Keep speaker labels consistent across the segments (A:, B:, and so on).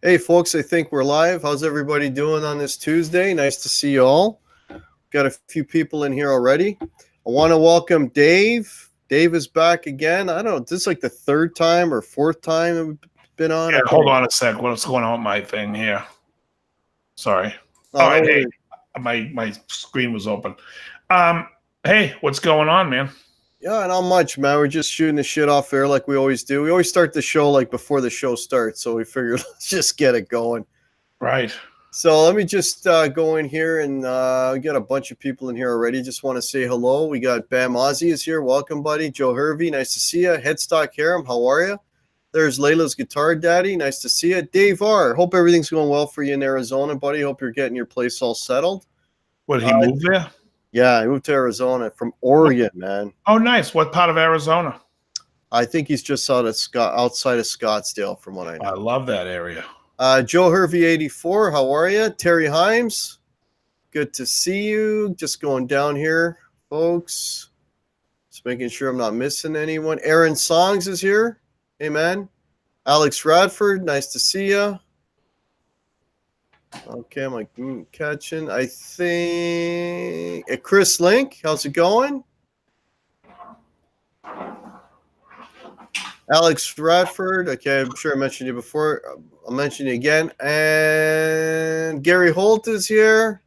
A: Hey, folks, I think we're live. How's everybody doing on this Tuesday? Nice to see you all. Got a few people in here already. I want to welcome Dave. Dave is back again. I don't know, this is like the third time or fourth time we've been on.
B: Yeah, hold on a sec. What's going on with my thing here? Sorry.
A: Oh, no,
B: hey, my screen was open. Hey, what's going on, man?
A: Yeah, not much, man. We're just shooting the shit off air like we always do. We always start the show like before the show starts, so we figured let's just get it going.
B: Right.
A: So let me just go in here and we got a bunch of people in here already. Just want to say hello. We got Bam Ozzy is here. Welcome, buddy. Joe Hervey, nice to see you. Headstock Harem, how are you? There's Layla's Guitar Daddy. Nice to see you. Dave R. Hope everything's going well for you in Arizona, buddy. Hope you're getting your place all settled.
B: What, he moved there?
A: Yeah, I moved to Arizona from Oregon, man.
B: Oh, nice. What part of Arizona?
A: I think he's just outside of Scottsdale, from what I know.
B: I love that area.
A: Joe Hervey 84, how are you? Terry Himes, good to see you. Just going down here, folks. Just making sure I'm not missing anyone. Aaron Songs is here. Hey, man. Alex Radford, nice to see you. Okay, I'm like catching. I think Chris Link, how's it going? Alex Radford, okay, I'm sure I mentioned you before. I'll mention you again. And Gary Holt is here.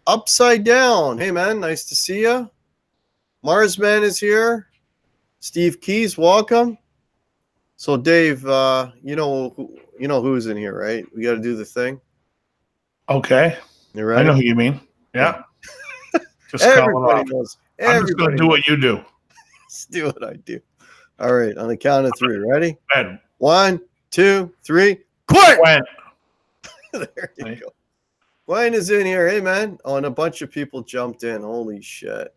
A: Upside Down. Hey, man, nice to see you. Marsman is here. Steve Keys, welcome. So, Dave, you know who's in here, right? We got to do the thing.
B: Okay.
A: You ready?
B: I know who you mean. Yeah.
A: Just everybody knows.
B: I'm just going to do what you do.
A: Just do what I do. All right, on the count of three. Ready?
B: Ben.
A: 1, 2, 3. Quit!
B: Gwen.
A: There you go. Gwen is in here. Hey, man. Oh, and a bunch of people jumped in. Holy shit.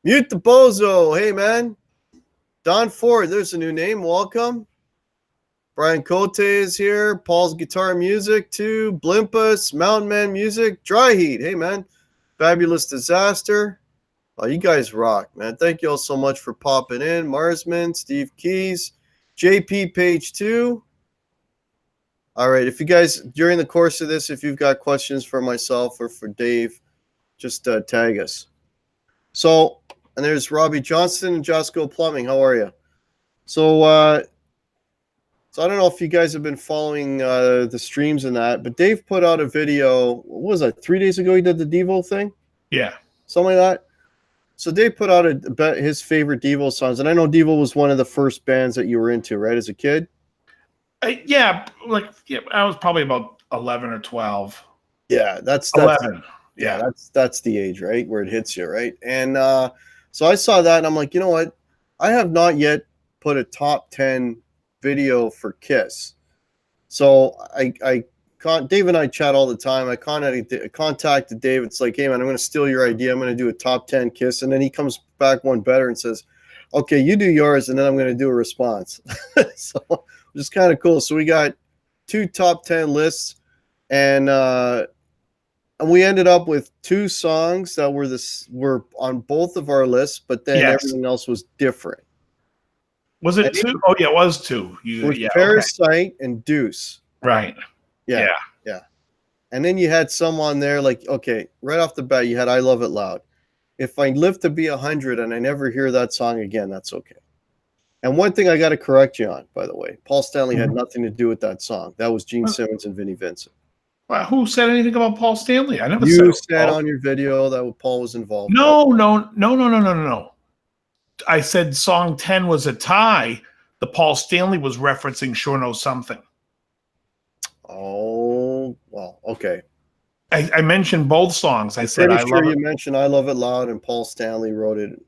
A: Mute the Bozo. Hey, man. Don Ford, there's a new name. Welcome. Brian Cote is here. Paul's Guitar Music, too. Blimpus, Mountain Man Music. Dry Heat. Hey, man. Fabulous Disaster. Oh, you guys rock, man. Thank you all so much for popping in. Marsman, Steve Keys, JP Page 2. All right, if you guys, during the course of this, if you've got questions for myself or for Dave, just tag us. So, and there's Robbie Johnston and Josco Plumbing. How are you? So I don't know if you guys have been following the streams and that, but Dave put out a video. What was that, 3 days ago he did the Devo thing?
B: Yeah.
A: Something like that. So Dave put out his favorite Devo songs, and I know Devo was one of the first bands that you were into, right, as a kid?
B: Yeah, I was probably about 11 or 12.
A: Yeah, that's
B: 11.
A: Yeah, that's the age, right, where it hits you, right? And so I saw that, and I'm like, you know what? I have not yet put a top 10 video for Kiss. So Dave and I chat all the time. I contacted Dave. It's like, hey, man, I'm going to steal your idea. I'm going to do a top 10 Kiss. And then he comes back one better and says, okay, you do yours, and then I'm going to do a response. So it's kind of cool. So we got 2 top 10 lists, and we ended up with 2 songs that were on both of our lists, but then everything else was different.
B: Was it 2? Oh, yeah, it was 2.
A: Parasite and Deuce.
B: Right. Yeah.
A: And then you had some on there like, okay, right off the bat, you had I Love It Loud. If I live to be 100 and I never hear that song again, that's okay. And one thing I got to correct you on, by the way, Paul Stanley had nothing to do with that song. That was Gene Simmons and Vinnie Vincent.
B: Well, who said anything about Paul Stanley? I never
A: said. You said
B: Paul.
A: On your video that Paul was involved.
B: No. I said song 10 was a tie. The Paul Stanley was referencing Sure Knows Something.
A: Oh, well, okay.
B: I mentioned both songs. I said
A: you mentioned I Love It Loud and Paul Stanley wrote it.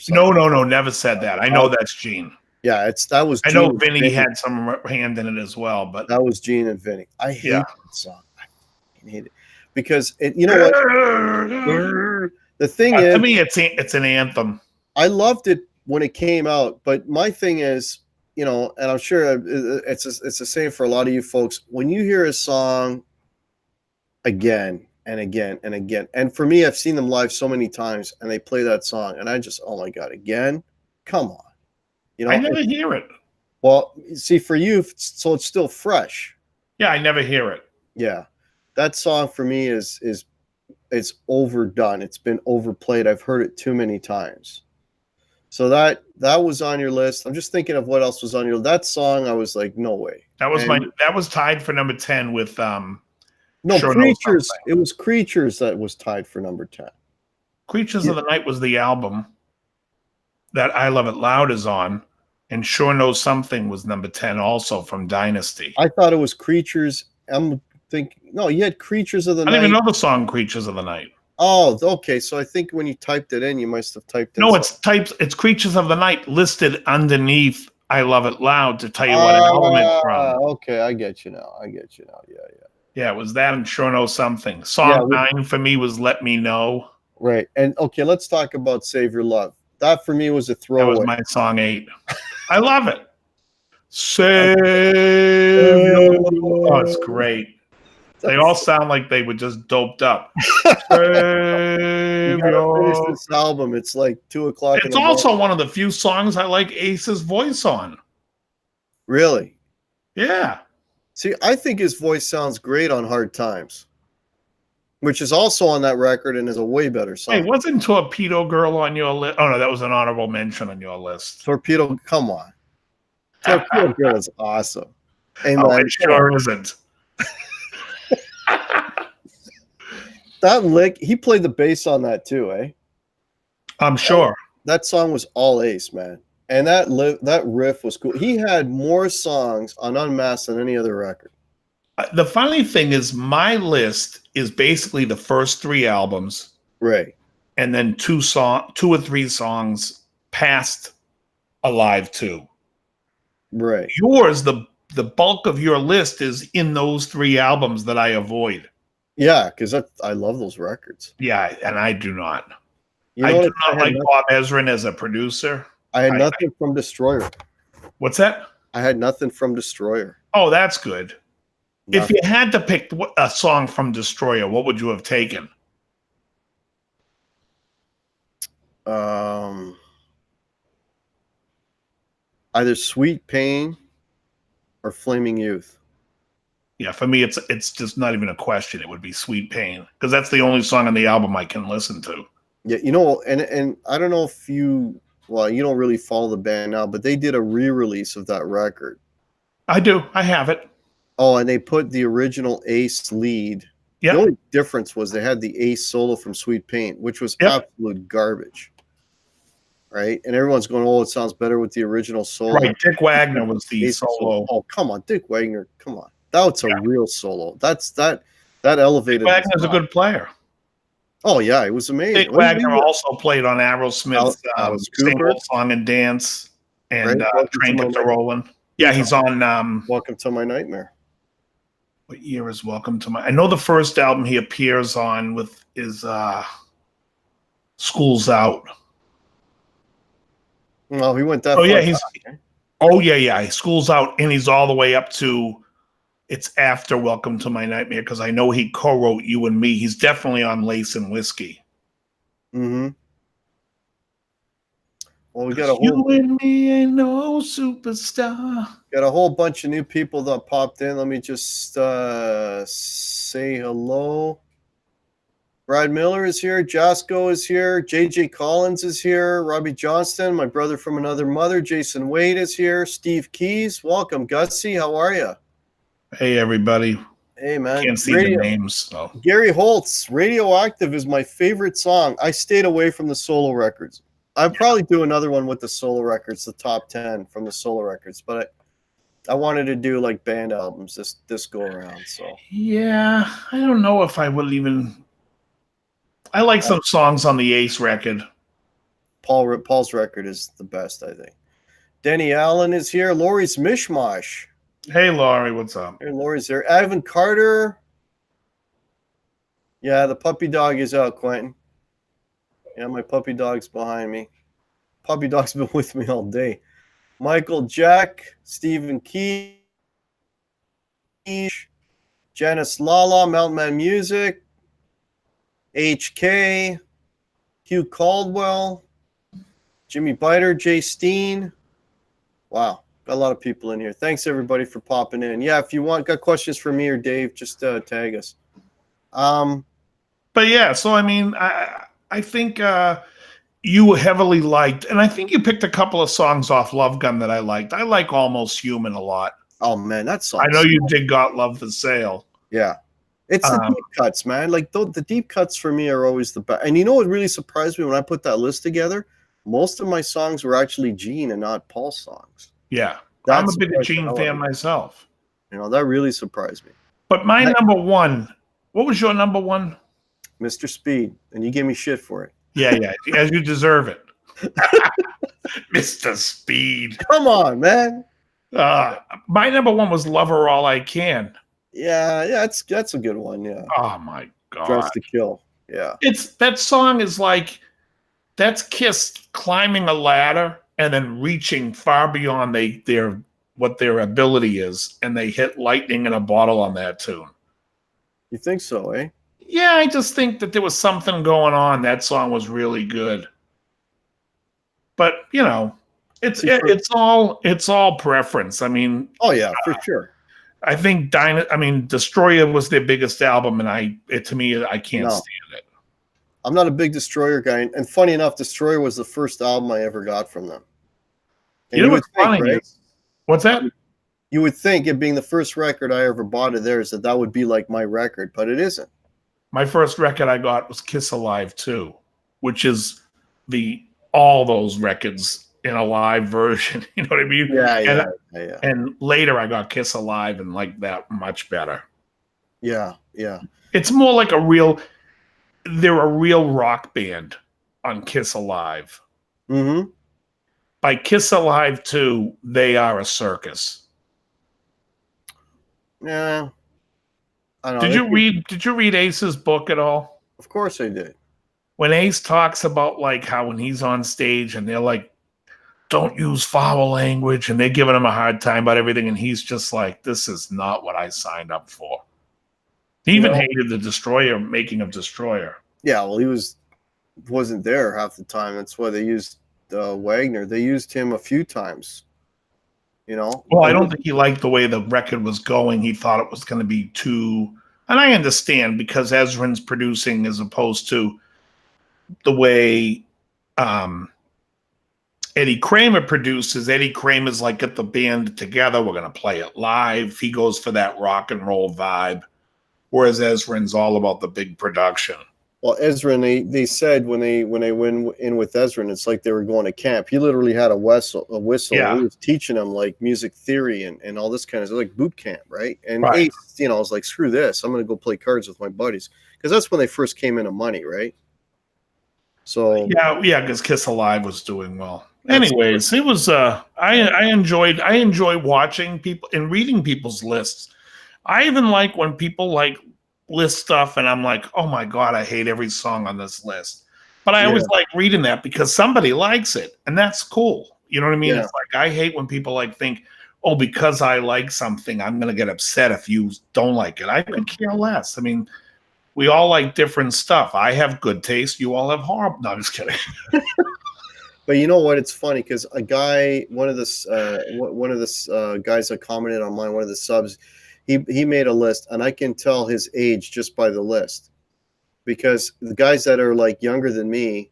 B: No, never said that. I know that's Gene.
A: Yeah, that was Gene.
B: I know Vinny had some hand in it as well, but
A: that was Gene and Vinny. I hate that song. I hate it because you know what? The thing is,
B: to me, it's an anthem.
A: I loved it when it came out, but my thing is, you know, and I'm sure it's the same for a lot of you folks. When you hear a song again and again and again, and for me, I've seen them live so many times, and they play that song, and I just, oh my God, again? Come on. You know,
B: I never hear it.
A: Well, see, for you, so it's still fresh.
B: Yeah, I never hear it.
A: Yeah, that song for me is it's overdone. It's been overplayed. I've heard it too many times. So that was on your list. I'm just thinking of what else was on your that song. I was like, no way.
B: That was
A: And
B: that was tied for number 10 with
A: no,
B: Sure Knows
A: Creatures.
B: Something.
A: It was Creatures that was tied for number 10.
B: Creatures of the Night was the album that I Love It Loud is on, and Sure Knows Something was number 10 also from Dynasty.
A: I thought it was Creatures. I'm thinking no, you had Creatures of the
B: I
A: Night.
B: don't even know the song Creatures of the Night.
A: Oh, okay. So I think when you typed it in, you must have typed in.
B: No, it's Creatures of the Night listed underneath I Love It Loud to tell you what album it's from.
A: Okay, I get you now. Yeah, yeah.
B: Yeah, it was that and Sure Knows Something. Song 9 for me was Let Me Know.
A: Right. And okay, let's talk about Save Your Love. That for me was a throwaway.
B: That was my song 8. I love it. Save Your Love. Oh, it's great. They all sound like they were just doped up. Save your...
A: This album. It's like 2 o'clock.
B: It's also one of the few songs I like Ace's voice on.
A: Really?
B: Yeah.
A: See, I think his voice sounds great on Hard Times, which is also on that record and is a way better song.
B: Hey, wasn't Torpedo Girl on your list? Oh, no, that was an honorable mention on your list.
A: Torpedo, come on. Torpedo Girl is awesome.
B: And it sure isn't.
A: That lick, he played the bass on that too, eh?
B: I'm sure.
A: That song was all Ace, man. And that riff was cool. He had more songs on Unmasked than any other record.
B: The funny thing is my list is basically the first 3 albums.
A: Right.
B: And then 2 or 3 songs past Alive 2.
A: Right.
B: Yours, the bulk of your list is in those 3 albums that I avoid.
A: Yeah, because I love those records.
B: Yeah, and I do not.
A: You know
B: I do not like Bob Ezrin as a producer.
A: I had nothing from Destroyer.
B: What's that?
A: I had nothing from Destroyer.
B: Oh, that's good.
A: Nothing.
B: If you had to pick a song from Destroyer, what would you have taken?
A: Either Sweet Pain or Flaming Youth.
B: Yeah, for me, it's just not even a question. It would be Sweet Pain because that's the only song on the album I can listen to.
A: Yeah, you know, and I don't know if you don't really follow the band now, but they did a re-release of that record.
B: I do. I have it.
A: Oh, and they put the original Ace lead.
B: Yep.
A: The only difference was they had the Ace solo from Sweet Pain, which was absolute garbage. Right? And everyone's going, oh, it sounds better with the original solo.
B: Right. Dick Wagner was the
A: Ace
B: solo.
A: Oh, come on. Dick Wagner. Come on. That's a real solo. That elevated.
B: Dick Wagner's a good player.
A: Oh, yeah. It was amazing.
B: Dick Wagner also played on Aerosmith's Song and Dance and Train Kept Rolling. Yeah, he's on
A: Welcome to My Nightmare.
B: What year is Welcome to My... I know the first album he appears on with is School's Out.
A: Well, he went that
B: far. Yeah, School's Out, and he's all the way up to... It's after Welcome to My Nightmare, because I know he co-wrote You and Me. He's definitely on Lace and Whiskey.
A: Mm-hmm. Well, we got a whole...
B: You and me ain't no superstar.
A: Got a whole bunch of new people that popped in. Let me just say hello. Brad Miller is here. Jasko is here. JJ Collins is here. Robbie Johnston, my brother from another mother. Jason Wade is here. Steve Keys. Welcome. Gutsy, how are you?
B: Hey, everybody.
A: Hey, man.
B: Can't see the names. So.
A: Gary Holtz, Radioactive is my favorite song. I stayed away from the solo records. I'd probably do another one with the solo records, the top 10 from the solo records, but I wanted to do like band albums this go around. So
B: yeah, I don't know if I would even. I like some songs on the Ace record.
A: Paul's record is the best, I think. Denny Allen is here. Lori's Mishmash.
B: Hey, Laurie, what's up?
A: Hey, Lori's there. Ivan Carter. Yeah, the puppy dog is out, Quentin. Yeah, my puppy dog's behind me. Puppy dog's been with me all day. Michael Jack, Stephen Key, Janice Lala, Mountain Man Music, HK, Hugh Caldwell, Jimmy Biter, Jay Steen. Wow. Got a lot of people in here. Thanks everybody for popping in. Yeah, if you got questions for me or Dave, just tag us.
B: But yeah, so I mean, I think you heavily liked, and I think you picked a couple of songs off Love Gun that I liked. I like Almost Human a lot.
A: Oh man, that song.
B: I know you did Got Love for Sale.
A: Yeah. It's the deep cuts, man. Like the deep cuts for me are always the best. And you know what really surprised me when I put that list together? Most of my songs were actually Gene and not Paul songs.
B: Yeah. I'm a big Gene fan myself.
A: You know, that really surprised me.
B: But my number one, what was your number one?
A: Mr. Speed. And you gave me shit for it.
B: Yeah, as you deserve it. Mr. Speed.
A: Come on, man.
B: My number one was Lover All I Can.
A: Yeah, that's a good one, yeah.
B: Oh my God.
A: Dress to Kill. Yeah.
B: That song is like, that's Kiss climbing a ladder and then reaching far beyond what their ability is, and they hit lightning in a bottle on that tune.
A: You think so, eh?
B: Yeah, I just think that there was something going on. That song was really good. But, you know, it's all preference. I mean,
A: oh yeah, for sure.
B: I think Destroyer was their biggest album, and to me, I can't stand it.
A: I'm not a big Destroyer guy, and funny enough, Destroyer was the first album I ever got from them. And
B: you know what's funny? Right? What's that?
A: You would think, it being the first record I ever bought of theirs, that would be like my record, but it isn't.
B: My first record I got was Kiss Alive 2, which is all those records in a live version. You know what I mean?
A: Yeah.
B: And later I got Kiss Alive and liked that much better.
A: Yeah.
B: It's more like they're a real rock band on Kiss Alive.
A: Mm-hmm.
B: By Kiss Alive 2, they are a circus.
A: Yeah. I don't know.
B: Did you read Ace's book at all?
A: Of course I did.
B: When Ace talks about like how when he's on stage and they're like, don't use foul language, and they're giving him a hard time about everything, and he's just like, this is not what I signed up for. He even hated the making of Destroyer.
A: Yeah, well, he wasn't there half the time. That's why they used Wagner. They used him a few times. You know?
B: Well, I don't think he liked the way the record was going. He thought it was going to be too... And I understand, because Ezrin's producing as opposed to the way Eddie Kramer produces. Eddie Kramer's like, get the band together, we're going to play it live. He goes for that rock and roll vibe, whereas Ezrin's all about the big production.
A: Well, Ezrin, they said when they went in with Ezrin, it's like they were going to camp. He literally had a whistle.
B: Yeah.
A: He was teaching them like music theory and all this kind of stuff, like boot camp, right? And
B: right.
A: Ace, I was like, screw this. I'm going to go play cards with my buddies, because that's when they first came into money, right? So
B: yeah, because Kiss Alive was doing well. Anyways, it was I enjoy watching people and reading people's lists. I even like when people like list stuff and I'm like, oh my God, I hate every song on this list. But I always like reading that because somebody likes it, and that's cool. You know what I mean? Yeah. It's like, I hate when people like think, oh, because I like something, I'm going to get upset if you don't like it. I could care less. I mean, we all like different stuff. I have good taste. You all have horrible. No, I'm just kidding.
A: But you know what? It's funny because one of the guys that commented on mine, one of the subs, he made a list, and I can tell his age just by the list, because the guys that are like younger than me,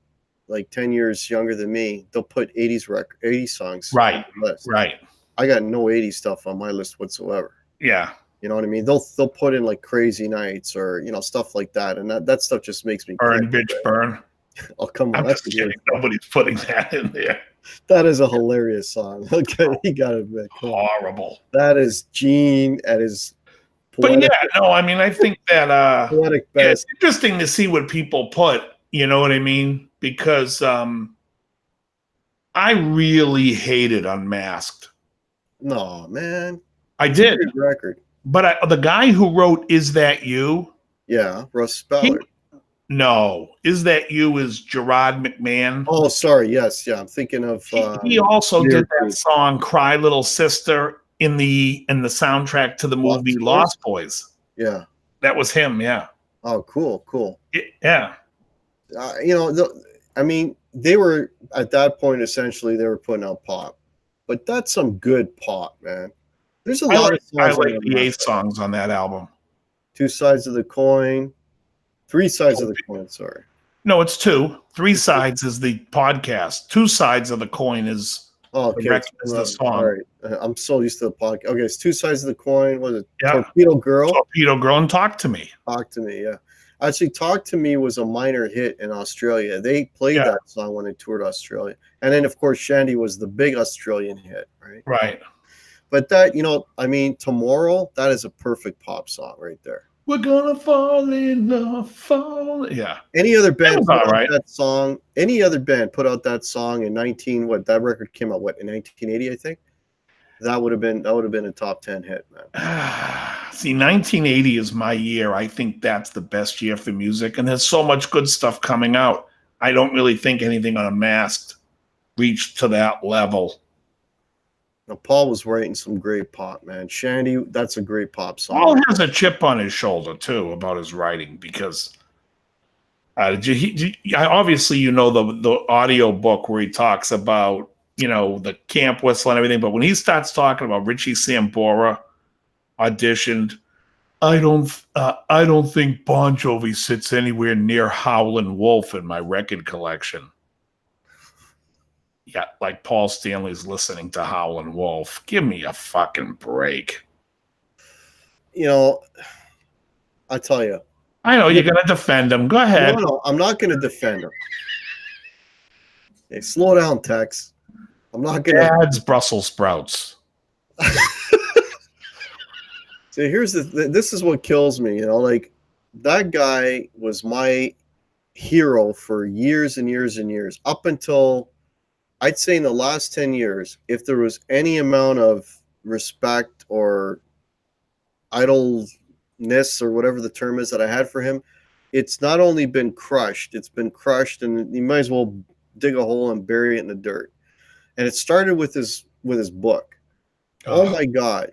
A: like 10 years younger than me, they'll put 80s songs
B: right
A: on the list.
B: Right.
A: I got no 80s stuff on my list whatsoever.
B: Yeah.
A: You know what I mean? They'll put in like Crazy Nights or stuff like that, and that stuff just makes me
B: burn, bitch, burn.
A: Oh, come on.
B: I'm just kidding. Nobody's putting that in there.
A: That is a hilarious song. Okay, you got to admit.
B: Horrible.
A: That is Gene at his
B: poetic. But yeah, no, I mean, I think that it's interesting to see what people put, you know what I mean? Because I really hated Unmasked.
A: No, man.
B: I did.
A: Record.
B: But the guy who wrote Is That You?
A: Yeah, Russ Spallard.
B: No, Is That You is Gerard McMahon.
A: Oh, sorry. Yes, yeah. I'm thinking of.
B: He also did that song "Cry Little Sister" in the soundtrack to the movie Lost Boys.
A: Yeah,
B: that was him. Yeah.
A: Oh, cool.
B: Yeah.
A: I mean, they were at that point essentially they were putting out pop, but that's some good pop, man. There's a
B: I
A: lot
B: like,
A: of songs.
B: I
A: on
B: like
A: that
B: the 8
A: list.
B: songs on that album.
A: Two Sides of the Coin. Three Sides of the Coin, sorry.
B: No, it's 2. 3 sides is the podcast. 2 sides of the coin is the song.
A: All right. I'm so used to the podcast. Okay, it's Two Sides of the Coin. Was it
B: Yeah.
A: Torpedo Girl?
B: Torpedo Girl and Talk to Me.
A: Talk to Me, yeah. Actually, Talk to Me was a minor hit in Australia. They played that song when they toured Australia. And then, of course, Shandy was the big Australian hit, right?
B: Right.
A: But that, I mean, Tomorrow, that is a perfect pop song right there.
B: We're gonna fall in love, yeah.
A: Any other band
B: put out
A: that song? Any other band put out that song in that record came out in 1980, I think. That would have been a top 10 hit, man.
B: See, 1980 is my year. I think that's the best year for music, and there's so much good stuff coming out. I don't really think anything on Unmasked reached to that level.
A: Now, Paul was writing some great pop, man. Shandy, that's a great pop song.
B: Paul has a chip on his shoulder too about his writing because obviously the audio book where he talks about the camp whistle and everything, but when he starts talking about Richie Sambora auditioned, I don't think Bon Jovi sits anywhere near Howlin' Wolf in my record collection. Yeah, like Paul Stanley's listening to Howlin' Wolf. Give me a fucking break.
A: I tell you.
B: I know you're going to defend him. Go ahead.
A: No, I'm not going to defend him. Hey, slow down, Tex. I'm not going to.
B: Dad's Brussels sprouts.
A: See, this is what kills me. Like that guy was my hero for years and years and years, up until I'd say in the last 10 years, if there was any amount of respect or idleness or whatever the term is that I had for him, it's not only been crushed, it's been crushed, and you might as well dig a hole and bury it in the dirt. And it started with his book. Oh my God.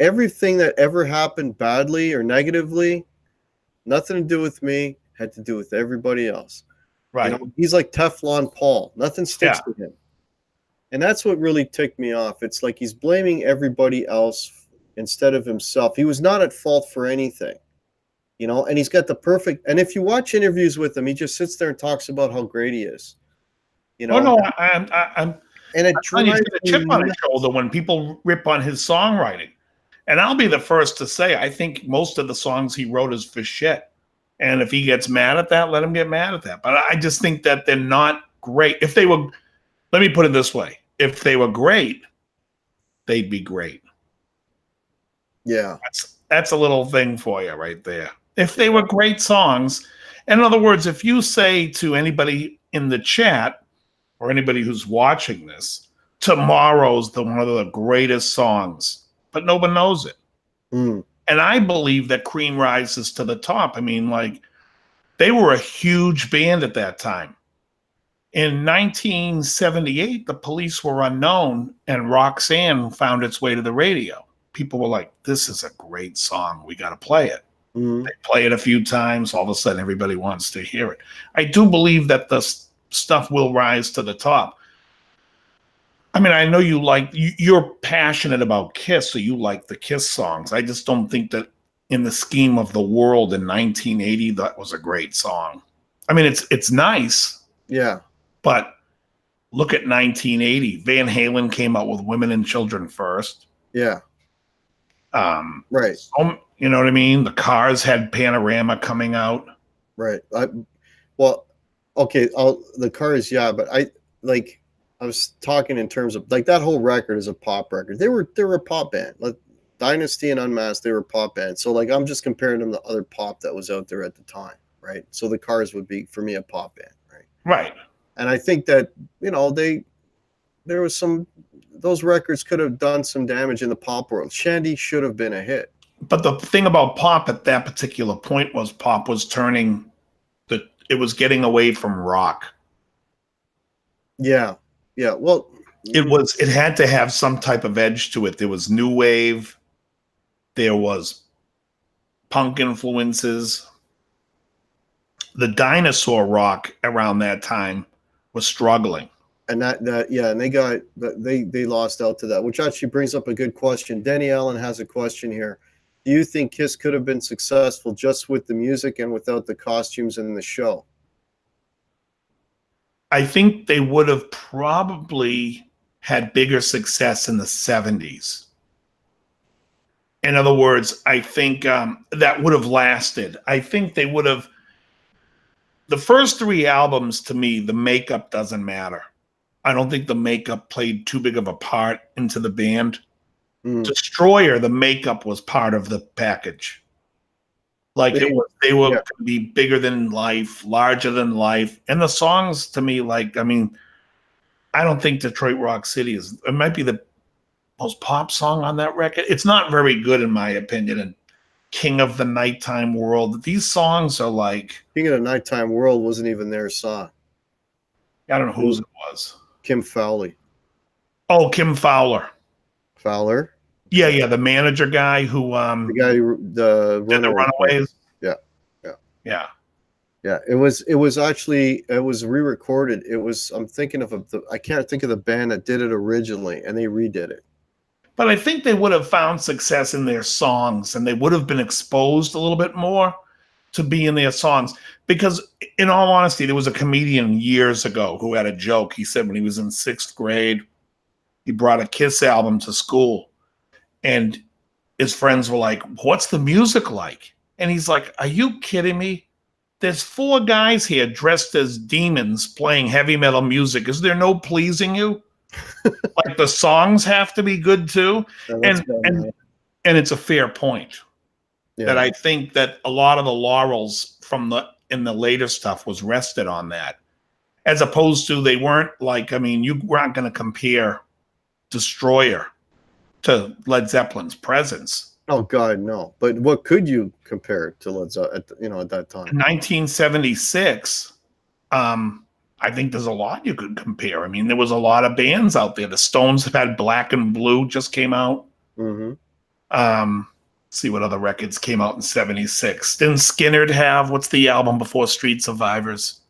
A: Everything that ever happened badly or negatively, nothing to do with me, had to do with everybody else.
B: Right.
A: He's like Teflon Paul. Nothing sticks to him. And that's what really ticked me off. It's like he's blaming everybody else instead of himself. He was not at fault for anything. And he's got the perfect, and if you watch interviews with him, he just sits there and talks about how great he is.
B: Oh no,
A: and it drives
B: a chip on his shoulder when people rip on his songwriting. And I'll be the first to say, I think most of the songs he wrote is for shit. And if he gets mad at that, let him get mad at that. But I just think that they're not great. If they were, let me put it this way. If they were great, they'd be great.
A: Yeah.
B: That's a little thing for you right there. If they were great songs, in other words, if you say to anybody in the chat or anybody who's watching this, Tomorrow's one of the greatest songs, but no one knows it.
A: Mm.
B: And I believe that Cream rises to the top. I mean, like, they were a huge band at that time. In 1978, the Police were unknown, and Roxanne found its way to the radio. People were like, this is a great song. We got to play it.
A: Mm.
B: They play it a few times. All of a sudden, everybody wants to hear it. I do believe that the stuff will rise to the top. I mean, I know you're passionate about Kiss, so you like the Kiss songs. I just don't think that in the scheme of the world in 1980, that was a great song. I mean, it's nice.
A: Yeah.
B: But look at 1980. Van Halen came out with Women and Children First.
A: Yeah. Right.
B: You know what I mean? The Cars had Panorama coming out.
A: Right. Okay. The Cars, yeah, but I was talking in terms of like that whole record is a pop record. They were a pop band. Like Dynasty and Unmasked, they were a pop band. So like I'm just comparing them to other pop that was out there at the time, right? So the Cars would be for me a pop band, right?
B: Right.
A: And I think that there was those records could have done some damage in the pop world. Shandy should have been a hit.
B: But the thing about pop at that particular point was pop was it was getting away from rock.
A: Yeah. Yeah. Well,
B: it had to have some type of edge to it. There was new wave. There was punk influences. The dinosaur rock around that time was struggling.
A: And and they lost out to that, which actually brings up a good question. Denny Allen has a question here. Do you think Kiss could have been successful just with the music and without the costumes in the show?
B: I think they would have probably had bigger success in the 70s. In other words, I think that would have lasted. I think they would have. The first 3 albums, to me, the makeup doesn't matter. I don't think the makeup played too big of a part into the band. Destroyer, the makeup was part of the package. Like they were going to be bigger than life, larger than life. And the songs, to me, like, I mean, I don't think Detroit Rock City it might be the most pop song on that record. It's not very good, in my opinion. And King of the Nighttime World, these songs are like...
A: King of the Nighttime World wasn't even their song.
B: I don't know whose it was.
A: Kim Fowley.
B: Oh, Kim Fowler.
A: Fowler?
B: Yeah, the manager guy who...
A: the guy who... The
B: Runaways?
A: Yeah, it was actually, it was re-recorded. It was, I'm thinking of I can't think of the band that did it originally, and they redid it.
B: But I think they would have found success in their songs, and they would have been exposed a little bit more to be in their songs. Because in all honesty, there was a comedian years ago who had a joke. He said when he was in 6th grade, he brought a Kiss album to school, and his friends were like, "What's the music like?" And he's like, "Are you kidding me? There's 4 guys here dressed as demons playing heavy metal music. Is there no pleasing you? Like the songs have to be good too." And it's a fair point. Yeah. That I think that a lot of the laurels in the later stuff was rested on that, as opposed to they weren't like, I mean, you weren't going to compare Destroyer to Led Zeppelin's Presence.
A: Oh God, no! But what could you compare it to Led Zeppelin at that time?
B: In 1976, I think there's a lot you could compare. I mean, there was a lot of bands out there. The Stones have had Black and Blue just came out. See what other records came out in 76. Didn't Skynyrd have, what's the album before Street Survivors?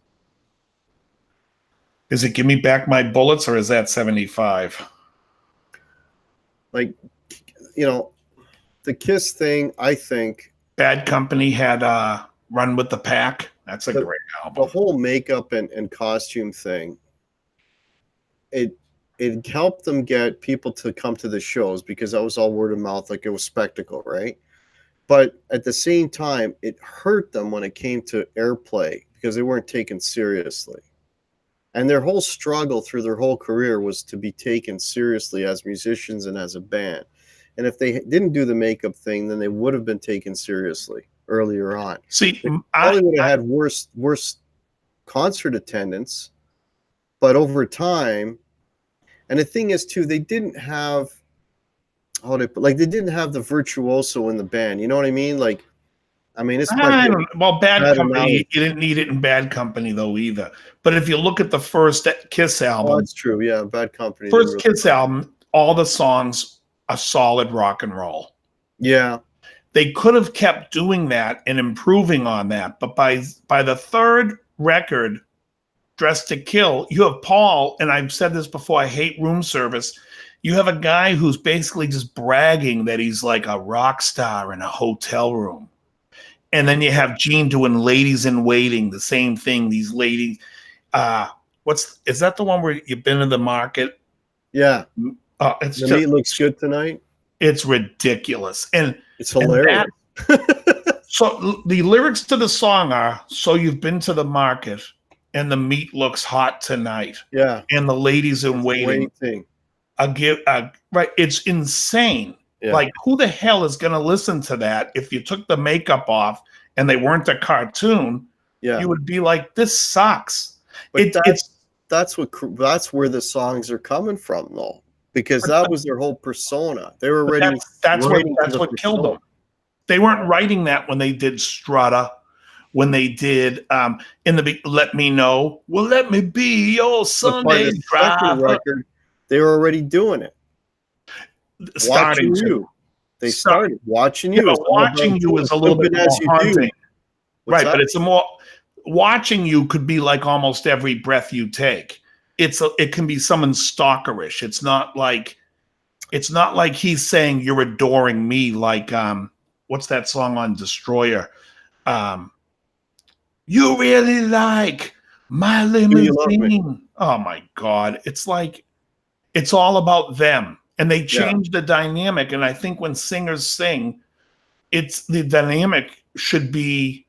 B: Is it Give Me Back My Bullets, or is that 75?
A: Like, the Kiss thing, I think.
B: Bad Company had Run with the Pack. That's a great album.
A: The whole makeup and costume thing, it helped them get people to come to the shows because that was all word of mouth, like it was spectacle, right? But at the same time, it hurt them when it came to airplay because they weren't taken seriously. And their whole struggle through their whole career was to be taken seriously as musicians and as a band. And if they didn't do the makeup thing, then they would have been taken seriously earlier on.
B: See,
A: they probably would have had worse concert attendance, but over time, and the thing is too, they didn't have they didn't have the virtuoso in the band. You know what I mean? Like, I mean, it's
B: Bad Company. You didn't need it in Bad Company though either. But if you look at the first Kiss album,
A: that's true. Yeah, Bad Company.
B: First Kiss album, all the songs are solid rock and roll.
A: Yeah.
B: They could have kept doing that and improving on that, but by the 3rd record, Dressed to Kill, you have Paul, and I've said this before, I hate room service. You have a guy who's basically just bragging that he's like a rock star in a hotel room. And then you have Gene doing Ladies in Waiting, the same thing, these ladies. Is that the one where you've been in the market?
A: Yeah.
B: It's
A: the meat looks good tonight.
B: It's ridiculous. And
A: it's hilarious.
B: So the lyrics to the song are, "So you've been to the market and the meat looks hot tonight."
A: Yeah.
B: And the ladies in waiting. Right. It's insane. Yeah. Like, who the hell is going to listen to that if you took the makeup off and they weren't a cartoon? Yeah. You would be like, this sucks.
A: But that's where the songs are coming from, though. Because that was their whole persona. They were already.
B: That's what killed them. They weren't writing that when they did Strutta, when they did Let Me Know. Well, let me be your Sunday driver.
A: Record, they were already doing it.
B: Starting to.
A: They started watching you.
B: Yeah, watching you is a little bit more haunting. Right, but it's a more watching you could be like almost every breath you take. it can be someone stalkerish. It's not like he's saying you're adoring me, like what's that song on Destroyer? You really like my
A: You love me.
B: limousine. Oh my God. It's like it's all about them. And they
A: Yeah.
B: change the dynamic. And I think when singers sing, it's the dynamic should be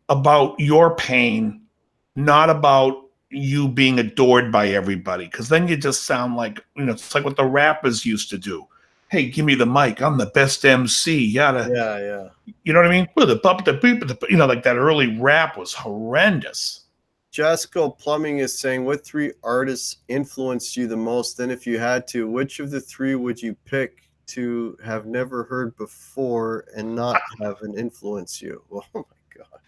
B: about your pain, not about you being adored by everybody. Because then you just sound like, it's like what the rappers used to do. Hey, give me the mic. I'm the best MC. Yada.
A: Yeah.
B: You know what I mean? With the like that early rap was horrendous.
A: Jasco Plumbing is saying, what 3 artists influenced you the most? And if you had to, which of the 3 would you pick to have never heard before and not have an influence you? Oh my God.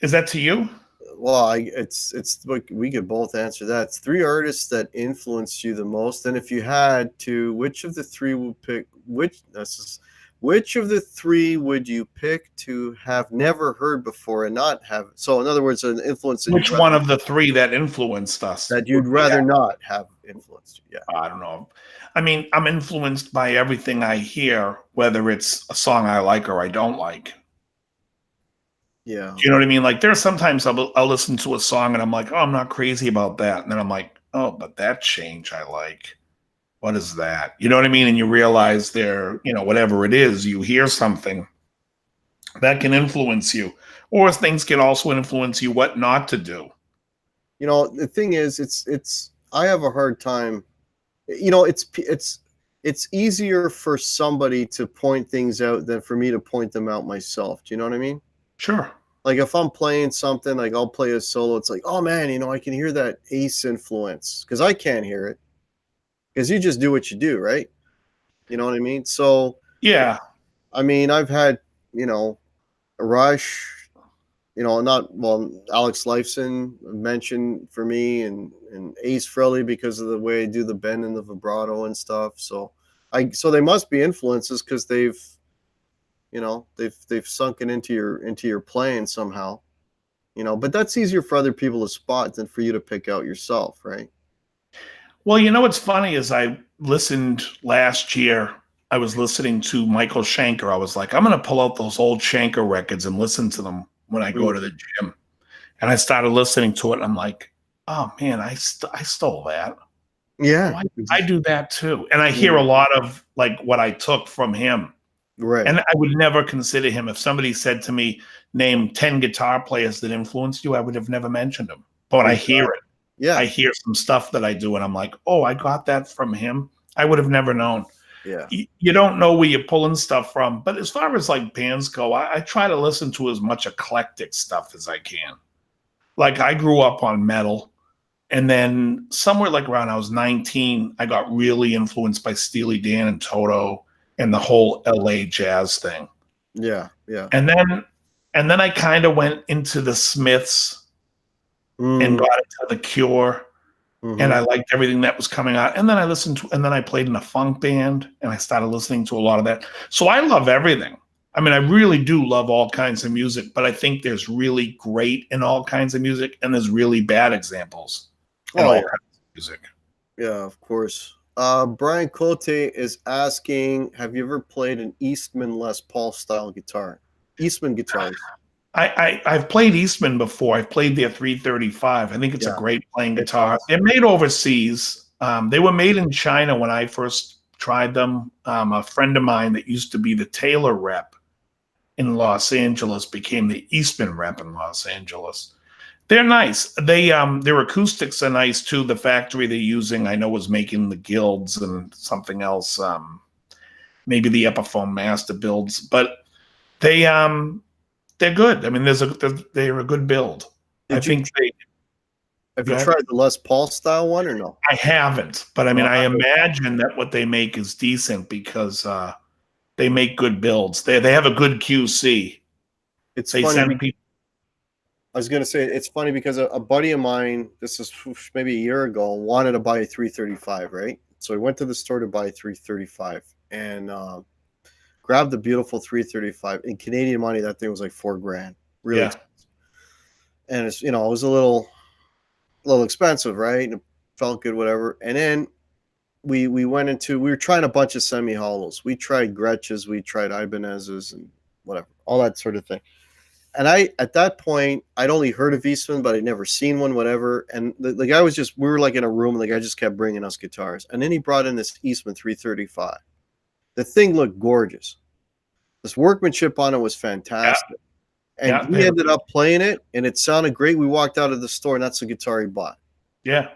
B: Is that to you?
A: Well, it's like we could both answer that. It's 3 artists that influenced you the most. And if you had to, which of the 3 would pick which of the 3 would you pick to have never heard before and not have? So, in other words, an influence.
B: Which one of the 3 that influenced us
A: that you'd rather not have influenced you? Yeah,
B: I don't know. I mean, I'm influenced by everything I hear, whether it's a song I like or I don't like.
A: Yeah.
B: Do you know what I mean? Like, there's sometimes I'll listen to a song and I'm like, oh, I'm not crazy about that, and then I'm like, oh, but that change I like. What is that? You know what I mean? And you realize whatever it is, you hear something that can influence you, or things can also influence you what not to do.
A: The thing is, it's I have a hard time. It's easier for somebody to point things out than for me to point them out myself. Do you know what I mean?
B: Sure.
A: Like if I'm playing something, like I'll play a solo, it's like, oh man, I can hear that Ace influence, because I can't hear it. Because you just do what you do, right? You know what I mean? So
B: yeah,
A: I mean, I've had Rush, Alex Lifeson mentioned for me, and Ace Frehley because of the way I do the bend and the vibrato and stuff. So they must be influences because they've sunken into your playing somehow. But that's easier for other people to spot than for you to pick out yourself, right?
B: Well, what's funny is I listened last year. I was listening to Michael Schenker. I was like, I'm going to pull out those old Schenker records and listen to them when I go to the gym. And I started listening to it. And I'm like, oh man, I stole that.
A: Yeah,
B: I do that too. And I hear a lot of like what I took from him.
A: Right.
B: And I would never consider him. If somebody said to me, name 10 guitar players that influenced you, I would have never mentioned them. But when I hear it, I hear some stuff that I do and I'm like, oh, I got that from him. I would have never known.
A: Yeah.
B: You don't know where you're pulling stuff from. But as far as like bands go, I try to listen to as much eclectic stuff as I can. Like I grew up on metal. And then somewhere like around I was 19, I got really influenced by Steely Dan and Toto and the whole LA jazz thing.
A: Yeah.
B: And then I kind of went into the Smiths and got into the Cure. And I liked everything that was coming out. And then I played in a funk band and I started listening to a lot of that. So I love everything. I mean, I really do love all kinds of music, but I think there's really great in all kinds of music and there's really bad examples in all kinds of music. Yeah,
A: of course. Brian Cote is asking, have you ever played an Eastman Les Paul style guitar? Eastman guitars.
B: I've played Eastman before. I've played their 335. I think it's a great playing guitar. They're made overseas. They were made in China when I first tried them. A friend of mine that used to be the Taylor rep in Los Angeles became the Eastman rep in Los Angeles. They're nice. Their acoustics are nice too. The factory they're using, I know, was making the Guilds and something else. Maybe the Epiphone Master builds, but they're good. I mean, they're a good build. Have you
A: tried the Les Paul style one or no?
B: I haven't, but I mean, I imagine that what they make is decent because they make good builds. They have a good QC.
A: It's funny. I was going to say, it's funny because a buddy of mine, this is maybe a year ago, wanted to buy a 335, right? So he went to the store to buy a 335 and grabbed the beautiful 335. In Canadian money, that thing was like $4,000. Really expensive. And it's, it was a little, a little expensive, right? And it felt good, whatever. And then we were trying a bunch of semi hollows. We tried Gretches, we tried Ibanez's, and whatever, all that sort of thing. And at that point, I'd only heard of Eastman, but I'd never seen one, whatever. And the guy was we were like in a room, and the guy just kept bringing us guitars. And then he brought in this Eastman 335. The thing looked gorgeous. This workmanship on it was fantastic. And he ended up playing it, and it sounded great. We walked out of the store, and that's the guitar he bought.
B: Yeah.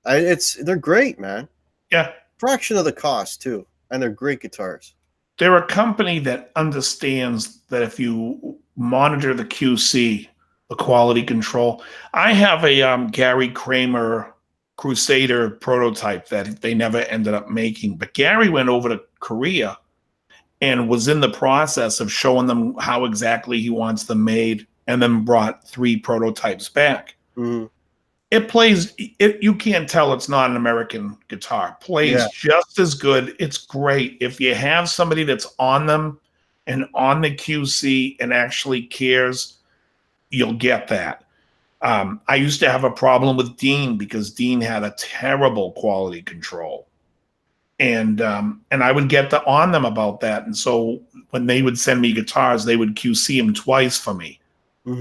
A: They're great, man.
B: Yeah.
A: Fraction of the cost, too. And they're great guitars.
B: They're a company that understands that if you monitor the QC, the quality control. I have a Gary Kramer Crusader prototype that they never ended up making. But Gary went over to Korea and was in the process of showing them how exactly he wants them made, and then brought 3 prototypes back.
A: Mm-hmm.
B: It plays, you can't tell it's not an American guitar. Plays just as good. It's great. If you have somebody that's on them and on the QC and actually cares, you'll get that. I used to have a problem with Deane because Deane had a terrible quality control. And I would get on them about that. And so when they would send me guitars, they would QC them twice for me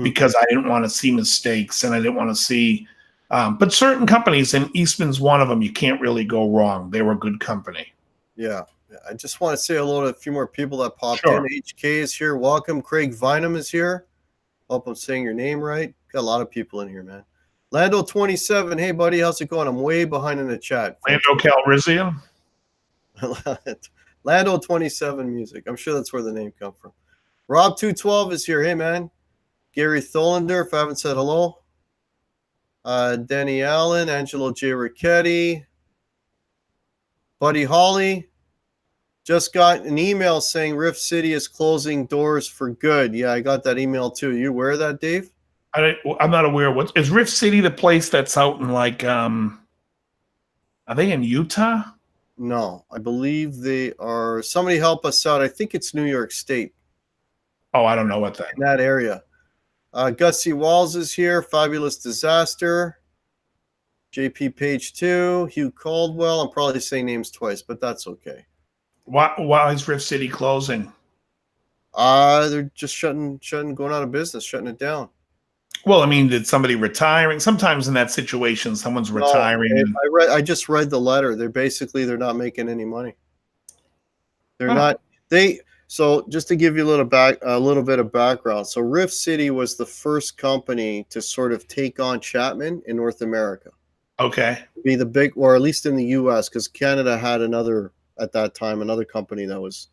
B: because I didn't want to see mistakes, and I didn't want to see but certain companies, and Eastman's one of them, you can't really go wrong. They were a good company.
A: Yeah. I just want to say hello to a few more people that popped in. HK is here. Welcome. Craig Vinham is here. Hope I'm saying your name right. Got a lot of people in here, man. Lando27. Hey, buddy. How's it going? I'm way behind in the chat.
B: Lando Calrissian?
A: Lando27 Music. I'm sure that's where the name come from. Rob212 is here. Hey, man. Gary Tholander, if I haven't said hello. Denny Allen, Angelo J. Ricchetti, Buddy Holly. Just got an email saying Rift City is closing doors for good. Yeah, I got that email too. You aware of that, Dave?
B: I'm not aware. What is Rift City? The place that's out in like, are they in Utah?
A: No, I believe they are. Somebody help us out. I think it's New York State.
B: Oh, I don't know what that.
A: In that area. Gussie Walls is here. Fabulous Disaster. JP Page 2. Hugh Caldwell. I'm probably saying names twice, but that's okay.
B: Why is Rift City closing?
A: They're just going out of business, shutting it down.
B: Well, I mean, did somebody retiring? Sometimes in that situation, someone's retiring.
A: I just read the letter. They're not making any money. So just to give you a little bit of background. So Rift City was the first company to sort of take on Chapman in North America.
B: Okay.
A: Be the big, or at least in the US, because Canada had another company that was.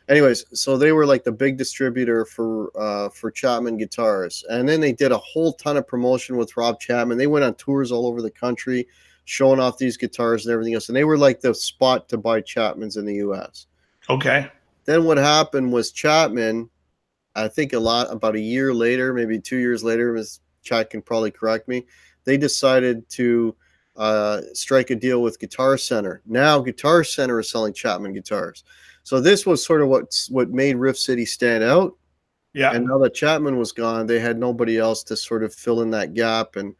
A: Anyways, so they were like the big distributor for Chapman guitars. And then they did a whole ton of promotion with Rob Chapman. They went on tours all over the country, showing off these guitars and everything else. And they were like the spot to buy Chapmans in the US.
B: Okay.
A: Then what happened was Chapman, I think about a year later, maybe 2 years later, Chad can probably correct me, they decided to strike a deal with Guitar Center. Now Guitar Center is selling Chapman guitars. So this was sort of what made Rift City stand out. Yeah. And now that Chapman was gone, they had nobody else to sort of fill in that gap. And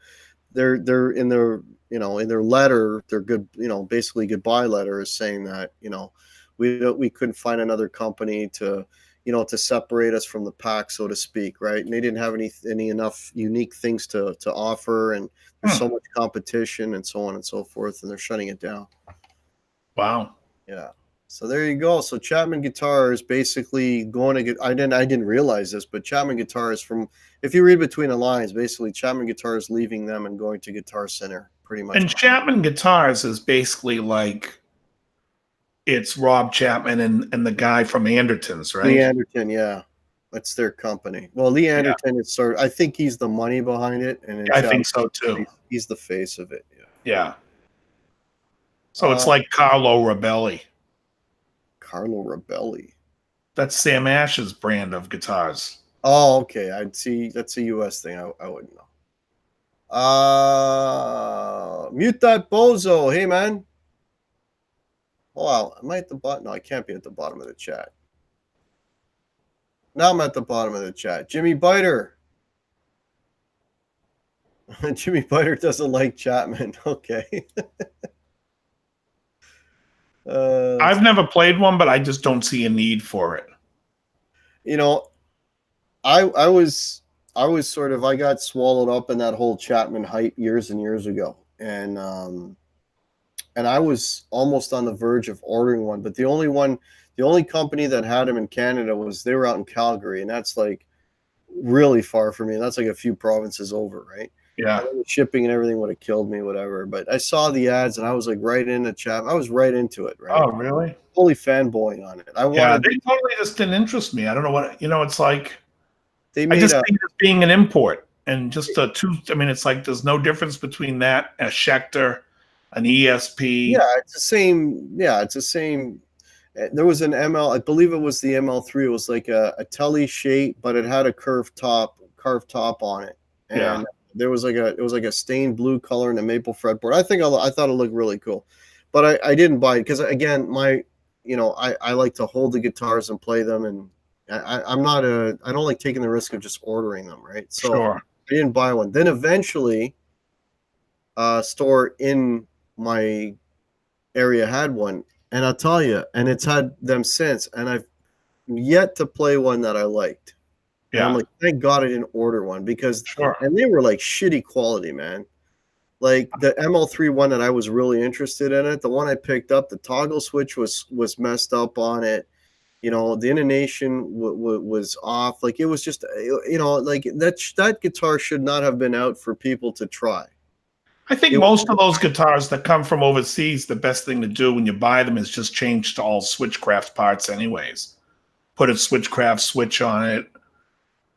A: they're in their letter, their good, basically goodbye letter is saying that, we couldn't find another company to separate us from the pack, so to speak, right? And they didn't have any enough unique things to offer, and there's so much competition and so on and so forth, and they're shutting it down.
B: Wow.
A: Yeah. So there you go. So Chapman Guitars basically going to get. I didn't realize this, but Chapman Guitars, if you read between the lines, basically Chapman Guitars leaving them and going to Guitar Center, pretty much.
B: And Chapman Guitars is basically like. It's Rob Chapman and the guy from Anderton's, right?
A: Lee Anderton, yeah. That's their company. Well, Lee Anderton is I think he's the money behind it. And
B: I think so too.
A: He's the face of it.
B: Yeah. So it's like Carlo Rabelli.
A: Carlo Rabelli.
B: That's Sam Ash's brand of guitars.
A: Oh, okay. I'd see. That's a U.S. thing. I wouldn't know. Mute that bozo. Hey, man. Wow, am I at the bottom? No, I can't be at the bottom of the chat. Now I'm at the bottom of the chat. Jimmy Biter. Jimmy Biter doesn't like Chapman. Okay.
B: I've never played one, but I just don't see a need for it.
A: You know, I was sort of, I got swallowed up in that whole Chapman hype years and years ago, and I was almost on the verge of ordering one, but the only company that had them in Canada they were out in Calgary, and that's like really far for me. That's like a few provinces over, right?
B: Yeah.
A: And the shipping and everything would have killed me, whatever. But I saw the ads, and I was like right into Chapman. I was right into it, right?
B: Oh, really?
A: Fully fanboying on it. I
B: Yeah,
A: wanted.
B: they totally just didn't interest me. I don't know what, it's like,
A: They
B: I
A: made
B: just
A: a.
B: think it's being an import and just I mean, it's like there's no difference between that, a Schecter, an ESP.
A: Yeah, it's the same. Yeah, it's the same. There was an ML, I believe it was the ML3. It was like a telly shape, but it had a curved top on it, and
B: Yeah.
A: it was like a stained blue color and a maple fretboard. I thought it looked really cool, but I didn't buy it because, again, I like to hold the guitars and play them, and I don't like taking the risk of just ordering them, right? So
B: Sure.
A: I didn't buy one. Then eventually, a store in my area had one, and I'll tell you, and it's had them since, and I've yet to play one that I liked. And I'm
B: Yeah.
A: like, thank God I didn't order one, because,
B: Sure.
A: and they were like shitty quality, man. Like the ML3 one that I was really interested in it, the one I picked up, the toggle switch was messed up on it. The intonation was off. Like, it was just, like that guitar should not have been out for people to try.
B: I think most of those guitars that come from overseas, the best thing to do when you buy them is just change to all Switchcraft parts anyways. Put a Switchcraft switch on it,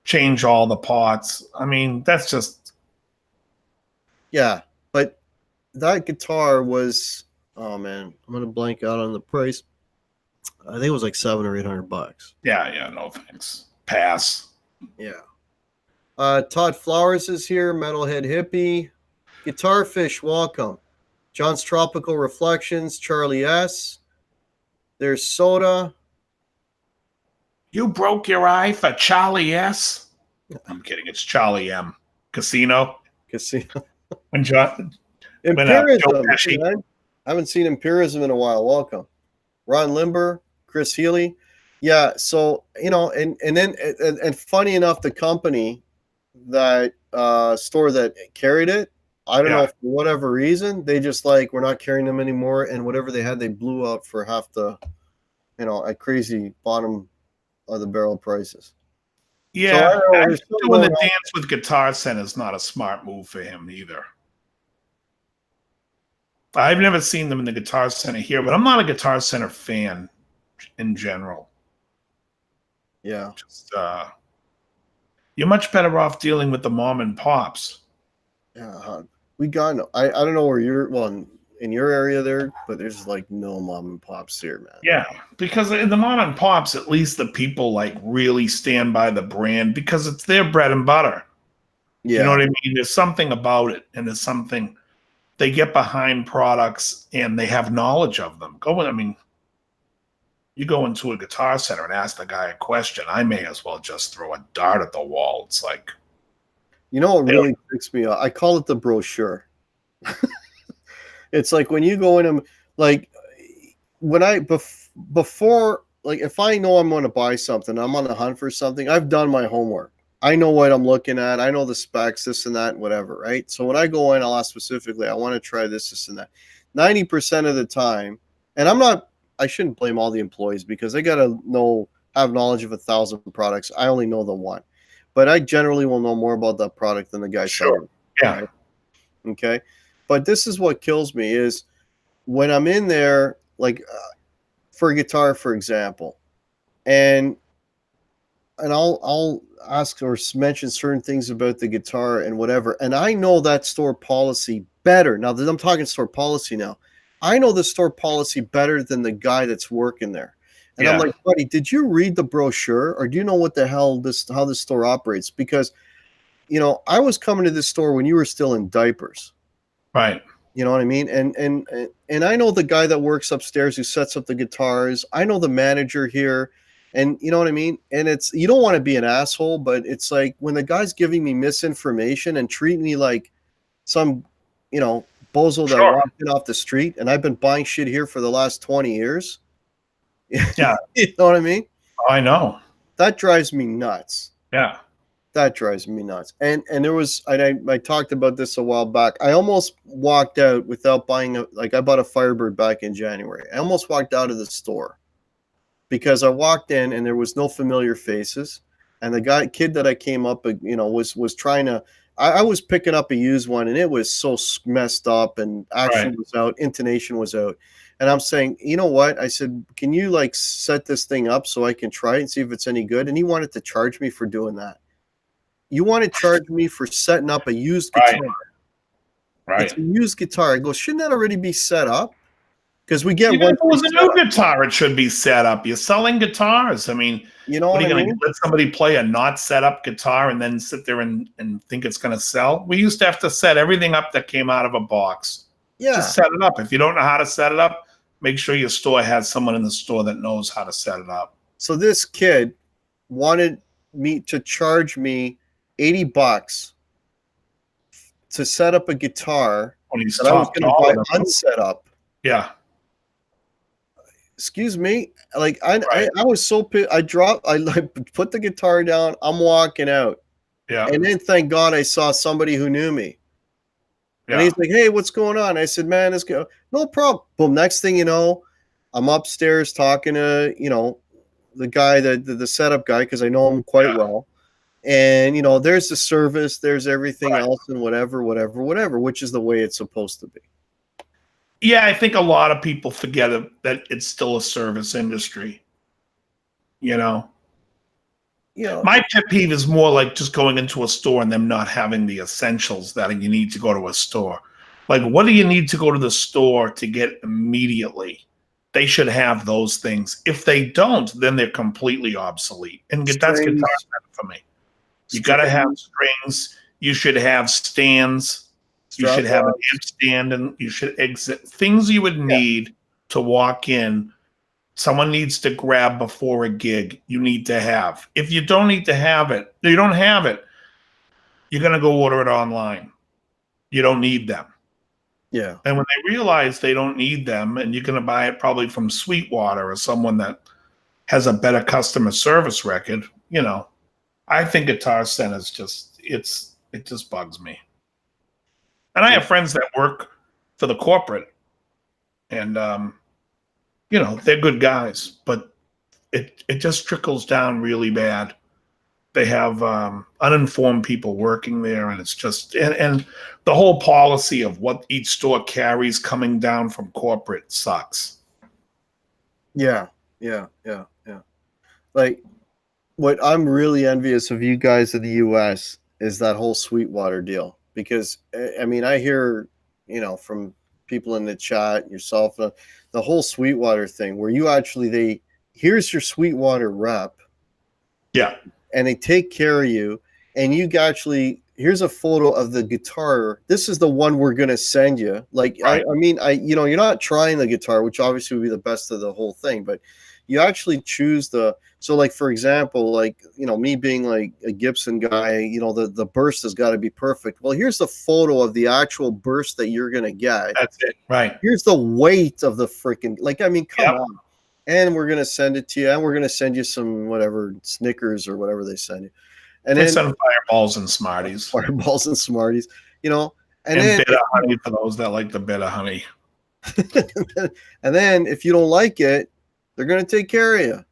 B: change all the parts. I mean, that's just...
A: Yeah, but that guitar was, oh man, I'm going to blank out on the price. I think it was like $700 or $800.
B: Yeah, no thanks. Pass.
A: Yeah. Todd Flowers is here, Metalhead Hippie. Guitar Fish, welcome. John's Tropical Reflections, Charlie S. There's Soda.
B: You broke your eye for Charlie S? I'm kidding. It's Charlie M. Casino. When John...
A: Empirism. I haven't seen Empirism in a while. Welcome. Ron Limber, Chris Healy. Yeah, so, and funny enough, the company that store that carried it, I don't know, for whatever reason, they just like, we're not carrying them anymore, and whatever they had, they blew out for half the, at crazy bottom of the barrel prices.
B: Yeah, so doing the dance with Guitar Center is not a smart move for him either. I've never seen them in the Guitar Center here, but I'm not a Guitar Center fan in general.
A: Yeah.
B: Just, you're much better off dealing with the mom and pops.
A: Yeah. I don't know where you're, in your area there, but there's like no mom and pops here, man.
B: Yeah, because in the mom and pops, at least the people like really stand by the brand because it's their bread and butter. Yeah. You know what I mean? There's something about it, and there's something... They get behind products and they have knowledge of them. You go into a Guitar Center and ask the guy a question, I may as well just throw a dart at the wall. It's like...
A: what really picks me up? I call it the brochure. It's like when you go in them, like when before, like if I know I'm going to buy something, I'm on the hunt for something, I've done my homework. I know what I'm looking at. I know the specs, this and that, whatever, right? So when I go in, I'll ask specifically, I want to try this and that. 90% of the time, and I shouldn't blame all the employees because they got to have knowledge of 1,000 products. I only know the one. But I generally will know more about that product than the guy selling.
B: Yeah.
A: Right? Okay. But this is what kills me is when I'm in there, like for a guitar, for example, and I'll ask or mention certain things about the guitar and whatever, and I know that store policy better. Now that I'm talking store policy now, I know the store policy better than the guy that's working there. And I'm like, buddy, did you read the brochure, or do you know what the hell how this store operates? Because, I was coming to this store when you were still in diapers.
B: Right.
A: You know what I mean? And I know the guy that works upstairs who sets up the guitars. I know the manager here. And you know what I mean? And you don't want to be an asshole, but it's like when the guy's giving me misinformation and treating me like some, bozo that
B: Sure.
A: walked in off the street, and I've been buying shit here for the last 20 years.
B: Yeah.
A: You know what I mean?
B: I know.
A: That drives me nuts.
B: Yeah.
A: That drives me nuts. And there was, and I talked about this a while back. I almost walked out without buying I bought a Firebird back in January. I almost walked out of the store because I walked in and there was no familiar faces. And the kid that I came up, was trying to, I was picking up a used one and it was so messed up and action was out, intonation was out. And I'm saying, you know what? I said, can you like set this thing up so I can try it and see if it's any good? And he wanted to charge me for doing that. You want to charge me for setting up a used guitar?
B: Right.
A: It's a used guitar. I go, shouldn't that already be set up? Because we get
B: Even
A: one.
B: if it was a new guitar, it should be set up. You're selling guitars. I mean,
A: you know
B: what are you
A: I
B: going
A: mean?
B: to let somebody play a not set up guitar and then sit there and think it's going to sell? We used to have to set everything up that came out of a box.
A: Yeah.
B: Just set it up. If you don't know how to set it up, make sure your store has someone in the store that knows how to set it up.
A: So this kid wanted me to charge me $80 to set up a guitar
B: When he's
A: that I was going to buy unset up.
B: Yeah.
A: Excuse me. Like I was so pissed. I put the guitar down. I'm walking out.
B: Yeah.
A: And then thank God I saw somebody who knew me. Yeah. And he's like, hey, what's going on? I said, man, no problem. Boom. Next thing you know, I'm upstairs talking to, the guy, the setup guy, because I know him quite well. And, there's the service, there's everything else and whatever, which is the way it's supposed to be.
B: Yeah, I think a lot of people forget that it's still a service industry. My pet peeve is more like just going into a store and them not having the essentials that you need to go to a store. Like, what do you need to go to the store to get immediately? They should have those things. If they don't, then they're completely obsolete. And that's guitar for me. You got to have strings. You should have stands. You should have an amp stand, and you should exit things you would need to walk in. Someone needs to grab before a gig. You need to have. If you don't need to have it, you don't have it. You're going to go order it online. You don't need them.
A: Yeah.
B: And when they realize they don't need them, and you're going to buy it probably from Sweetwater or someone that has a better customer service record, I think Guitar Center's it just bugs me. And I have friends that work for the corporate, and they're good guys, but it just trickles down really bad. They have uninformed people working there, and it's just and the whole policy of what each store carries coming down from corporate sucks.
A: Yeah. Like, what I'm really envious of you guys in the U.S. is that whole Sweetwater deal, because I mean, I hear from people in the chat, yourself, the whole Sweetwater thing, where you actually here's your Sweetwater rep.
B: Yeah.
A: And they take care of you, and you actually, here's a photo of the guitar. This is the one we're going to send you. Like, right. I mean, you're not trying the guitar, which obviously would be the best of the whole thing, but you actually choose so like, for example, like, me being like a Gibson guy, the burst has got to be perfect. Well, here's the photo of the actual burst that you're going to get.
B: That's it. Right.
A: Here's the weight of the freaking, like, I mean, come on. And we're going to send it to you, and we're going to send you some whatever Snickers or whatever they send you. And
B: they
A: then
B: send Fireballs and Smarties.
A: Fireballs and Smarties, and
B: then bitter honey for those that like the bitter honey.
A: And then if you don't like it, they're going to take care of you.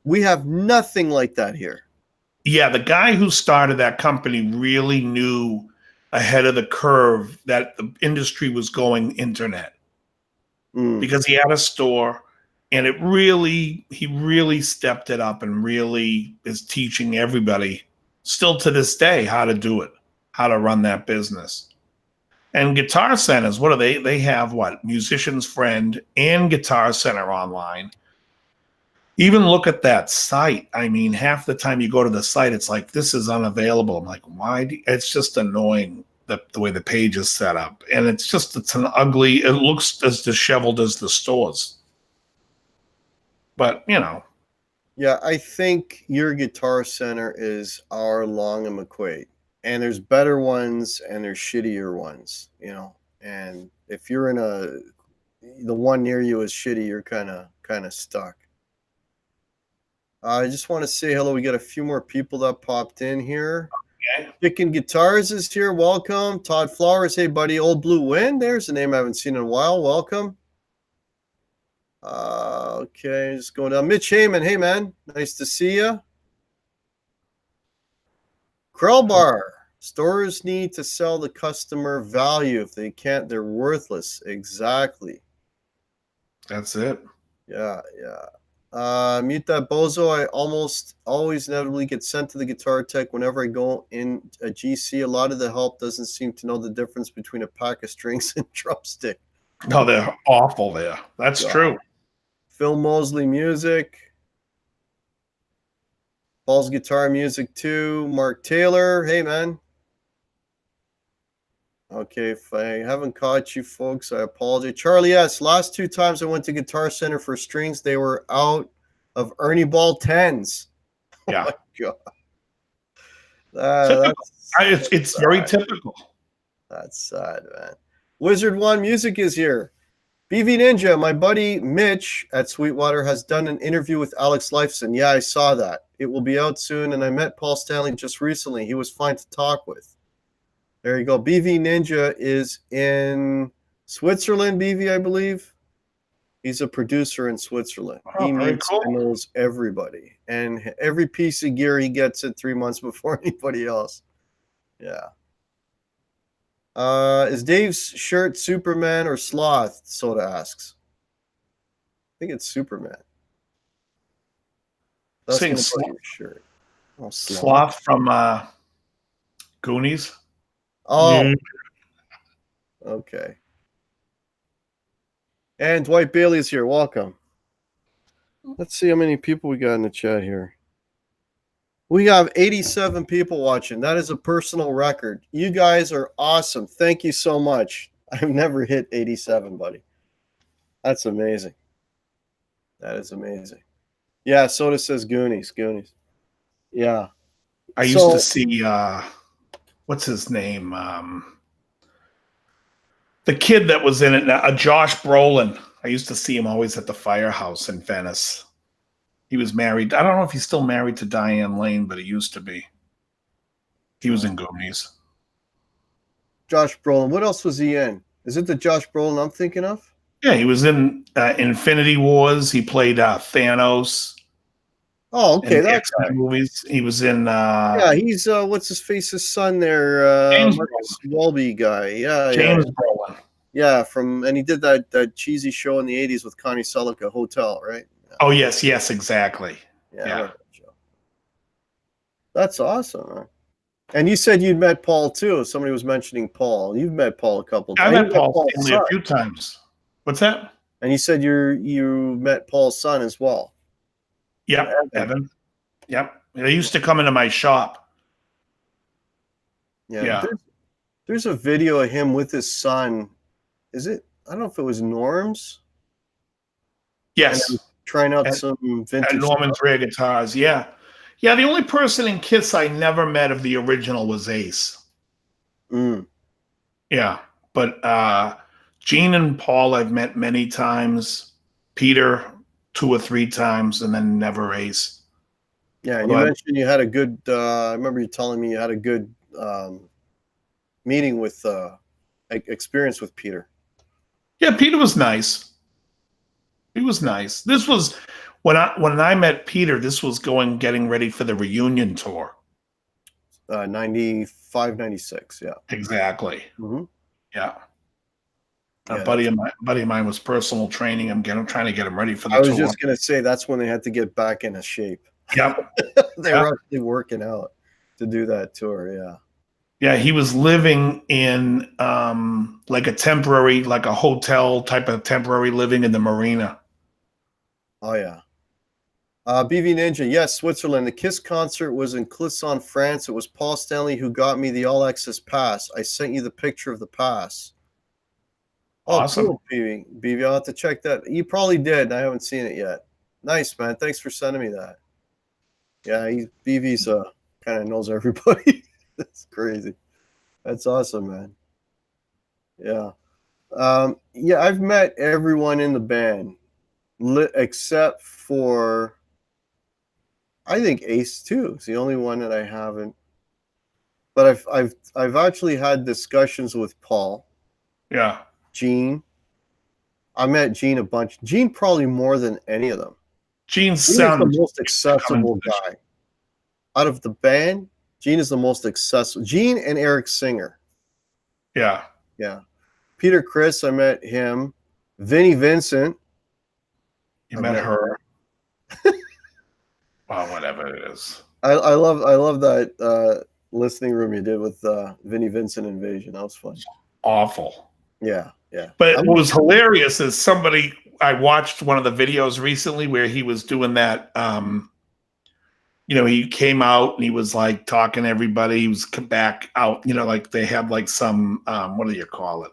A: We have nothing like that here.
B: Yeah, the guy who started that company really knew ahead of the curve that the industry was going internet. Because he had a store. And he really stepped it up and really is teaching everybody still to this day how to do it, how to run that business. And Guitar Centers, what are they? They have Musician's Friend and Guitar Center online. Even look at that site. I mean, half the time you go to the site, it's like, this is unavailable. I'm like, why? It's just annoying the way the page is set up. And it's an ugly, it looks as disheveled as the stores. But,
A: Yeah, I think your Guitar Center is our Long and McQuaid. and there's better ones and there's shittier ones, you know. And if you're in the one near you is shitty, you're kind of stuck. I just want to say hello. We got a few more people that popped in here.
B: Okay.
A: ChickNGuitars is here. Welcome. Todd Flowers. Hey, buddy. Old Blue Wind. There's a name I haven't seen in a while. Welcome. Okay, just going down. Mitch Heyman. Hey, man. Nice to see you. Krellbar. Stores need to sell the customer value. If they can't, they're worthless. Exactly.
B: That's it.
A: Yeah. Mute that bozo. I almost always inevitably get sent to the guitar tech whenever I go in a GC. A lot of the help doesn't seem to know the difference between a pack of strings and drumstick.
B: No, they're awful there. That's true.
A: Phil Mosley Music. Paul's Guitar Music too. Mark Taylor. Hey, man. Okay, if I haven't caught you folks, I apologize. Charlie S. Last 2 times I went to Guitar Center for strings, they were out of Ernie Ball 10s.
B: Yeah.
A: Oh my God.
B: It's very typical.
A: That's sad, man. Wizard One Music is here. BV Ninja, my buddy Mitch at Sweetwater has done an interview with Alex Lifeson. Yeah, I saw that. It will be out soon, and I met Paul Stanley just recently. He was fine to talk with. There you go. BV Ninja is in Switzerland, BV, I believe. He's a producer in Switzerland. He meets and knows everybody. And every piece of gear he gets it 3 months before anybody else. Yeah. Is Dave's shirt Superman or Sloth? Soda asks. I think it's Superman. That's
B: Saying
A: your shirt. Oh,
B: Sloth from Goonies.
A: Oh.
B: Yeah.
A: Okay. And Dwight Bailey is here. Welcome. Let's see how many people we got in the chat here. We have 87 people watching. That is a personal record. You guys are awesome. Thank you so much. I've never hit 87, buddy. That's amazing. That is amazing. Yeah, Soda says Goonies. Goonies. Yeah.
B: I used to see, what's his name? The kid that was in it now, Josh Brolin. I used to see him always at the Firehouse in Venice. He was married. I don't know if he's still married to Diane Lane, but he used to be. He was in Goonies.
A: Josh Brolin. What else was he in? Is it the Josh Brolin I'm thinking of?
B: Yeah, he was in Infinity Wars. He played Thanos.
A: Oh, okay. That's
B: movies. He was in.
A: Yeah, he's what's his face's son there?
B: James
A: Marcus Welby guy. Yeah,
B: James Brolin.
A: Yeah, and he did that cheesy show in the '80s with Connie Selica, Hotel, right? Yeah.
B: Oh yes, exactly.
A: Yeah. That's awesome, man. And you said you'd met Paul too. Somebody was mentioning Paul. You've met Paul a couple of times.
B: I met Paul only a few times. What's that?
A: And you said you met Paul's son as well.
B: Yep, Evan. Yep. They used to come into my shop.
A: Yeah. There's a video of him with his son. Is it? I don't know if it was Norm's.
B: Yes.
A: Trying out some vintage
B: Norman's Rare Guitars. Yeah. Yeah, the only person in Kiss I never met of the original was Ace. Yeah. But Gene and Paul I've met many times. Peter 2 or 3 times, and then never Ace.
A: Yeah, and you mentioned you had a good I remember you telling me you had a good meeting with experience with Peter.
B: Yeah, Peter was nice. He was nice. This was when I met Peter, this was getting ready for the reunion tour.
A: 95, 96, yeah.
B: Exactly.
A: Mm-hmm.
B: Yeah. A buddy of mine was personal training. I'm trying to get him ready for the tour.
A: I was just gonna say that's when they had to get back into shape.
B: Yep.
A: They were actually working out to do that tour, yeah.
B: Yeah, he was living in like a hotel type of temporary living in the marina.
A: Oh yeah. BV Ninja, yes, Switzerland. The Kiss concert was in Clisson, France. It was Paul Stanley who got me the All Access pass. I sent you the picture of the pass. Oh,
B: awesome.
A: Cool, BV. I'll have to check that. You probably did. I haven't seen it yet. Nice, man. Thanks for sending me that. Yeah, BV's kind of knows everybody. That's crazy. That's awesome, man. Yeah. Yeah, I've met everyone in the band except for, I think Ace too. It's the only one that I haven't. But I've actually had discussions with Paul.
B: Yeah.
A: Gene. I met Gene a bunch. Gene probably more than any of them.
B: Gene
A: Gene is the
B: sounds
A: most accessible guy. Out of the band, Gene is the most accessible. Gene and Eric Singer.
B: Yeah.
A: Yeah. Peter Criss, I met him. Vinnie Vincent.
B: You met her. Well, whatever it is.
A: I love that listening room you did with Vinnie Vincent Invasion. That was fun.
B: Awful.
A: Yeah, yeah.
B: But what was hilarious is I watched one of the videos recently where he was doing that. He came out and he was like talking to everybody. He was back out. Like they had like some what do you call it?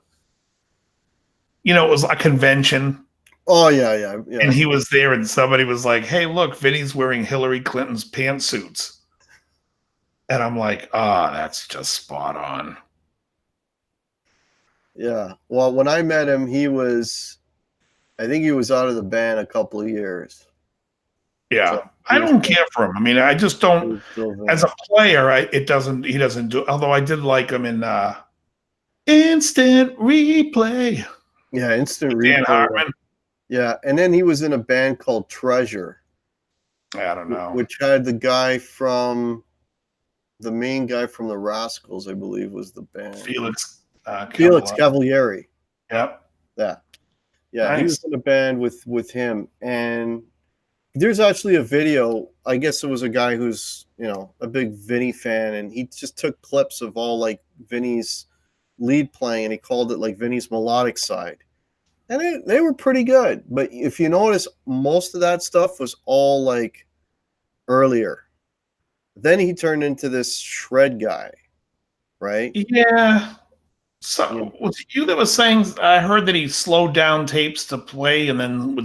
B: It was a convention.
A: Oh yeah.
B: And he was there, and somebody was like, "Hey, look, Vinny's wearing Hillary Clinton's pantsuits." And I'm like, that's just spot on.
A: Yeah. Well, when I met him, I think he was out of the band a couple of years.
B: Yeah. So I don't care for him. I mean, I just don't, as a player, he doesn't do, although I did like him in Instant Replay.
A: Yeah, Instant Replay. Dan Hartman. Yeah, and then he was in a band called Treasure.
B: I don't know.
A: Which had the main guy from the Rascals, I believe, was the band.
B: Felix
A: Cavalieri.
B: Yep.
A: Yeah. Yeah,
B: nice.
A: He was in a band with him. And there's actually a video. I guess it was a guy who's, a big Vinny fan, and he just took clips of all like Vinny's lead playing, and he called it like Vinny's melodic side. And they were pretty good. But if you notice, most of that stuff was all like earlier. Then he turned into this shred guy, right?
B: Yeah. So was it you that was saying, I heard that he slowed down tapes to play and then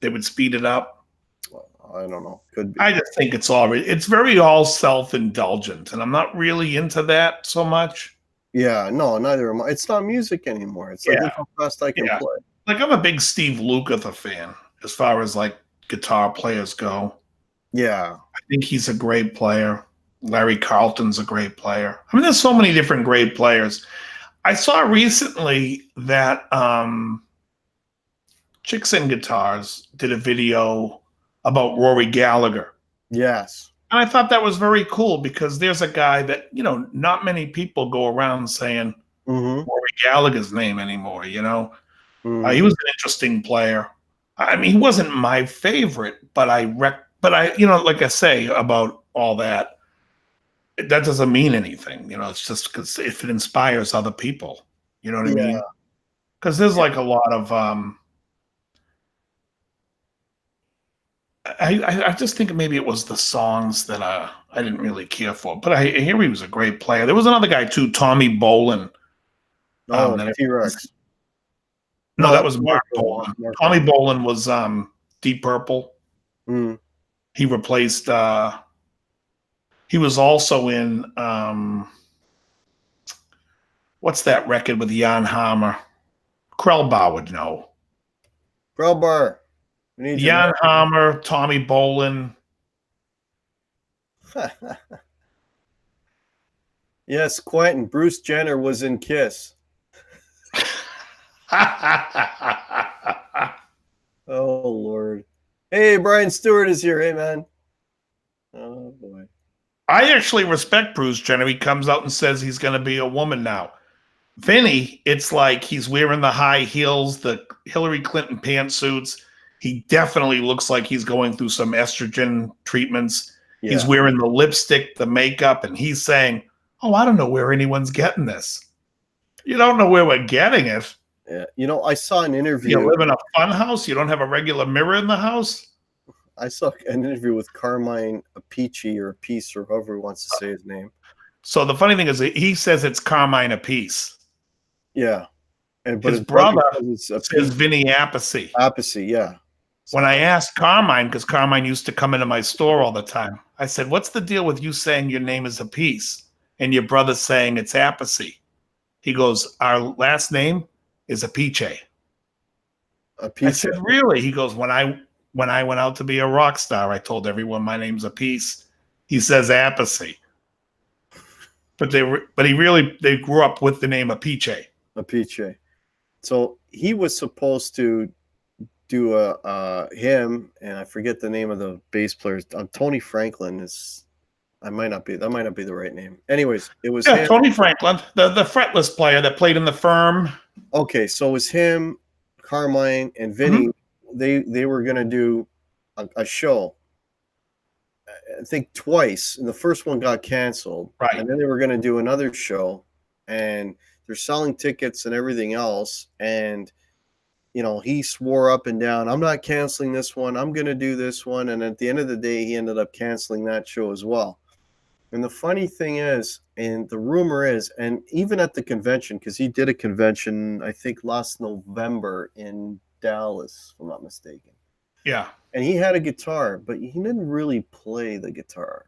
B: they would speed it up?
A: Well, I don't know. Could be.
B: I just think it's very all self-indulgent, and I'm not really into that so much.
A: Yeah, no, neither am I. It's not music anymore. It's like how fast I can play.
B: Like I'm a big Steve Lukather fan as far as like guitar players go.
A: Yeah.
B: I think he's a great player. Larry Carlton's a great player. I mean, there's so many different great players. I saw recently that ChickNGuitars did a video about Rory Gallagher.
A: Yes.
B: And I thought that was very cool because there's a guy that, not many people go around saying Rory Gallagher's name anymore, He was an interesting player. I mean, he wasn't my favorite, but like I say about all that, that doesn't mean anything. It's just because if it inspires other people, you know what I mean? Because there's like a lot of, I just think maybe it was the songs that I didn't really care for, but I hear he was a great player. There was another guy too, Tommy Bolin.
A: T-Rex.
B: No, that was Mark Bolan. Tommy Bolin was Deep Purple. He replaced. He was also in what's that record with Jan Hammer? Krellbar would know.
A: Krellbar.
B: Jan Hammer, Tommy Bolin.
A: Yes, Quentin. Bruce Jenner was in Kiss. Oh Lord. Hey, Brian Stewart is here. Hey man. Oh boy.
B: I actually respect Bruce Jenner. He comes out and says he's going to be a woman now. Vinny, it's like he's wearing the high heels, the Hillary Clinton pantsuits. He definitely looks like he's going through some estrogen treatments. Yeah. He's wearing the lipstick, the makeup, and he's saying, I don't know where anyone's getting this. You don't know where we're getting it.
A: Yeah. I saw an interview.
B: You live in a fun house? You don't have a regular mirror in the house?
A: I saw an interview with Carmine Appice or Appice or however he wants to say his name.
B: So the funny thing is he says it's Carmine Appice.
A: Yeah.
B: But his brother says Vinny Appice.
A: Appice, yeah.
B: When I asked Carmine, because Carmine used to come into my store all the time, I said, what's the deal with you saying your name is Appice? and your brother's saying it's Appice. He goes, our last name is Apiche. I said, really? He goes, when I went out to be a rock star, I told everyone my name's Apice. He says Appice. But they grew up with the name Apiche.
A: Apiche. So he was supposed to do him, and I forget the name of the bass player. Tony Franklin is. That might not be the right name. Anyways, it was him.
B: Tony Franklin, the fretless player that played in the Firm.
A: Okay, so it was him, Carmine, and Vinny. They were gonna do a show. I think twice, and the first one got canceled.
B: Right.
A: And then they were gonna do another show, and they're selling tickets and everything else. And he swore up and down, I'm not canceling this one. I'm gonna do this one. And at the end of the day, he ended up canceling that show as well. And the funny thing is, and the rumor is, and even at the convention, because he did a convention, I think last November in Dallas, if I'm not mistaken.
B: Yeah.
A: And he had a guitar, but he didn't really play the guitar.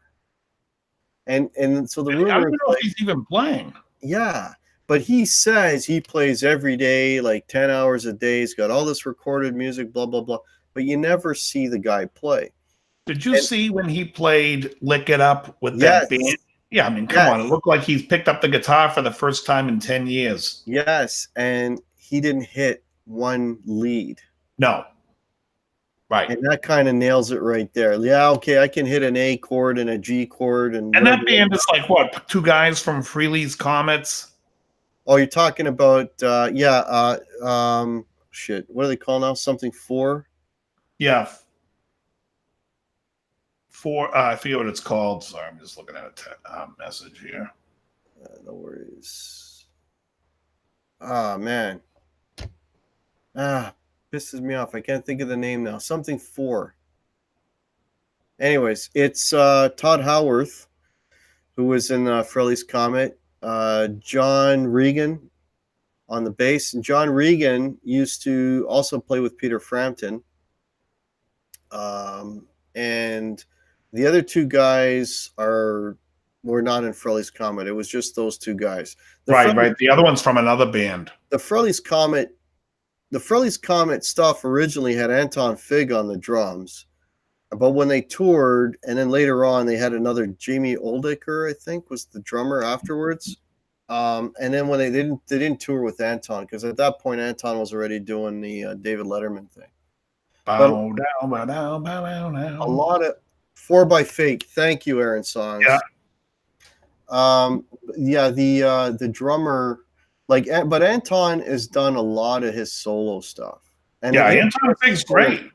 A: And so the rumor,
B: I don't know if he's even playing.
A: Yeah. But he says he plays every day, like 10 hours a day. He's got all this recorded music, blah, blah, blah. But you never see the guy play.
B: Did you see when he played Lick It Up with that band? Yeah, I mean, come on. It looked like he's picked up the guitar for the first time in 10 years.
A: Yes, and he didn't hit one lead.
B: No. Right.
A: And that kind of nails it right there. Yeah, okay, I can hit an A chord and a G chord. And
B: that band is like, what, two guys from Frehley's Comets?
A: Oh, you're talking about, shit, what do they call now? Something 4?
B: Yeah. 4, I forget what it's called. Sorry, I'm just looking at a message here.
A: No worries. Man. Pisses me off. I can't think of the name now. Something 4. Anyways, it's Todd Howarth, who was in Frehley's Comet. John Regan on the bass. And John Regan used to also play with Peter Frampton. And the other two guys were not in Frehley's Comet. It was just those two guys.
B: Right. The other one's from another band.
A: The Frehley's Comet stuff originally had Anton Fig on the drums. But when they toured, and then later on they had another Jamie Oldaker, I think, was the drummer afterwards. And then when they didn't tour with Anton, because at that point Anton was already doing the David Letterman thing.
B: Bow down, bow down, bow down, down.
A: A lot of 4 by Fate. Thank you, Aaron Songs.
B: Yeah.
A: The drummer, but Anton has done a lot of his solo stuff. And
B: Anton Fig's great.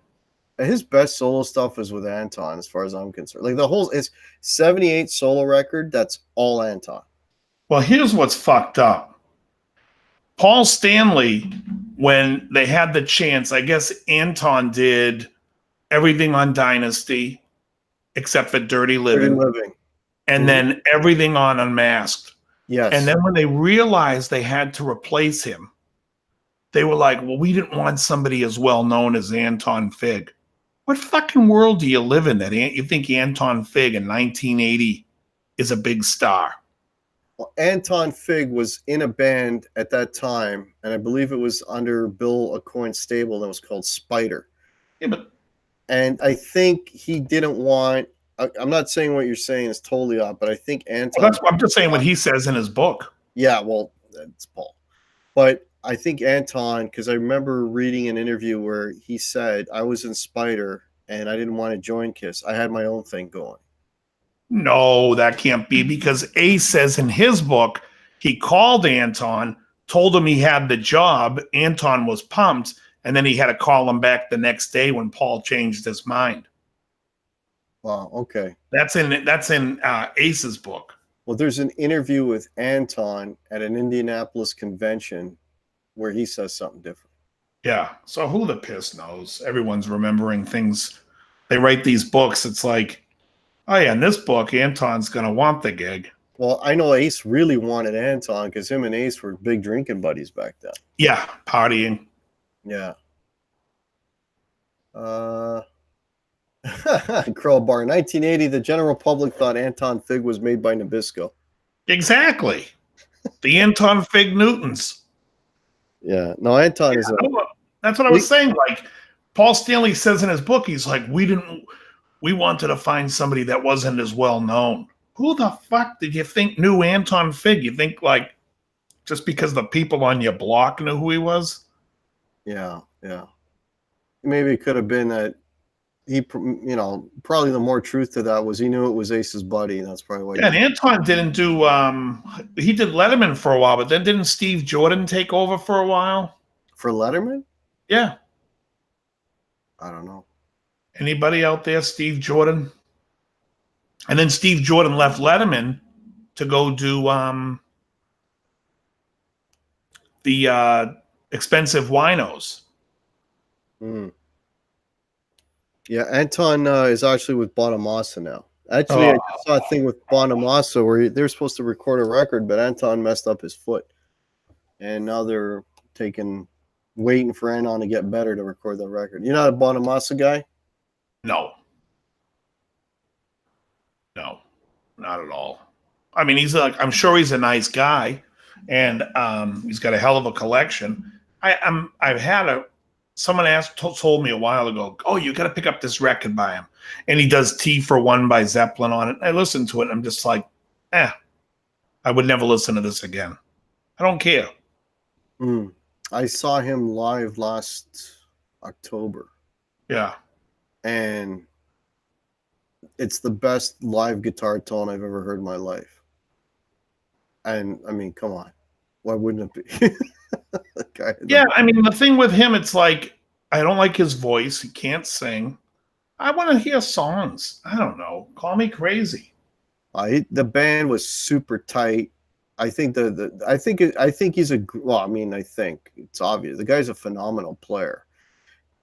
A: His best solo stuff is with Anton, as far as I'm concerned. Like his 78 solo record, that's all Anton.
B: Well, here's what's fucked up. Paul Stanley, when they had the chance, I guess Anton did everything on Dynasty except for Dirty Living. And then everything on Unmasked.
A: Yes.
B: And then when they realized they had to replace him, they were like, well, we didn't want somebody as well known as Anton Fig. What fucking world do you live in that you think Anton Fig in 1980 is a big star?
A: Well, Anton Fig was in a band at that time, and I believe it was under Bill Aucoin's stable that was called Spider.
B: Yeah,
A: and I think he didn't want. I'm not saying what you're saying is totally off, but I think Anton.
B: Well, I'm just saying what he says in his book.
A: Yeah, well, that's Paul. But I think Anton, because I remember reading an interview where he said, I was in Spider and I didn't want to join Kiss. I had my own thing going.
B: No, that can't be, because Ace says in his book, he called Anton, told him he had the job. Anton was pumped, and then he had to call him back the next day when Paul changed his mind.
A: Wow, okay.
B: That's in Ace's book.
A: Well, there's an interview with Anton at an Indianapolis convention where he says something different.
B: Yeah. So who the piss knows? Everyone's remembering things. They write these books. It's like, oh yeah, in this book, Anton's going to want the gig.
A: Well, I know Ace really wanted Anton because him and Ace were big drinking buddies back then.
B: Yeah, partying.
A: Yeah. Crowbar. 1980, the general public thought Anton Fig was made by Nabisco.
B: Exactly. The Anton Fig Newtons.
A: Yeah. No, Anton is
B: that's what I was saying. Like Paul Stanley says in his book, he's like, we wanted to find somebody that wasn't as well known. Who the fuck did you think knew Anton Fig? You think like just because the people on your block knew who he was?
A: Yeah, yeah. Maybe it could have been that he, you know, probably the more truth to that was he knew it was Ace's buddy, and that's probably why.
B: Yeah, and Anton didn't do. He did Letterman for a while, but then didn't Steve Jordan take over for a while?
A: For Letterman?
B: Yeah.
A: I don't know.
B: Anybody out there, Steve Jordan? And then Steve Jordan left Letterman to go do the expensive winos.
A: Mm. Yeah, Anton is actually with Bonamassa now. Actually, I just saw a thing with Bonamassa where they're supposed to record a record, but Anton messed up his foot. And now they're waiting for Anton to get better to record the record. You're not a Bonamassa guy?
B: No. No, not at all. I mean, I'm sure he's a nice guy, and he's got a hell of a collection. Someone told me a while ago, oh, you got to pick up this record by him. And he does T for One by Zeppelin on it. I listened to it, and I'm just like, I would never listen to this again. I don't care.
A: I saw him live last October.
B: Yeah.
A: And it's the best live guitar tone I've ever heard in my life. And, I mean, come on. Why wouldn't it be?
B: Yeah, I mean, the thing with him, it's like, I don't like his voice. He can't sing. I want to hear songs. I don't know. Call me crazy.
A: The band was super tight. I think I think he's I think it's obvious. The guy's a phenomenal player.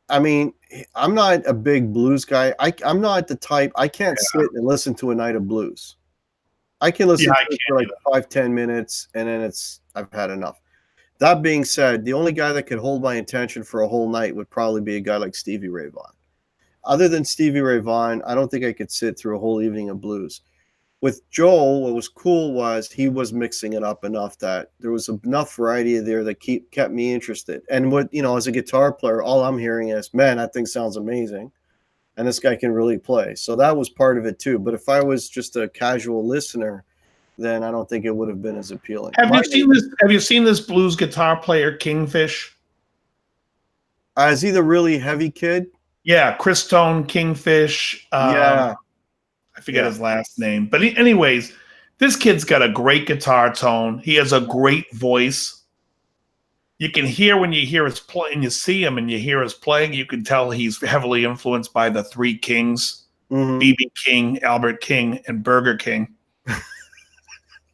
A: I mean, I'm not a big blues guy. I'm not the type. I can't sit and listen to a night of blues. I can listen to it for like 5-10 minutes, and then I've had enough. That being said, the only guy that could hold my attention for a whole night would probably be a guy like Stevie Ray Vaughan. Other than Stevie Ray Vaughan, I don't think I could sit through a whole evening of blues. With Joel, what was cool was he was mixing it up enough that there was enough variety there that kept me interested. And as a guitar player, all I'm hearing is, man, that thing sounds amazing. And this guy can really play. So that was part of it too. But if I was just a casual listener, then I don't think it would have been as appealing.
B: Have you seen this blues guitar player, Kingfish?
A: Is he the really heavy kid?
B: Yeah, Chris Tone, Kingfish.
A: Yeah.
B: I forget his last name. But anyways, this kid's got a great guitar tone. He has a great voice. You can hear when you hear his play, and you see him and you hear his playing, you can tell he's heavily influenced by the three Kings, B.B. King, Albert King, and Burger King.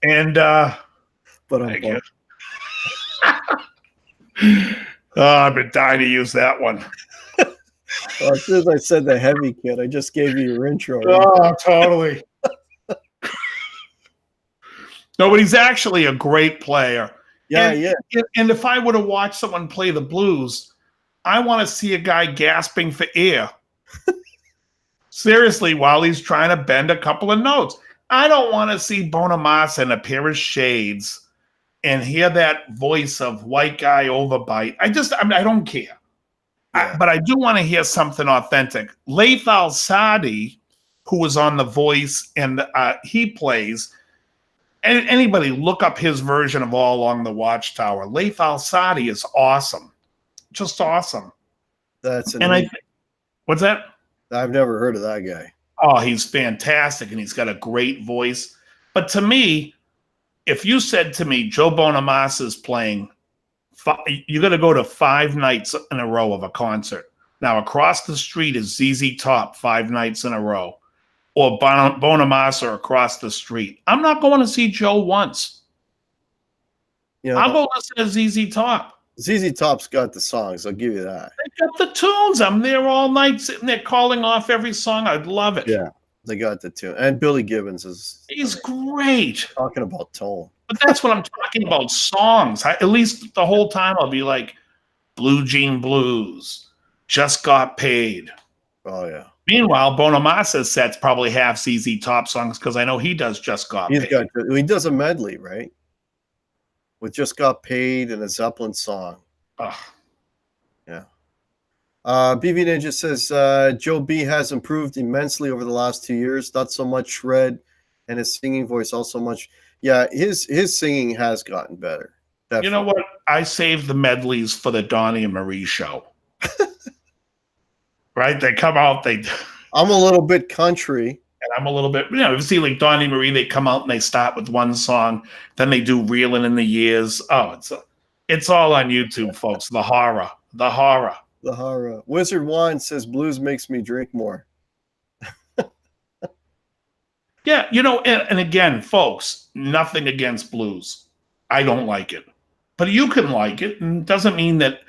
B: And
A: but I
B: I've been dying to use that one.
A: Well, as soon as I said the heavy kid, I just gave you your intro.
B: Oh, totally. No, but he's actually a great player.
A: Yeah,
B: yeah. And if I were to watch someone play the blues, I want to see a guy gasping for air. Seriously, while he's trying to bend a couple of notes. I don't want to see Bonamassa in a pair of shades and hear that voice of white guy overbite. I don't care. Yeah. But I do want to hear something authentic. Laith Al-Sadi, who was on The Voice, and he plays. And anybody look up his version of All Along the Watchtower. Laith Al-Sadi is awesome, just awesome.
A: What's
B: that?
A: I've never heard of that guy.
B: Oh, he's fantastic, and he's got a great voice. But to me, if you said to me, Joe Bonamassa is playing, you got to go to 5 nights in a row of a concert. Now, across the street is ZZ Top 5 nights in a row, or Bonamassa across the street. I'm not going to see Joe once. I'll go listen to ZZ Top.
A: ZZ Top's got the songs. I'll give you that.
B: They got the tunes. I'm there all night sitting there calling off every song. I'd love it.
A: Yeah, they got the tune. And Billy Gibbons
B: he's great.
A: Talking about tone.
B: But that's what I'm talking about, songs. At least the whole time I'll be like, Blue Jean Blues, Just Got Paid.
A: Oh, yeah.
B: Meanwhile, Bonamassa's sets probably have ZZ Top songs because I know he does Just Got Paid.
A: He does a medley, right? With Just Got Paid and a Zeppelin song.
B: Ugh.
A: Yeah. BV Ninja says Joe B has improved immensely over the last 2 years. Not so much shred, and his singing voice also much. Yeah, his singing has gotten better. Definitely.
B: You know what? I saved the medleys for the Donnie and Marie show. Right? They come out.
A: I'm a little bit country.
B: And I'm a little bit, you see, like Donnie and Marie, they come out and they start with one song, then they do Reeling in the Years. Oh, it's all on YouTube, folks. The horror.
A: Wizard Wine says blues makes me drink more.
B: Yeah, and again, folks, nothing against blues. I don't like it. But you can like it, and it doesn't mean that,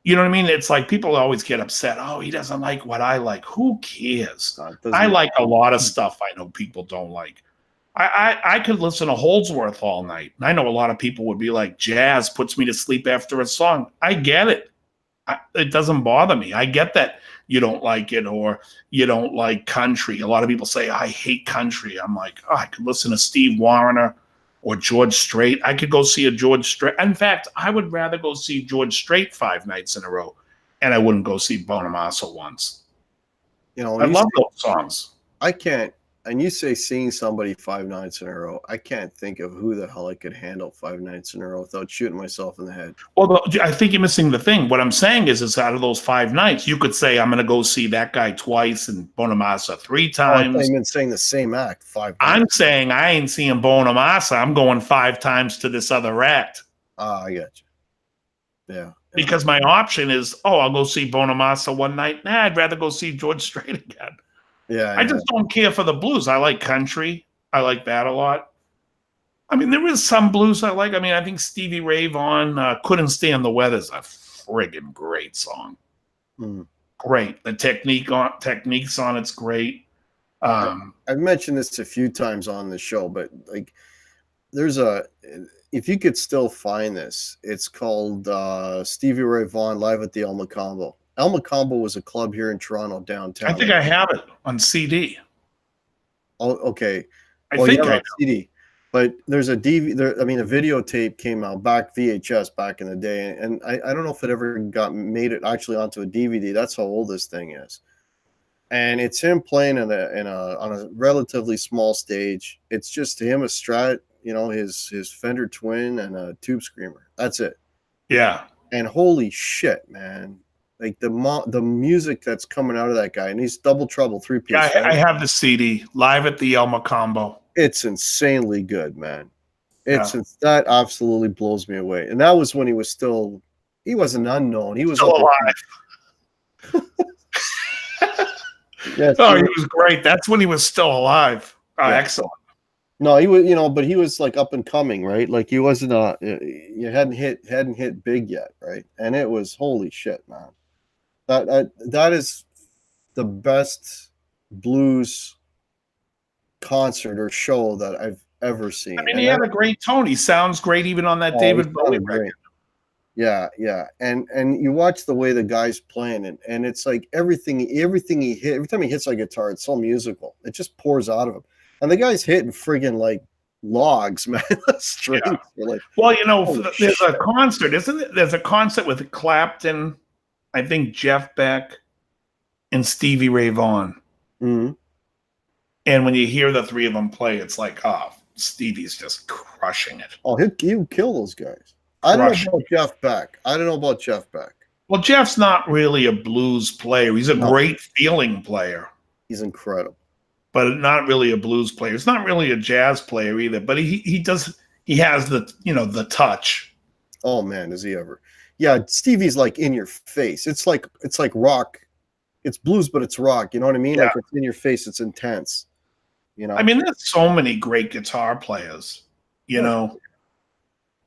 B: you know what I mean? It's like people always get upset. Oh, he doesn't like what I like. Who cares? I like a lot of stuff I know people don't like. I could listen to Holdsworth all night. And I know a lot of people would be like, jazz puts me to sleep after a song. I get it. It doesn't bother me. I get that you don't like it or you don't like country. A lot of people say, I hate country. I'm like, oh, I could listen to Steve Wariner or George Strait. I could go see a George Strait. In fact, I would rather go see George Strait 5 nights in a row, and I wouldn't go see Bonamassa once. I love those songs.
A: I can't. And you say seeing somebody 5 nights in a row, I can't think of who the hell I could handle 5 nights in a row without shooting myself in the head.
B: Well, I think you're missing the thing. What I'm saying is out of those 5 nights, you could say, I'm going to go see that guy twice and Bonamassa 3 times.
A: I'm saying the same act 5 nights.
B: I'm saying I ain't seeing Bonamassa. I'm going 5 times to this other act.
A: I got you. Yeah.
B: Because my option is, I'll go see Bonamassa one night. Nah, I'd rather go see George Strait again.
A: Yeah,
B: I just don't care for the blues. I like country. I like that a lot. I mean, there is some blues I like. I mean, I think Stevie Ray Vaughan, Couldn't Stand the Weather is a friggin' great song. Great. The techniques on it's great.
A: I've mentioned this a few times on the show, but like if you could still find this, it's called Stevie Ray Vaughan Live at the El Macombo. El Macombo was a club here in Toronto downtown.
B: I think I have it on CD.
A: Oh, okay.
B: I think I have
A: CD. But there's a DVD. I mean, a videotape came out VHS back in the day, and I don't know if it ever made it actually onto a DVD. That's how old this thing is. And it's him playing on a relatively small stage. It's just him, a Strat, his Fender Twin, and a Tube Screamer. That's it.
B: Yeah.
A: And holy shit, man. Like the music that's coming out of that guy, and he's Double Trouble 3-piece.
B: Yeah, I have the CD, Live at the El Macombo.
A: It's insanely good, man. That absolutely blows me away. And that was when he wasn't unknown. He was
B: still alive. Yes, he was great. That's when he was still alive. Oh, yeah. Excellent.
A: No, he was, but he was like up and coming, right? Like he wasn't you hadn't hit big yet, right? And it was holy shit, man. That is the best blues concert or show that I've ever seen.
B: I mean, he had a great tone. He sounds great even on that David Bowie record.
A: Yeah. And you watch the way the guy's playing it, and it's like everything he hit, every time he hits a guitar, it's so musical. It just pours out of him. And the guy's hitting friggin' like logs, man. Strings. Yeah. Like,
B: well, there's a concert, isn't it? There's a concert with Clapton, I think Jeff Beck, and Stevie Ray Vaughan.
A: Mm-hmm.
B: And when you hear the 3 of them play, it's like, Stevie's just crushing it.
A: Oh, he'll kill those guys. I don't know about Jeff Beck.
B: Well, Jeff's not really a blues player. He's a great feeling player.
A: He's incredible.
B: But not really a blues player. He's not really a jazz player either. But he has the the touch.
A: Oh man, does he ever? Yeah, Stevie's like in your face. It's like rock. It's blues, but it's rock. You know what I mean? Yeah. Like it's in your face. It's intense.
B: I mean, there's so many great guitar players.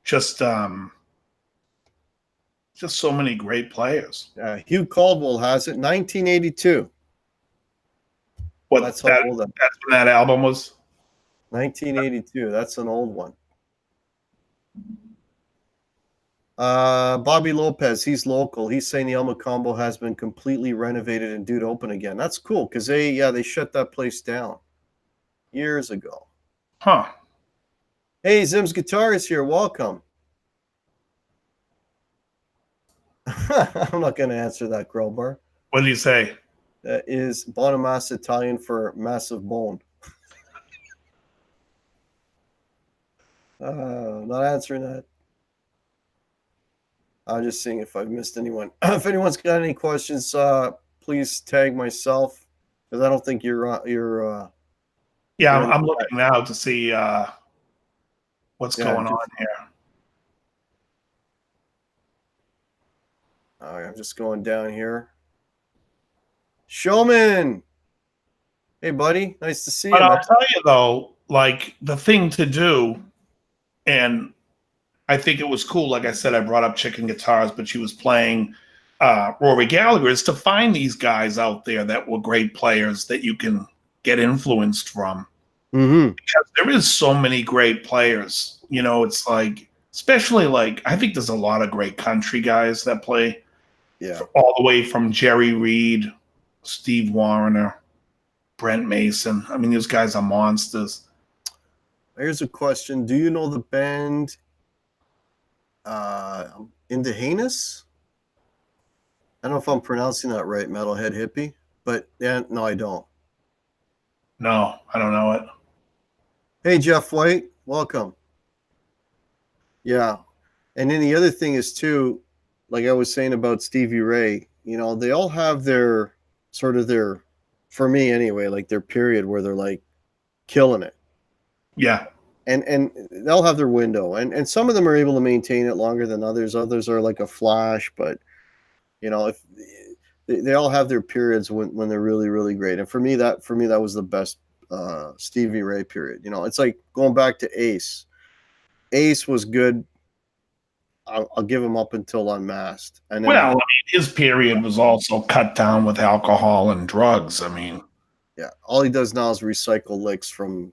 B: Just so many great players.
A: Hugh Caldwell has it. 1982.
B: That's when that album was?
A: 1982. That's an old one. Bobby Lopez, he's local. He's saying the Elma Combo has been completely renovated and due to open again. That's cool because they shut that place down years ago.
B: Huh.
A: Hey, Zim's Guitar is here. Welcome. I'm not going to answer that, Crowbar.
B: What do you say?
A: That is Bonamassa Italian for massive bone. Not answering that. I'm just seeing if I've missed anyone. If anyone's got any questions, please tag myself because I don't think you're.
B: Yeah, I'm looking now to see what's going on here.
A: All right, I'm just going down here. Showman, hey buddy, nice to see you.
B: But I'll tell you though, like the thing to do, and I think it was cool. Like I said, I brought up ChickNGuitars, but she was playing Rory Gallagher. Is to find these guys out there that were great players that you can get influenced from.
A: Mm-hmm.
B: Because there is so many great players. You know, it's like, especially like, I think there's a lot of great country guys that play.
A: Yeah.
B: All the way from Jerry Reed, Steve Wariner, Brent Mason. I mean, these guys are monsters.
A: Here's a question. Do you know the band Indigenous? I don't know if I'm pronouncing that right, Metalhead Hippie. But yeah, no, I don't.
B: No, I don't know it.
A: Hey, Jeff White, welcome. Yeah. And then the other thing is, too, like I was saying about Stevie Ray, you know, they all have their sort of their, for me anyway, like their period where they're like killing it.
B: Yeah.
A: And they'll have their window. And some of them are able to maintain it longer than others. Others are like a flash, but, you know, if they all have their periods when they're really, really great. And for me, that was the best Stevie Ray period. You know, it's like going back to Ace. Ace was good. I'll give him up until Unmasked. And then,
B: well, I mean, his period was also cut down with alcohol and drugs. I mean,
A: yeah, all he does now is recycle licks from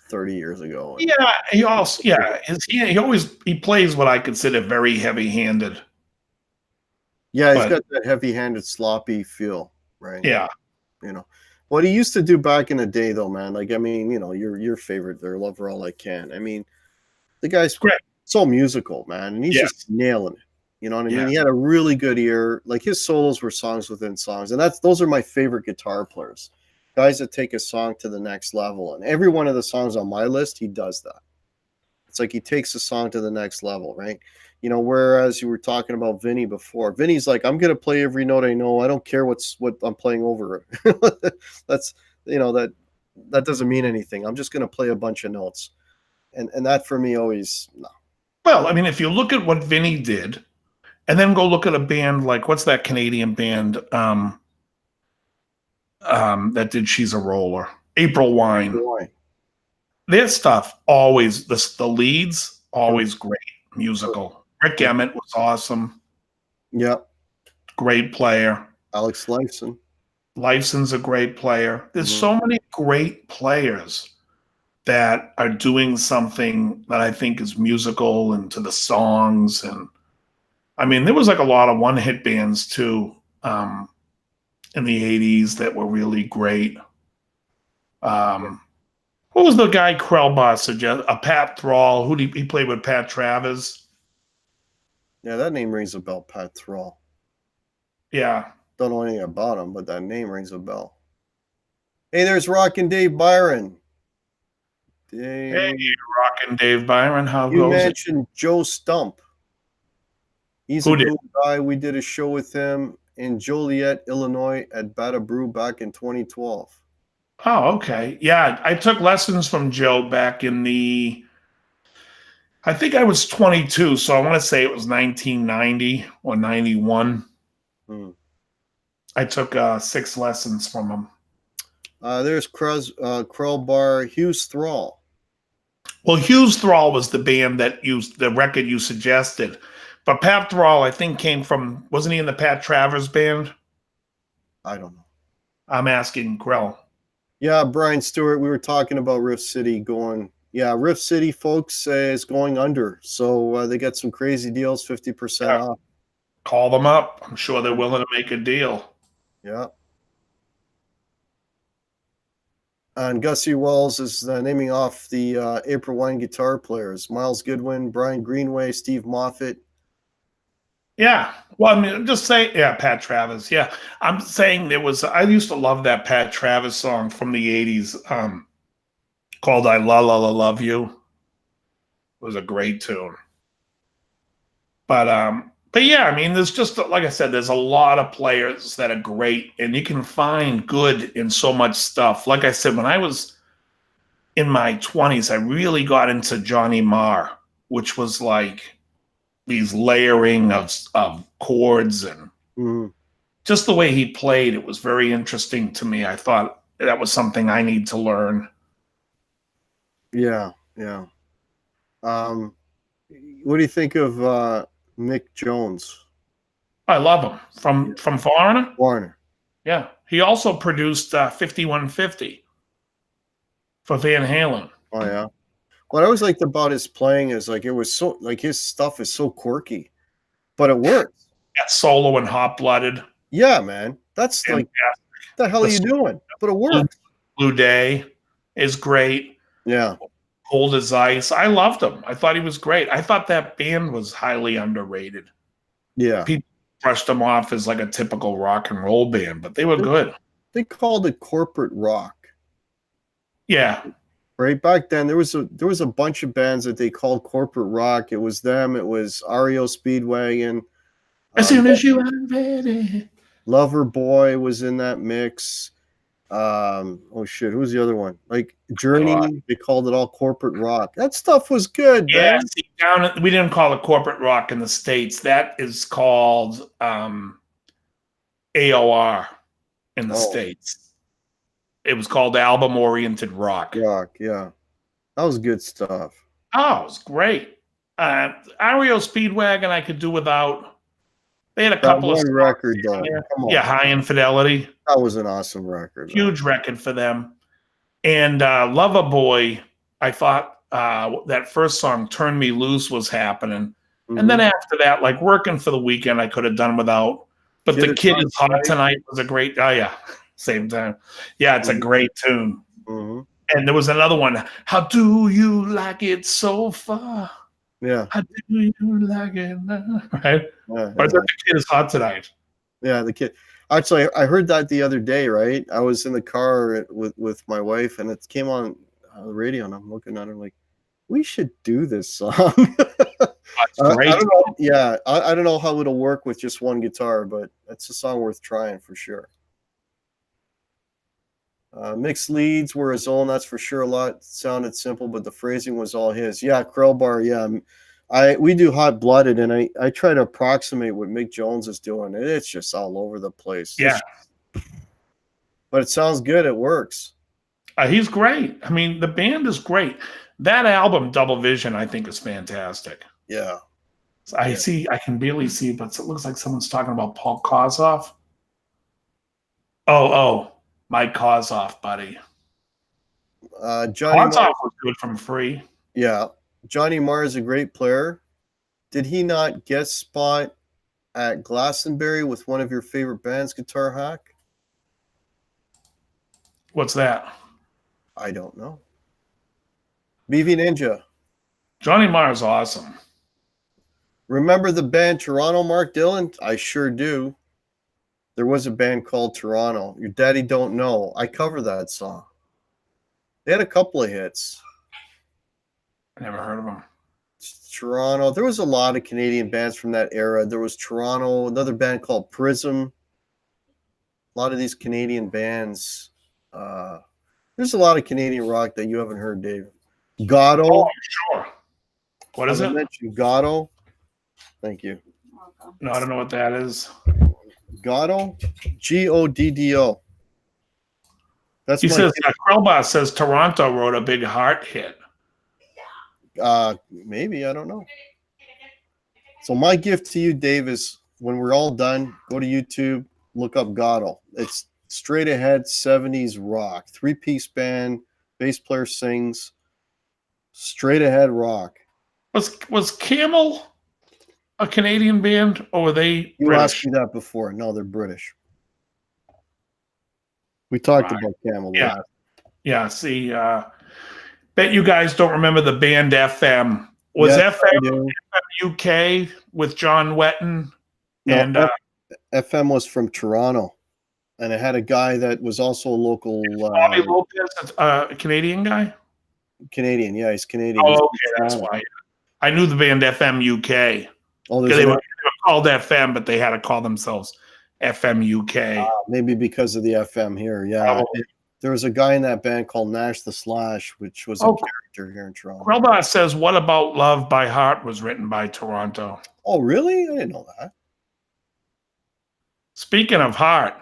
A: 30 years ago.
B: Yeah, he also he plays what I consider very heavy-handed.
A: Yeah, he's got that heavy-handed, sloppy feel, right?
B: Yeah.
A: You know what he used to do back in the day, though, man. Like, I mean, you know, your favorite there, Lover All I Can. I mean, the guy's
B: great.
A: So musical, man, and he's just nailing it. You know what I mean? He had a really good ear. Like his solos were songs within songs, and those are my favorite guitar players, guys that take a song to the next level. And every one of the songs on my list, he does that. It's like he takes a song to the next level, right? You know, whereas you were talking about Vinny before. Vinny's like, I'm gonna play every note I know. I don't care what I'm playing over. That's, you know, that doesn't mean anything. I'm just gonna play a bunch of notes, and that for me always no.
B: Well, I mean, if you look at what Vinny did, and then go look at a band like what's that Canadian band that did She's a Roller, April Wine. Their stuff always the leads always great, musical. Rick Emmett was awesome.
A: Yep.
B: Great player.
A: Alex Lifeson.
B: Lifeson's a great player. There's so many great players that are doing something that I think is musical and to the songs. And I mean, there was like a lot of one-hit bands too in the 80s that were really great. What was the guy Krellbach suggest? Pat Thrall. Who did he play with? Pat Travers.
A: Yeah, that name rings a bell. Pat Thrall.
B: Yeah.
A: Don't know anything about him, but that name rings a bell. Hey, there's Rockin' Dave Byron.
B: Hey, Rockin' Dave Byron. How goes it?
A: You mentioned Joe Stump. He's a cool guy. We did a show with him in Joliet, Illinois at Bata Brew back in 2012.
B: Oh, okay. Yeah, I took lessons from Joe back in I think I was 22, so I want to say it was 1990 or 91. I took 6 lessons from him.
A: There's Crowbar, Hughes Thrall.
B: Well, Hughes Thrall was the band that used the record you suggested. But Pat Thrall, I think, came from, wasn't he in the Pat Travers band?
A: I don't know.
B: I'm asking Krell.
A: Yeah, Brian Stewart, we were talking about Riff City going Yeah, Rift City, folks, is going under. So they got some crazy deals, 50% off.
B: Call them up. I'm sure they're willing to make a deal.
A: Yeah. And Gussie Wells is naming off the April Wine guitar players. Miles Goodwin, Brian Greenway, Steve Moffat.
B: Yeah. Well, I mean, just say, yeah, Pat Travis. Yeah. I'm saying I used to love that Pat Travis song from the 80s called I La La La Love You. It was a great tune. But yeah, I mean, there's just, like I said, there's a lot of players that are great, and you can find good in so much stuff. Like I said, when I was in my 20s, I really got into Johnny Marr, which was like these layering of chords and just the way he played. It was very interesting to me. I thought that was something I need to learn.
A: Yeah, yeah. What do you think of Mick Jones?
B: I love him from Foreigner.
A: Warner.
B: Yeah, he also produced 5150 for Van Halen.
A: Oh yeah. What I always liked about his playing is like it was so like his stuff is so quirky, but it works.
B: That solo and Hot Blooded.
A: Yeah, man. That's like what the hell are you doing? But it works.
B: Blue Day is great.
A: Yeah.
B: Cold as Ice. I loved him. I thought he was great. I thought that band was highly underrated.
A: Yeah.
B: People brushed them off as like a typical rock and roll band, but they were good.
A: They called it corporate rock.
B: Yeah.
A: Right back then, there was a bunch of bands that they called corporate rock. It was them. It was REO Speedwagon.
B: As soon as you are ready.
A: Lover Boy was in that mix. Oh shit, who's the other one? Like Journey, they called it all corporate rock. That stuff was good,
B: yeah,
A: man.
B: See, we didn't call it corporate rock in the States. That is called AOR in the States. It was called album-oriented rock.
A: Rock, yeah. That was good stuff.
B: Oh, it was great. REO Speedwagon I could do without. They had a couple of
A: record though. Come on.
B: Yeah, High Infidelity.
A: That was an awesome record.
B: Huge record for them. And Lover Boy, I thought that first song, Turn Me Loose, was happening. And then after that, like Working for the Weekend, I could have done without. But The Kid Is Hot Tonight was a great, oh yeah, same time. Yeah, it's a great tune. And there was another one, How Do You Like It So Far?
A: Yeah.
B: How do you like it now? Right? Yeah, but The Kid Is Hot Tonight.
A: Yeah, The Kid. Actually, I heard that the other day, right? I was in the car with my wife, and it came on the radio, and I'm looking at it like, we should do this song. That's great. I don't know. Yeah, I don't know how it'll work with just one guitar, but it's a song worth trying for sure. Mixed leads were his own, that's for sure. A lot sounded simple, but the phrasing was all his. Yeah, Crowbar, yeah. We do Hot Blooded, and I try to approximate what Mick Jones is doing. It's just all over the place.
B: Yeah.
A: But it sounds good. It works.
B: He's great. I mean, the band is great. That album, Double Vision, I think is fantastic.
A: Yeah.
B: I can barely see, but it looks like someone's talking about Paul Kozoff. Oh, Mike Kozoff, buddy.
A: Johnny
B: Kozoff was good from Free.
A: Yeah. Johnny Marr is a great player. Did he not guest spot at Glastonbury with one of your favorite bands, Guitar Hack?
B: What's that?
A: I don't know. BV Ninja.
B: Johnny Marr is awesome.
A: Remember the band Toronto, Mark Dillon? I sure do. There was a band called Toronto. Your Daddy Don't Know. I cover that song. They had a couple of hits.
B: I never heard of them.
A: Toronto. There was a lot of Canadian bands from that era. There was Toronto, another band called Prism. A lot of these Canadian bands. There's a lot of Canadian rock that you haven't heard, Dave. Gatto.
B: Oh, sure. What is it?
A: I mentioned Gatto. Thank you.
B: No, I don't know what that is.
A: Goddo, Goddo.
B: He says Krellbach says Toronto wrote a big heart hit.
A: Maybe, I don't know. So my gift to you, Dave, is when we're all done, go to YouTube, look up Goddo. It's straight ahead 70s rock, 3-piece band, bass player sings. Straight ahead rock.
B: Was Camel a Canadian band or were they
A: You
B: British?
A: asked me that before. No, they're British. We talked about Camel.
B: Yeah. Yeah. See, bet you guys don't remember the band FM. Was
A: Yes, I
B: FM
A: do.
B: UK with John Wetton?
A: No,
B: And
A: FM was from Toronto, and it had a guy that was also a local
B: Bobby Lopez, a Canadian guy?
A: Canadian. Yeah, he's Canadian.
B: Oh,
A: He's
B: okay, that's why. I knew the band FM UK.
A: Oh,
B: They were called FM, but they had to call themselves FM UK.
A: Maybe because of the FM here. Yeah. There was a guy in that band called Nash the Slash, which was a character here in Toronto.
B: Krellbot says, "What About Love by Heart" was written by Toronto.
A: Oh, really? I didn't know that.
B: Speaking of Heart,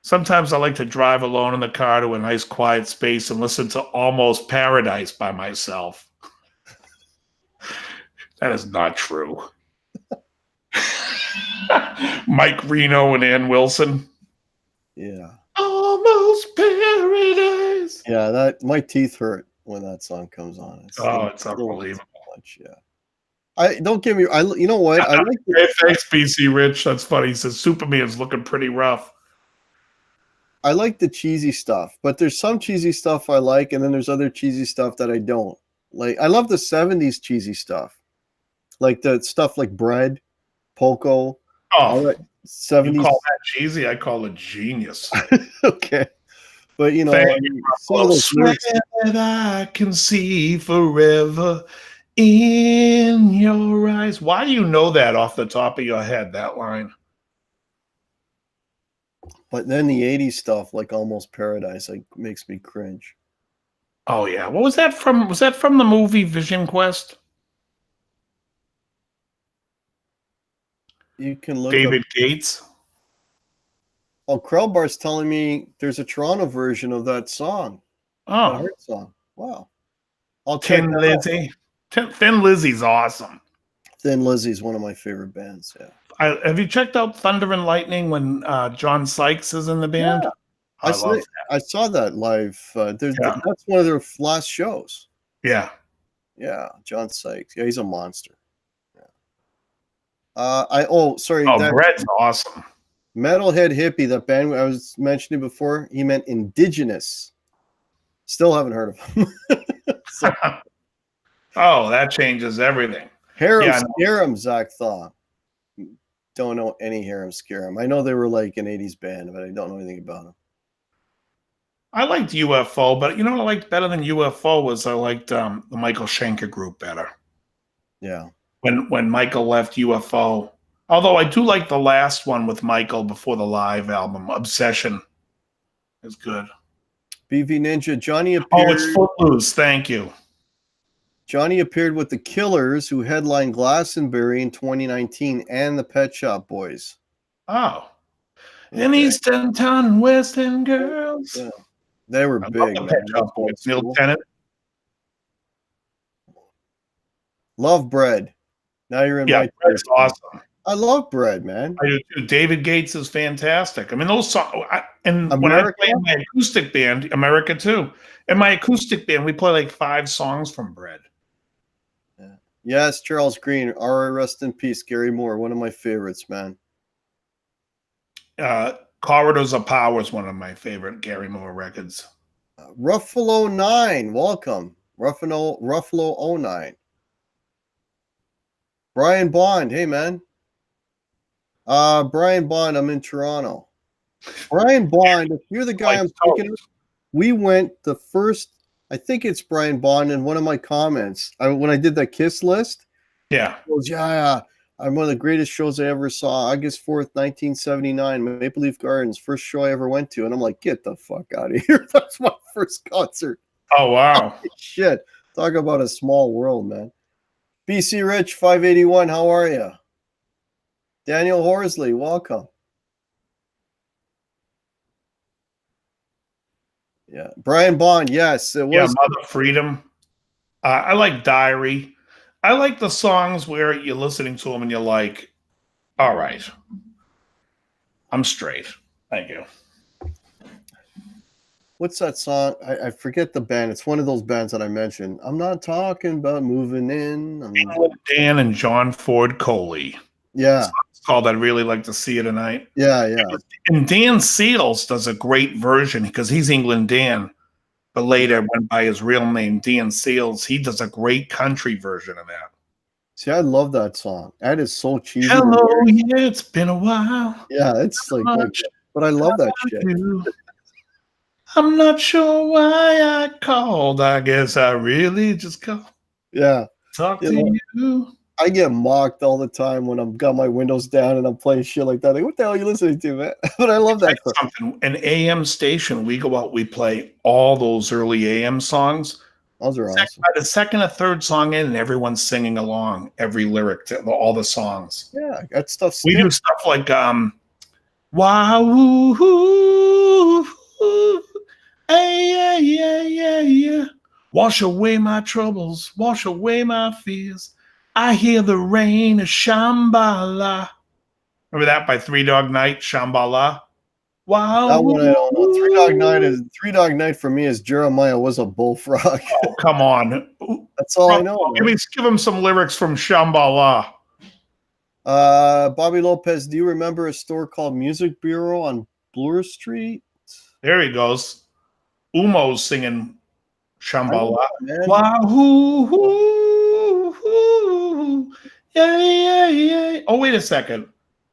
B: sometimes I like to drive alone in the car to a nice quiet space and listen to Almost Paradise by myself. That is not true. Mike Reno and Ann Wilson.
A: Yeah.
B: Almost Paradise.
A: Yeah, that my teeth hurt when that song comes on.
B: It's unbelievable.
A: Yeah. I don't give me. You know what? I like.
B: Thanks, BC Rich. That's funny. He says Superman's looking pretty rough.
A: I like the cheesy stuff, but there's some cheesy stuff I like, and then there's other cheesy stuff that I don't like. I love the '70s cheesy stuff, like the stuff like Bread, Poco.
B: Oh,
A: 70s.
B: You call that cheesy? I call it genius.
A: Okay, but you know,
B: swear that I can see forever in your eyes. Why do you know that off the top of your head? That line.
A: But then the '80s stuff, like Almost Paradise, like makes me cringe.
B: Oh yeah, what was that from? Was that from the movie Vision Quest?
A: You can look
B: David Gates.
A: Oh, Krellbar's telling me there's a Toronto version of that song.
B: Oh,
A: that Heart song. Wow. I'll
B: Thin Lizzy. Thin Lizzy's awesome.
A: Thin Lizzy's one of my favorite bands. Yeah.
B: Have you checked out Thunder and Lightning when John Sykes is in the band?
A: Yeah. I saw that live. That's one of their last shows.
B: Yeah.
A: Yeah, John Sykes. Yeah, he's a monster. Yeah.
B: Brett's awesome.
A: Metalhead Hippie, that band I was mentioning before, he meant Indigenous. Still haven't heard of him.
B: Oh, that changes everything.
A: Harem Scarum, Zach Thaw. Don't know any Harem Scarum. I know they were like an 80s band, but I don't know anything about them.
B: I liked UFO, but you know what I liked better than UFO was I liked the Michael Schenker group better.
A: Yeah.
B: When Michael left UFO. Although I do like the last one with Michael before the live album, Obsession, is good.
A: BV Ninja, Johnny appeared.
B: Oh, it's Footloose. Thank you.
A: Johnny appeared with the Killers, who headlined Glastonbury in 2019, and the Pet Shop Boys.
B: Oh. Okay. In Eastern Town and Western Girls.
A: Yeah. They were big.
B: The Pet Shop Boys. Neil Tennant.
A: Love Bread. Now you're in my
B: Bread's awesome.
A: I love Bread, man.
B: I do too. David Gates is fantastic. I mean, those songs. When I play in my acoustic band, America too. In my acoustic band, we play like 5 songs from Bread.
A: Yeah. Yes, Charles Green. R.I. Rest in peace, Gary Moore. One of my favorites, man.
B: Corridors of Power is one of my favorite Gary Moore records.
A: Ruffalo 9, welcome. Ruffalo 09. Brian Bond, hey man. Brian Bond, I'm in Toronto. Brian Bond, if you're the guy I'm thinking of, we went the first, I think it's Brian Bond in one of my comments. When I did that Kiss list.
B: Yeah.
A: He goes, yeah, I'm one of the greatest shows I ever saw. August 4th, 1979, Maple Leaf Gardens, first show I ever went to. And I'm like, get the fuck out of here. That's my first concert.
B: Oh, wow.
A: Shit. Talk about a small world, man. BC Rich 581, how are you? Daniel Horsley, welcome. Yeah, Brian Bond, yes, it was.
B: Yeah, Mother Freedom. I like Diary. I like the songs where you're listening to them and you're like, all right, I'm straight. Thank you.
A: What's that song? I forget the band. It's one of those bands that I mentioned. I'm not talking about moving in.
B: Dan and John Ford Coley.
A: Yeah.
B: It's called "I'd Really Like to See You Tonight."
A: Yeah.
B: And Dan Seals does a great version because he's England Dan, but later went by his real name, Dan Seals. He does a great country version of that.
A: See, I love that song. That is so cheesy.
B: Hello, yeah, it's been a while.
A: Yeah, it's like but I love that shit.
B: I'm not sure why I called. I guess I really just called.
A: Yeah.
B: Talk to you.
A: I get mocked all the time when I've got my windows down and I'm playing shit like that. Like, what the hell are you listening to, man? But I love that.
B: Something. An AM station, we go out, we play all those early AM songs.
A: Those are awesome.
B: By the second or third song in, and everyone's singing along every lyric to all the songs.
A: Yeah, that stuff.
B: We do stuff like wow, yeah. Wash away my troubles, wash away my fears. I hear the rain of Shambhala. Remember that by Three Dog Night, Shambhala? Wow.
A: That one I don't know. Three Dog Night for me is Jeremiah was a bullfrog.
B: Oh, come on.
A: That's all I know.
B: Give him some lyrics from Shambhala.
A: Bobby Lopez, do you remember a store called Music Bureau on Bloor Street?
B: There he goes. Umo's singing Shambhala.
A: Wow.
B: Yeah. Oh, wait a second.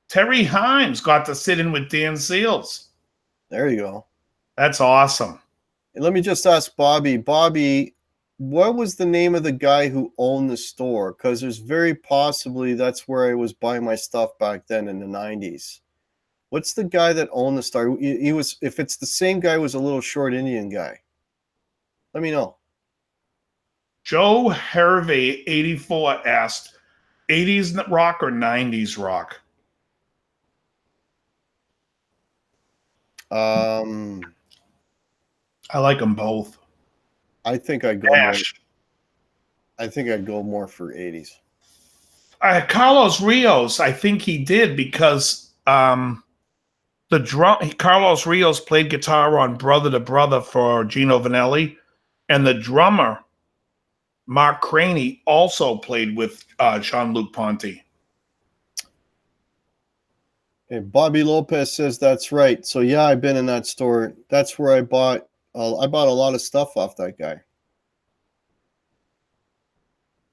B: Terry Himes got to sit in with Dan Seals.
A: There you go.
B: That's awesome.
A: And let me just ask Bobby. Bobby, what was the name of the guy who owned the store? Because there's very possibly that's where I was buying my stuff back then in the 90s. What's the guy that owned the store? He was, if it's the same guy, was a little short Indian guy. Let me know.
B: Joe Hervey, 84, asked, 80s rock or 90s rock? I like them both.
A: I think I'd go more. I think I'd go more for 80s.
B: Carlos Rios, I think he did because Carlos Rios played guitar on Brother to Brother for Gino Vanelli, and the drummer Mark Craney also played with Jean-Luc Ponty.
A: And Bobby Lopez says that's right. So yeah, I've been in that store. That's where I bought a lot of stuff off that guy.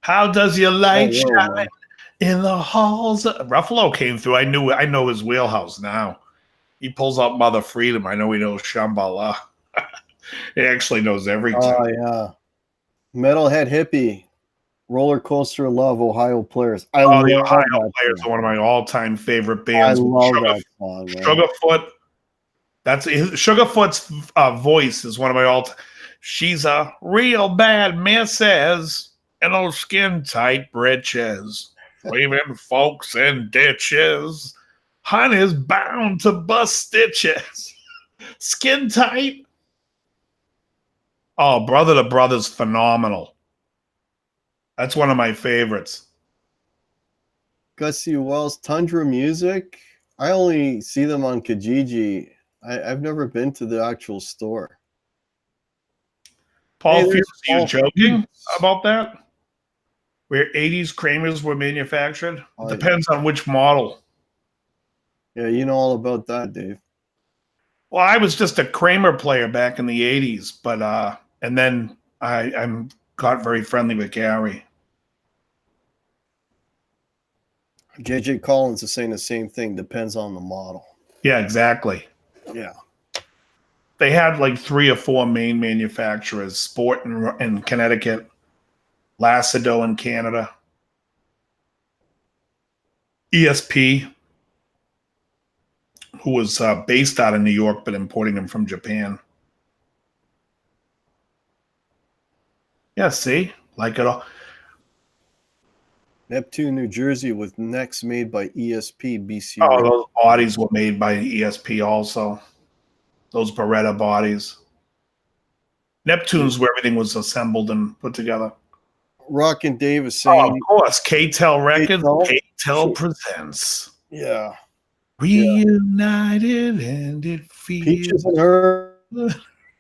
B: How does your light shine in the halls? Ruffalo came through. I know his wheelhouse now. He pulls out Mother Freedom. I know he knows Shambhala. He actually knows everything.
A: Oh yeah. Metalhead Hippie. Roller Coaster Love, Ohio Players.
B: The Ohio Players are one of my all-time favorite bands.
A: I love that song, man.
B: Sugarfoot. Sugarfoot's voice is one of my all-time. She's a real bad missus in those skin-tight britches, leaving folks in ditches. Honey's bound to bust stitches. Skin-tight. Oh, Brother to Brother's phenomenal. That's one of my favorites.
A: Gussie Wells, Tundra Music. I only see them on Kijiji. I've never been to the actual store.
B: Paul Fierce, are you joking about that? Where 80s Kramers were manufactured? Depends on which model.
A: Yeah, you know all about that, Dave.
B: Well, I was just a Kramer player back in the 80s, but and then I got very friendly with Gary.
A: JJ Collins is saying the same thing. Depends on the model.
B: Yeah, exactly.
A: Yeah.
B: They had like 3 or 4 main manufacturers: Sport in Connecticut, Lacido in Canada, ESP, who was based out of New York but importing them from Japan. Yeah, see? Like it all.
A: Neptune, New Jersey, with necks made by ESP BC.
B: Oh, those bodies were made by ESP also. Those Beretta bodies. Neptune's where everything was assembled and put together.
A: Rock and Dave is saying...
B: Oh, of course. K-Tel Records. K-Tel presents.
A: Yeah.
B: Reunited and it feels...
A: Peaches and her.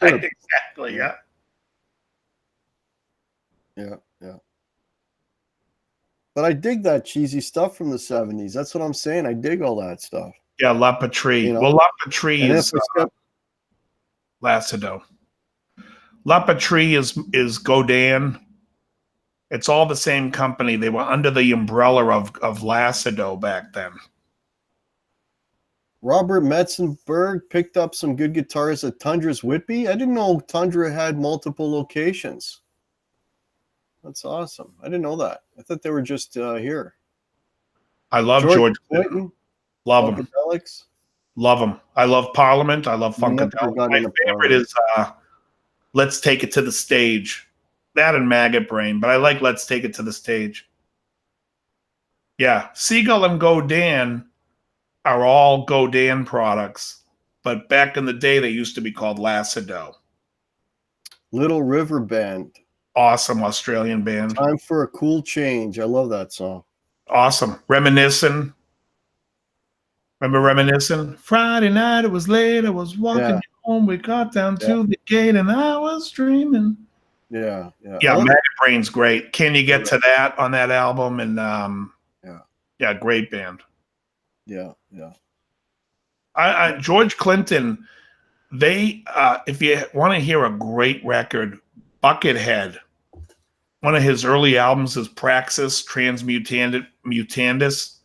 B: Right, exactly. Yeah.
A: Yeah. Yeah. But I dig that cheesy stuff from the 70s. That's what I'm saying. I dig all that stuff.
B: Yeah, La Patrie.
A: You know?
B: Well, La Patrie
A: And
B: is
A: if I step,
B: Lacido. La Patrie is Godin. It's all the same company. They were under the umbrella of Lacido back then.
A: Robert Metzenberg picked up some good guitars at Tundra's Whitby. I didn't know Tundra had multiple locations. That's awesome. I didn't know that. I thought they were just here.
B: I love George
A: Clinton.
B: Love him.
A: Funkadelics.
B: Love him. I love Parliament. I love Funkadelic. My favorite is Let's Take It to the Stage. That and Maggot Brain, but I like Let's Take It to the Stage. Yeah, Seagull and Godin are all Godin products, but back in the day, they used to be called Lacido.
A: Little River Band.
B: Awesome Australian band.
A: Time for a Cool Change. I love that song.
B: Awesome. Reminiscing. Remember Reminiscing? Friday night, it was late. I was walking home. We got down to the gate and I was dreaming.
A: Yeah.
B: Yeah, Maggot Brain's great. Can You Get to That on that album? And yeah, great band.
A: Yeah.
B: George Clinton, they if you want to hear a great record, Buckethead, one of his early albums is Praxis Transmutandis,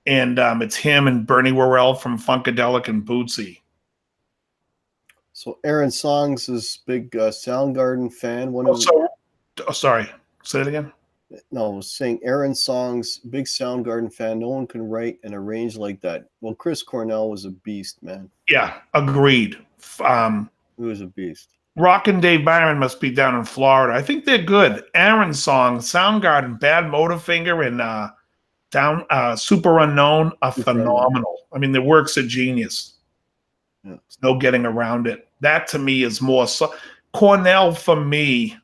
B: and it's him and Bernie Worrell from Funkadelic and Bootsy.
A: So Aaron Songs is big Soundgarden fan.
B: Sorry, say it again.
A: No, I was saying Aaron Songs, big Soundgarden fan. No one can write and arrange like that. Well, Chris Cornell was a beast, man.
B: Yeah, agreed.
A: He was a beast.
B: Rock and Dave Byron must be down in Florida. I think they're good. Aaron Songs, Soundgarden, Bad Motorfinger, and Super Unknown are phenomenal. I mean, their work's a genius.
A: Yeah.
B: There's no getting around it. That to me is more Cornell for me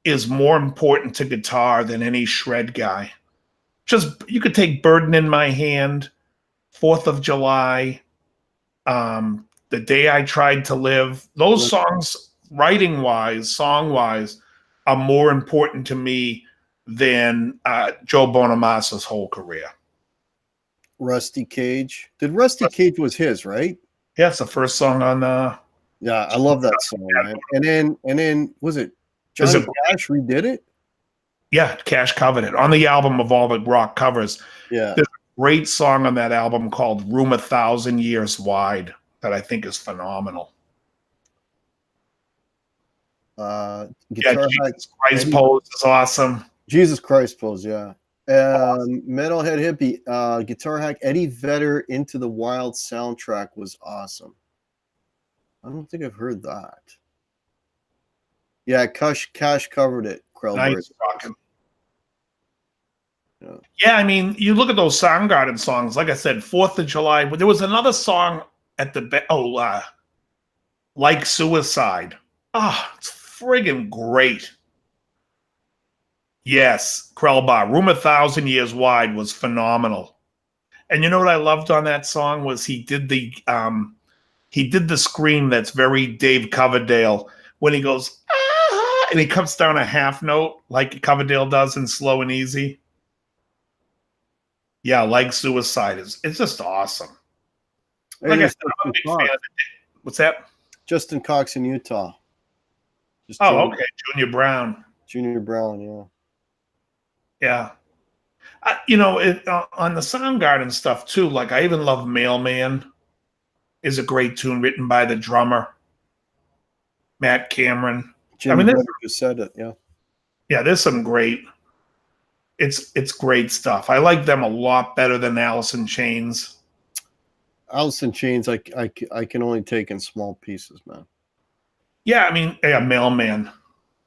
B: is more important to guitar than any shred guy. Just you could take Burden in My Hand, 4th of July, The Day I Tried to Live. Those songs, writing wise, song wise, are more important to me than Joe Bonamassa's whole career.
A: Rusty Cage. Cage was his, right?
B: Yeah, it's the first song on
A: yeah, I love that song, man. And then was it Johnny Cash redid it?
B: Yeah, Cash covered it on the album of all the rock covers.
A: Yeah.
B: There's a great song on that album called Room 1,000 Years Wide that I think is phenomenal.
A: Guitar
B: Jesus Christ Pose is awesome.
A: Jesus Christ Pose, yeah. Metalhead Hippie, Guitar Hack Eddie Vedder Into the Wild soundtrack was awesome. I don't think I've heard that. Yeah, Cash covered it.
B: Nice rocking. Yeah, I mean, you look at those Soundgarden songs. Like I said, 4th of July. But there was another song at the Like Suicide. It's friggin' great. Yes, Krellbar. Room 1,000 Years Wide was phenomenal. And you know what I loved on that song was he did the scream that's very Dave Coverdale when he goes, and he comes down a half note like Coverdale does in Slow and Easy. Yeah, Like Suicide it's just awesome. Like I said, I'm a big fan of it. What's that?
A: Justin Cox in Utah.
B: Okay. Junior Brown.
A: Junior Brown, yeah.
B: Yeah. On the Soundgarden stuff too, like I even love Mailman is a great tune written by the drummer, Matt Cameron.
A: Jimmy just said it, yeah.
B: Yeah, there's some great, it's great stuff. I like them a lot better than Alice in Chains.
A: Alice in Chains, I can only take in small pieces, man.
B: Yeah, I mean, yeah, Mailman.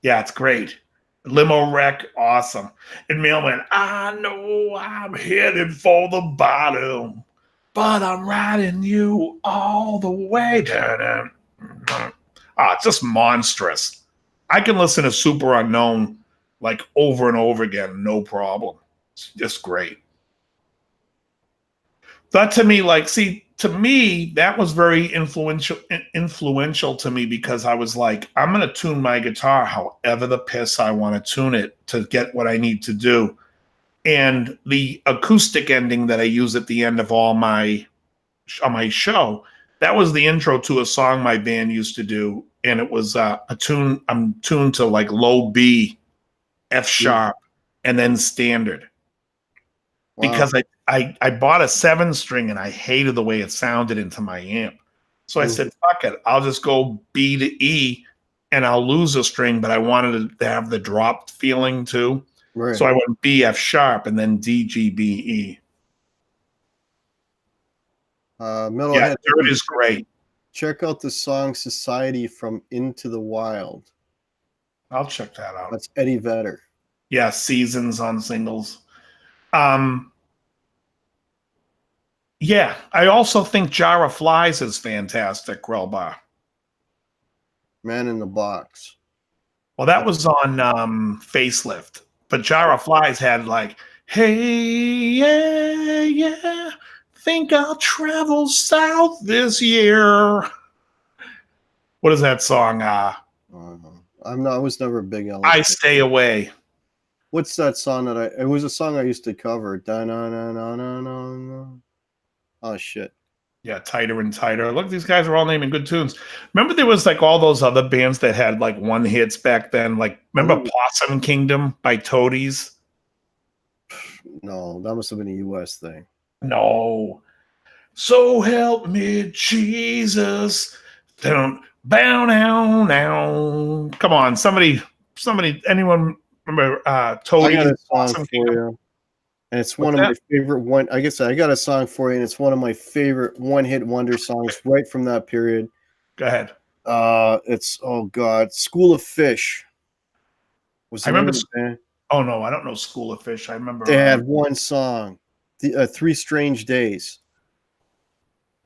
B: Yeah, it's great. Limo Wreck, awesome. And Mailman, I know I'm headed for the bottom, but I'm riding you all the way down. It's just monstrous. I can listen to Super Unknown like over and over again, no problem. It's just great. That to me, to me, that was very influential to me because I was like, I'm going to tune my guitar however the piss I want to tune it to get what I need to do. And the acoustic ending that I use at the end of all my on my show, that was the intro to a song my band used to do, and it was a tune. I'm tuned to like low B, F sharp, and then standard. Wow. Because I bought a 7-string and I hated the way it sounded into my amp. So I said, fuck it, I'll just go B to E and I'll lose a string, but I wanted to have the dropped feeling too. Right. So I went B, F sharp, and then D, G, B, E.
A: Metalhead,
B: Dirt is great.
A: Check out the song Society from Into the Wild.
B: I'll check that out.
A: That's Eddie Vedder.
B: Yeah, Seasons on singles. Yeah, I also think Jar of Flies is fantastic, Grellbar.
A: Man in the Box.
B: Well, that was on Facelift, but Jar of Flies had like, hey, yeah, yeah, think I'll travel south this year. What is that song?
A: I was never a big Elvis.
B: I Stay Away.
A: What's that song that it was a song I used to cover. Oh shit.
B: Yeah, Tighter and Tighter. Look, these guys are all naming good tunes. Remember there was like all those other bands that had like one hits back then? Like, remember Possum Kingdom by Toadies?
A: No, that must have been a US thing.
B: No. So help me, Jesus. Don't bow down now. Come on, somebody, anyone remember Toadies?
A: I got a song for you. And it's one of my favorite one. I guess I got a song for you, and it's one of my favorite one-hit wonder songs right from that period.
B: Go ahead.
A: It's School of Fish.
B: I remember. Oh no, I don't know School of Fish. I remember
A: they had one song, 3 Strange Days.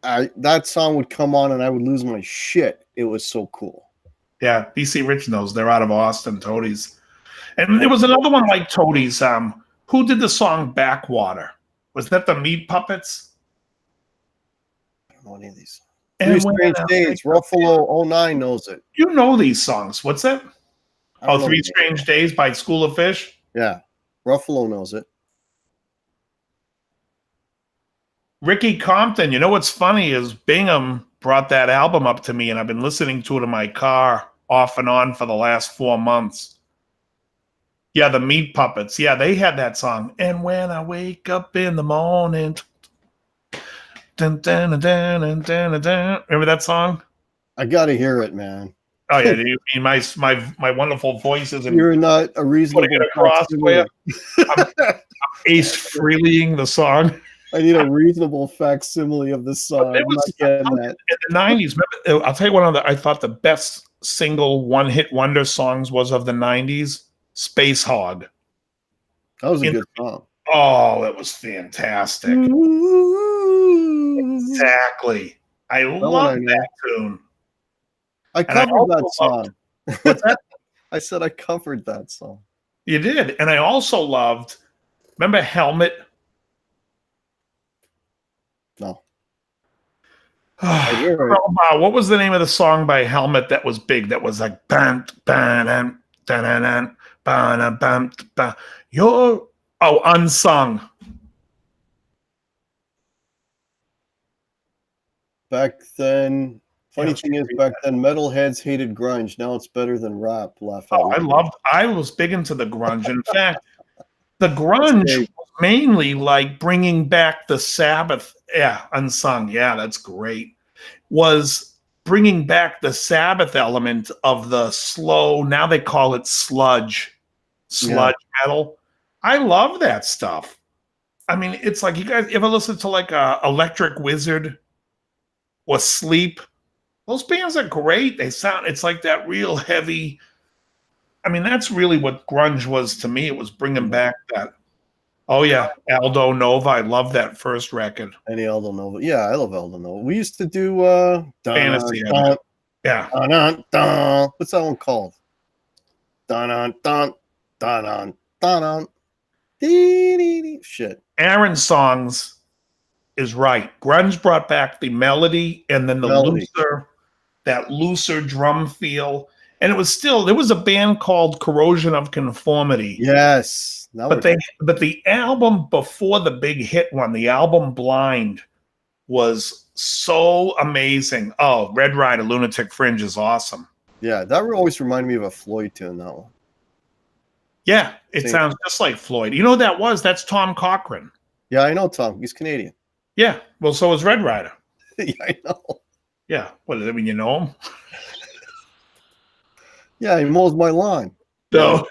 A: That song would come on, and I would lose my shit. It was so cool.
B: Yeah, BC Rich knows. They're out of Austin, Toadies, and there was another one like Toadies. Who did the song Backwater? Was that the Meat Puppets?
A: I don't know any of these. 3 Strange Days. Ruffalo 09 knows it.
B: You know these songs. What's that? 3 Strange Days by School of Fish?
A: Yeah. Ruffalo knows it.
B: Ricky Compton. You know what's funny is Bingham brought that album up to me, and I've been listening to it in my car off and on for the last 4 months. Yeah, the Meat Puppets. Yeah, they had that song. And when I wake up in the morning, dun, dun, dun, dun, dun, dun. Remember that song?
A: I gotta hear it, man.
B: Oh yeah, you mean my wonderful voices?
A: You're not a reasonable.
B: Putting it across where I'm Ace Frehleying the song.
A: I need a reasonable facsimile of this song.
B: It was in the 90s. Remember, I'll tell you one of the. I thought the best single one-hit wonder songs was of the 90s. Space Hog.
A: That was a good song.
B: Oh, it was fantastic. Exactly. I love that tune.
A: I covered that song. What's that? I said I covered that song.
B: You did. And I also loved, remember Helmet?
A: No.
B: What was the name of the song by Helmet that was big? That was like Unsung.
A: Back then, funny thing is, back then metalheads hated grunge. Now it's better than rap.
B: I was big into the grunge. In fact, the grunge was mainly like bringing back the Sabbath. Yeah, Unsung. Yeah, that's great. Was bringing back the Sabbath element of the slow. Now they call it sludge metal. I love that stuff. I mean, it's like, you guys ever listen to like Electric Wizard or Sleep? Those bands are great. They sound, it's like that real heavy. I mean, that's really what grunge was to me. It was bringing back that. Oh yeah, Aldo Nova. I love that first record.
A: Any Aldo Nova? Yeah, I love Aldo Nova. We used to do
B: Fantasy. Yeah.
A: What's that one called? Shit.
B: Aaron's songs is right. Grunge brought back the melody and then the
A: Melody.
B: looser drum feel. And it was still, there was a band called Corrosion of Conformity.
A: Yes.
B: But the album before the big hit one, the album Blind, was so amazing. Oh, Red Rider Lunatic Fringe is awesome.
A: Yeah, that always reminded me of a Floyd tune, that one.
B: Yeah, it sounds just like Floyd. You know who that was? That's Tom Cochrane.
A: Yeah, I know Tom. He's Canadian.
B: Yeah, well, so is Red Rider.
A: Yeah, I know.
B: Yeah, what does that mean? You know him?
A: Yeah, he mows my lawn.
B: No.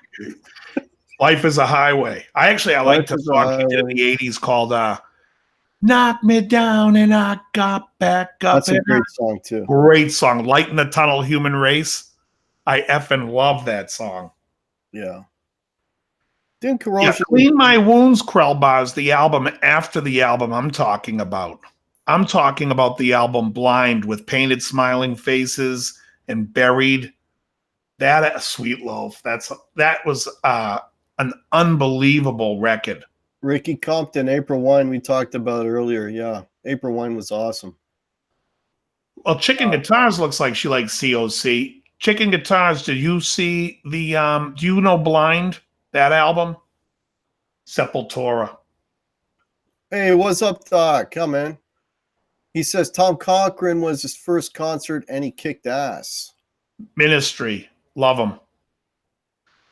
B: Life is a Highway. I liked a song he did in the 80s called Knock Me Down and I Got Back Up.
A: That's a great song, too.
B: Great song. Light in the Tunnel, Human Race. I effing love that song.
A: Yeah. Didn't Corrosion...
B: Clean My Wounds, Krellbars, the album after the album I'm talking about. I'm talking about the album Blind with Painted Smiling Faces and Buried. That Sweet Loaf. That was an unbelievable record.
A: Ricky Compton, April Wine, we talked about earlier. Yeah, April Wine was awesome.
B: Well, ChickNGuitars looks like she likes COC. ChickNGuitars, did you see the, do you know Blind, that album? Sepultura.
A: Hey, what's up, Doc? Come in. He says Tom Cochrane was his first concert and he kicked ass.
B: Ministry. Love them.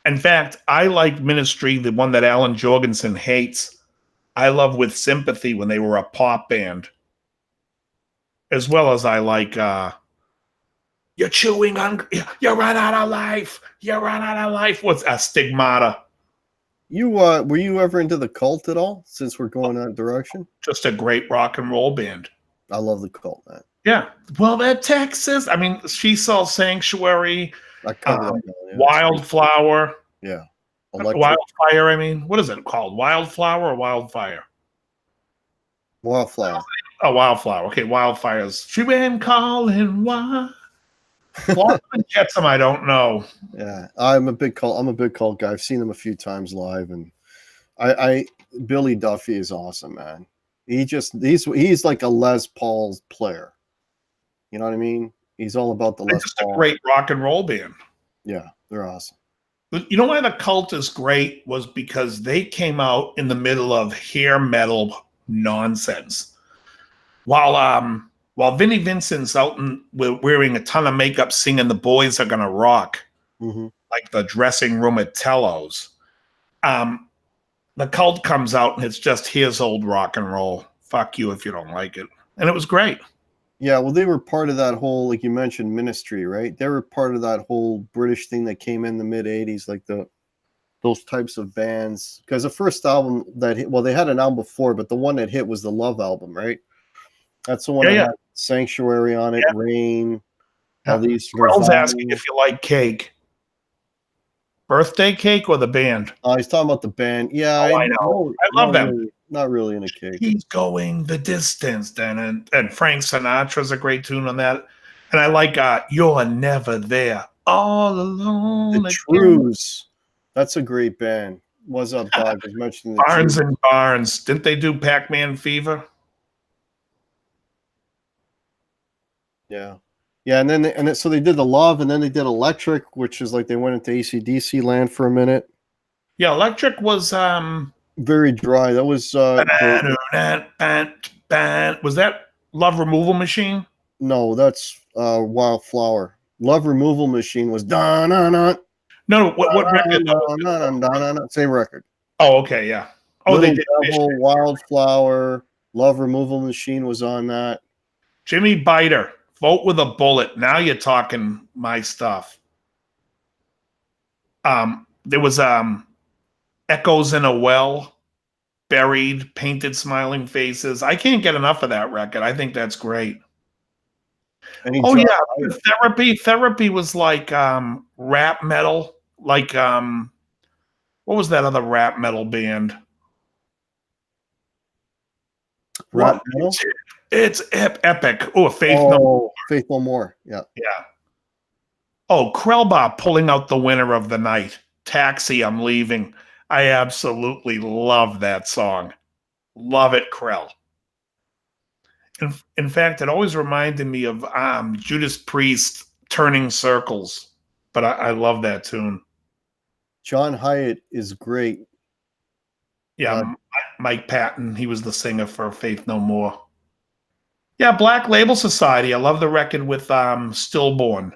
B: In fact, I like Ministry, the one that Alan Jorgensen hates. I love With Sympathy when they were a pop band. As well as I like You're Chewing on, You Run Out of Life. You Run Out of Life. What's Stigmata?
A: You were you ever into the Cult at all, since we're going that direction?
B: Just a great rock and roll band.
A: I love the Cult, man.
B: Yeah. Well, that Texas, I mean, She Sells Sanctuary, Wildflower.
A: Yeah.
B: Wildfire, I mean. What is it called? Wildflower or Wildfire?
A: Wildflower.
B: Oh, Wildflower. Okay, Wildfires. She been calling why? Gets them, I don't know.
A: Yeah, I'm a big Cult guy. I've seen them a few times live, and Billy Duffy is awesome, man. He's like a Les Paul player. You know what I mean? He's all about the Les Paul.
B: A great rock and roll band.
A: Yeah, they're awesome.
B: You know why the Cult is great was because they came out in the middle of hair metal nonsense. While Vinnie Vincent's out wearing a ton of makeup singing The Boys Are Gonna Rock, like the dressing room at Tello's, the Cult comes out and it's just here's old rock and roll. Fuck you if you don't like it. And it was great.
A: Yeah, well, they were part of that whole, like you mentioned, Ministry, right? They were part of that whole British thing that came in the mid-'80s, like those types of bands. Because the first album that hit, well, they had an album before, but the one that hit was the Love album, right? That's the one that had Sanctuary on it, Rain, all these.
B: Girls asking if you like Cake. Birthday Cake or the band?
A: He's talking about the band. Yeah,
B: I know. I love them.
A: Really, not really in a Cake.
B: He's going the distance, and Frank Sinatra's a great tune on that. And I like You're Never There, All Alone.
A: The Trues. That's a great band. What's up, Doug? I was mentioning the
B: Barnes and Barnes. Didn't they do Pac-Man Fever?
A: Yeah. Yeah, and then so they did the Love, and then they did Electric, which is like they went into AC/DC land for a minute.
B: Yeah, Electric was
A: very dry. That was
B: was that Love Removal Machine?
A: No, that's Wildflower. Love Removal Machine was da-na-na.
B: No, what record?
A: Same record.
B: Oh, okay, yeah. Oh,
A: Little
B: they did
A: Devil, Wildflower, Love Removal Machine was on that.
B: Jimmy Biter. Vote with a Bullet. Now you're talking my stuff. There was Echoes in a Well, Buried, Painted Smiling Faces. I can't get enough of that record. I think that's great. Therapy. Therapy was like rap metal. Like what was that other rap metal band?
A: Rap metal?
B: It's epic. Oh, Faith
A: No More. Yeah.
B: Yeah. Oh, Krellbach pulling out the winner of the night. Taxi, I'm Leaving. I absolutely love that song. Love it, Krell. In fact, it always reminded me of Judas Priest, Turning Circles. But I love that tune.
A: John Hyatt is great.
B: Yeah, Mike Patton. He was the singer for Faith No More. Yeah, Black Label Society. I love the record with Stillborn.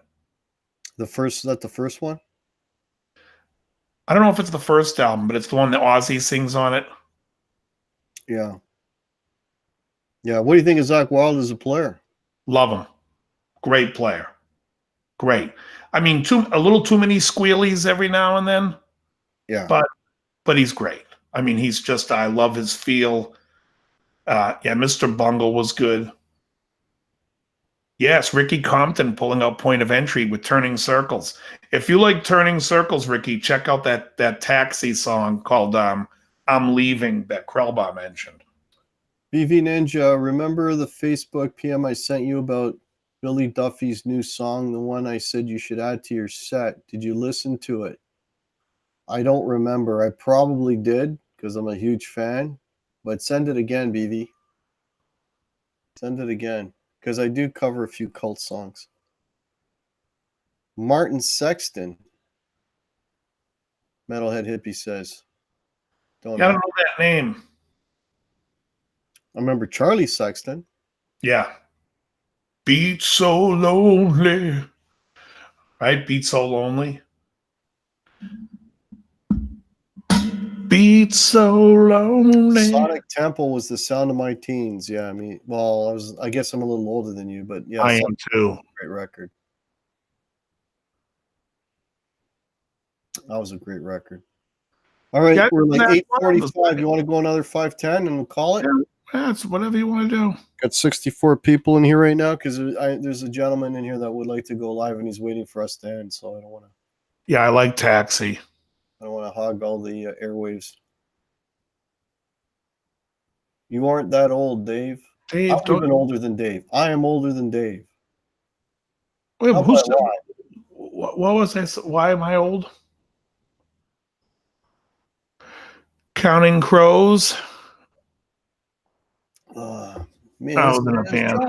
A: Is that the first one?
B: I don't know if it's the first album, but it's the one that Ozzy sings on it.
A: Yeah. Yeah. What do you think of Zach Wilde as a player?
B: Love him. Great player. Great. I mean, a little too many squealies every now and then.
A: Yeah.
B: But he's great. I mean, he's just, I love his feel. Yeah, Mr. Bungle was good. Yes, Ricky Compton pulling out Point of Entry with Turning Circles. If you like Turning Circles, Ricky, check out that Taxi song called I'm Leaving that Krellbaum mentioned.
A: BV Ninja, remember the Facebook PM I sent you about Billy Duffy's new song, the one I said you should add to your set? Did you listen to it? I don't remember. I probably did because I'm a huge fan, but send it again, BV. Send it again because I do cover a few cult songs. Martin Sexton, Metalhead Hippie says.
B: I don't know that name.
A: I remember Charlie Sexton.
B: Yeah. Beat So Lonely. Right? Beat So Lonely. Beat So Lonely.
A: Sonic Temple was the sound of my teens. Yeah, I mean, well, I guess I'm a little older than you, but yeah.
B: I am too.
A: Great record. That was a great record. All right, we're like 8:45. You want to go another 5:10 and we'll call it?
B: Yeah, that's whatever you want to do.
A: Got 64 people in here right now because there's a gentleman in here that would like to go live and he's waiting for us to end. So I don't want to.
B: Yeah, I like Taxi.
A: I don't want to hog all the airwaves. You aren't that old, Dave.
B: Dave,
A: I'm even older than Dave. I am older than Dave.
B: Wait, what was this? Why am I old? Counting Crows.
A: Man,
B: I was in a band.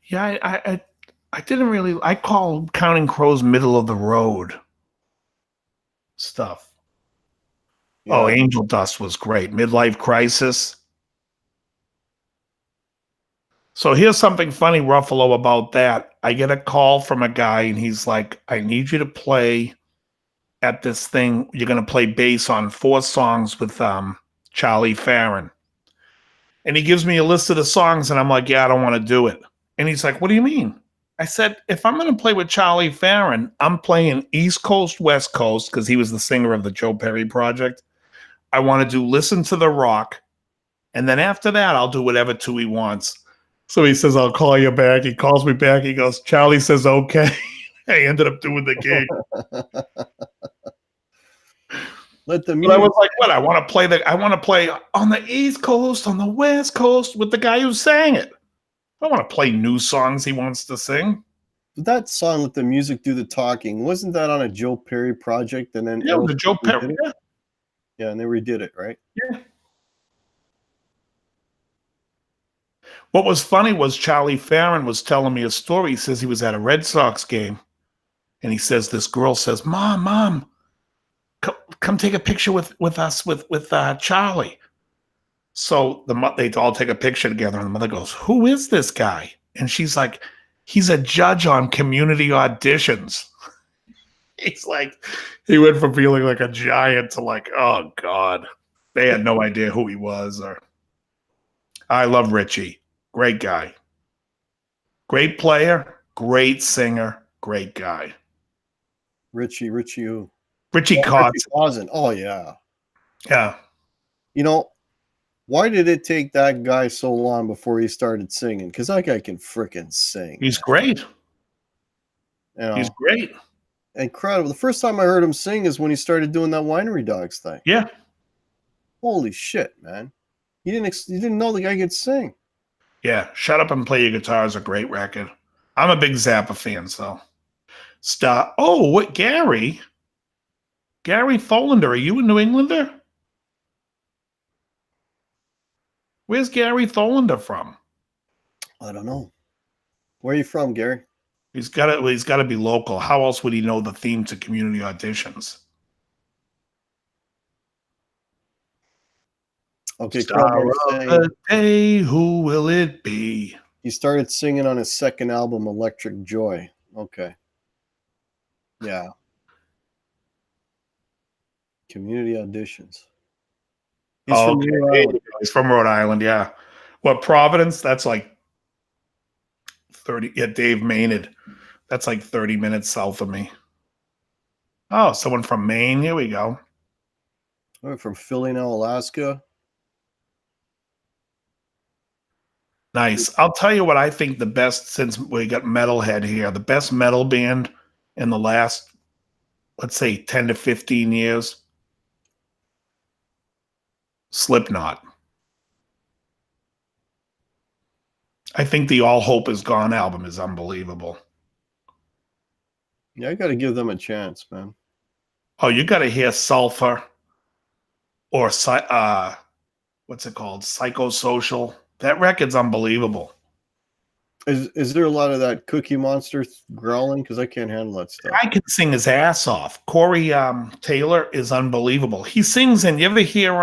B: Yeah, I didn't really. I call Counting Crows middle of the road stuff. Yeah. Oh, Angel Dust was great. Midlife Crisis. So here's something funny, Ruffalo, about that. I get a call from a guy and he's like, I need you to play at this thing. You're going to play bass on 4 songs with Charlie Farron. And he gives me a list of the songs and I'm like, yeah, I don't want to do it. And he's like, what do you mean? I said, if I'm going to play with Charlie Farron, I'm playing East Coast, West Coast, because he was the singer of the Joe Perry Project. I want to do Listen to the Rock. And then after that, I'll do whatever 2 he wants. So he says, I'll call you back. He calls me back. He goes, Charlie says, okay. I ended up doing the gig. But I was like, what? I want to play on the East Coast, on the West Coast with the guy who sang it. I don't want to play new songs he wants to sing.
A: That song, Let the Music Do the Talking, wasn't that on a Joe Perry project? And then
B: the Joe Perry.
A: Yeah, and they redid it, right?
B: Yeah. What was funny was Charlie Farron was telling me a story. He says he was at a Red Sox game, and he says this girl says, "Mom, come take a picture with us with Charlie." So they all take a picture together, and the mother goes, "Who is this guy?" And she's like, "He's a judge on community auditions." He's like, he went from feeling like a giant to like, oh God, they had no idea who he was. Or I love Richie, great guy, great player, great singer, great guy.
A: Richie who?
B: Richie Kotzen.
A: Oh yeah.
B: You
A: know, why did it take that guy so long before he started singing? Because that guy can freaking sing.
B: He's great. He's great.
A: Incredible. The first time I heard him sing is when he started doing that Winery Dogs thing.
B: Yeah.
A: Holy shit, man. You didn't know the guy could sing.
B: Yeah. Shut Up and Play Your Guitar is a great record. I'm a big Zappa fan, so. Oh, what, Gary? Gary Tholander, are you a New Englander? Where's Gary Tholander from?
A: I don't know. Where are you from, Gary?
B: He's got to be local. How else would he know the theme to community auditions?
A: Okay,
B: Star
A: Crowbar
B: of
A: saying
B: the day, who will it be?
A: he started singing on his second album, Electric Joy. Okay. Yeah. Community auditions. He's from Rhode Island.
B: He's from Rhode Island, yeah. What, Providence? That's like 30. Yeah, Dave Maynard. That's like 30 minutes south of me. Oh, someone from Maine. Here we go.
A: Oh, from Philly now, Alaska.
B: Nice. I'll tell you what I think the best, since we got Metalhead here, the best metal band in the last, let's say, 10 to 15 years, Slipknot. I think the All Hope Is Gone album is unbelievable.
A: Yeah, I got to give them a chance, man.
B: Oh, you got to hear Sulfur or what's it called? Psychosocial. That record's unbelievable.
A: Is there a lot of that Cookie Monster growling? Because I can't handle that stuff.
B: I can sing his ass off. Corey Taylor is unbelievable. He sings, and you ever hear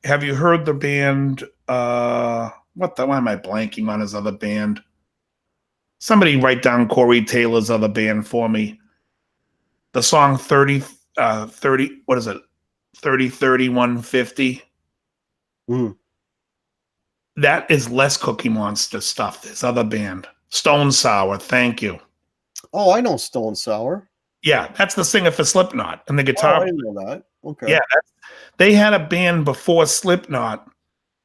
B: have you heard the band why am I blanking on his other band? Somebody write down Corey Taylor's other band for me. The song 30 what is it? 30 31 50.
A: Mm.
B: That is less Cookie Monster stuff. This other band, Stone Sour. Thank you.
A: Oh, I know Stone Sour.
B: Yeah, that's the singer for Slipknot and the guitar.
A: Oh, I know that. Okay.
B: Yeah, they had a band before Slipknot.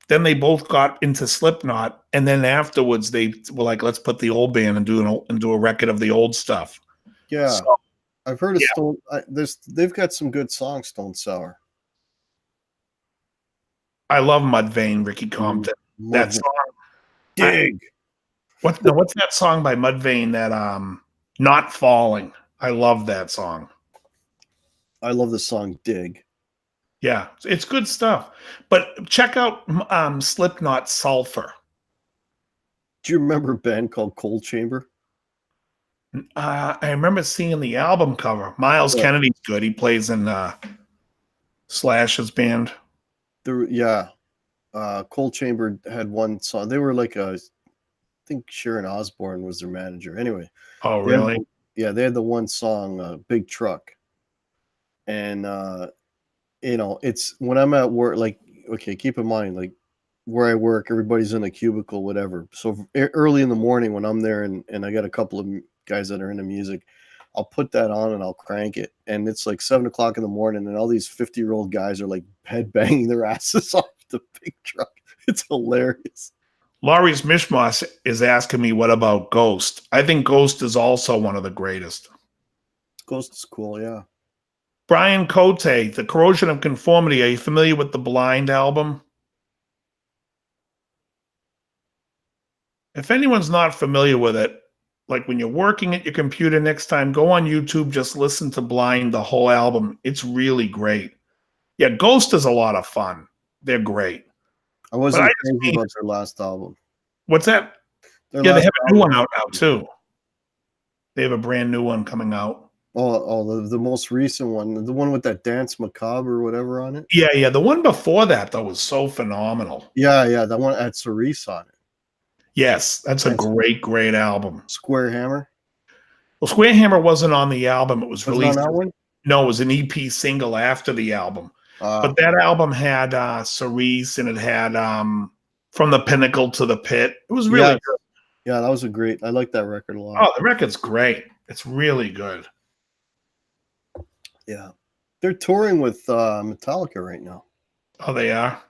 B: Then they both got into Slipknot, and then afterwards they were like, "Let's put the old band and do a record of the old stuff."
A: Yeah,
B: so,
A: I've heard of Stone. They've got some good songs, Stone Sour.
B: I love Mudvayne, Ricky Compton. That song,
A: Dig.
B: What's that song by Mudvayne? That Not Falling. I love that song.
A: I love the song Dig.
B: Yeah, it's good stuff. But check out Slipknot Sulfur.
A: Do you remember a band called Cold Chamber?
B: I remember seeing the album cover. Miles Kennedy's good. He plays in Slash's band.
A: Cold Chamber had one song. They were like I think Sharon Osbourne was their manager. Anyway.
B: Oh, really?
A: They had the one song, Big Truck. And it's when I'm at work, like, okay, keep in mind, like where I work, everybody's in a cubicle, whatever. So early in the morning when I'm there and I got a couple of guys that are into music, I'll put that on and I'll crank it. And it's like 7 o'clock in the morning and all these 50-year-old guys are like head banging their asses off the Big Truck. It's hilarious.
B: Laurie's Mishmash is asking me, what about Ghost? I think Ghost is also one of the greatest.
A: Ghost is cool, yeah.
B: Brian Cote, The Corrosion of Conformity. Are you familiar with the Blind album? If anyone's not familiar with it, like when you're working at your computer next time, go on YouTube, just listen to Blind, the whole album. It's really great. Yeah, Ghost is a lot of fun. They're great.
A: I wasn't crazy about their last album.
B: What's that? They have a new one out now, too. They have a brand new one coming out.
A: Oh, the most recent one, the one with that Dance Macabre or whatever on it.
B: Yeah. The one before that though was so phenomenal.
A: Yeah, that one had Cerise on it.
B: Yes, that's a great album.
A: Square Hammer.
B: Well, Square Hammer wasn't on the album; it was released.
A: On that one?
B: No, it was an EP single after the album. But that album had Cerise, and it had From the Pinnacle to the Pit. It was really good.
A: Yeah, that was I like that record a lot.
B: Oh, the record's great. It's really good.
A: Yeah. They're touring with Metallica right now.
B: Oh, they are?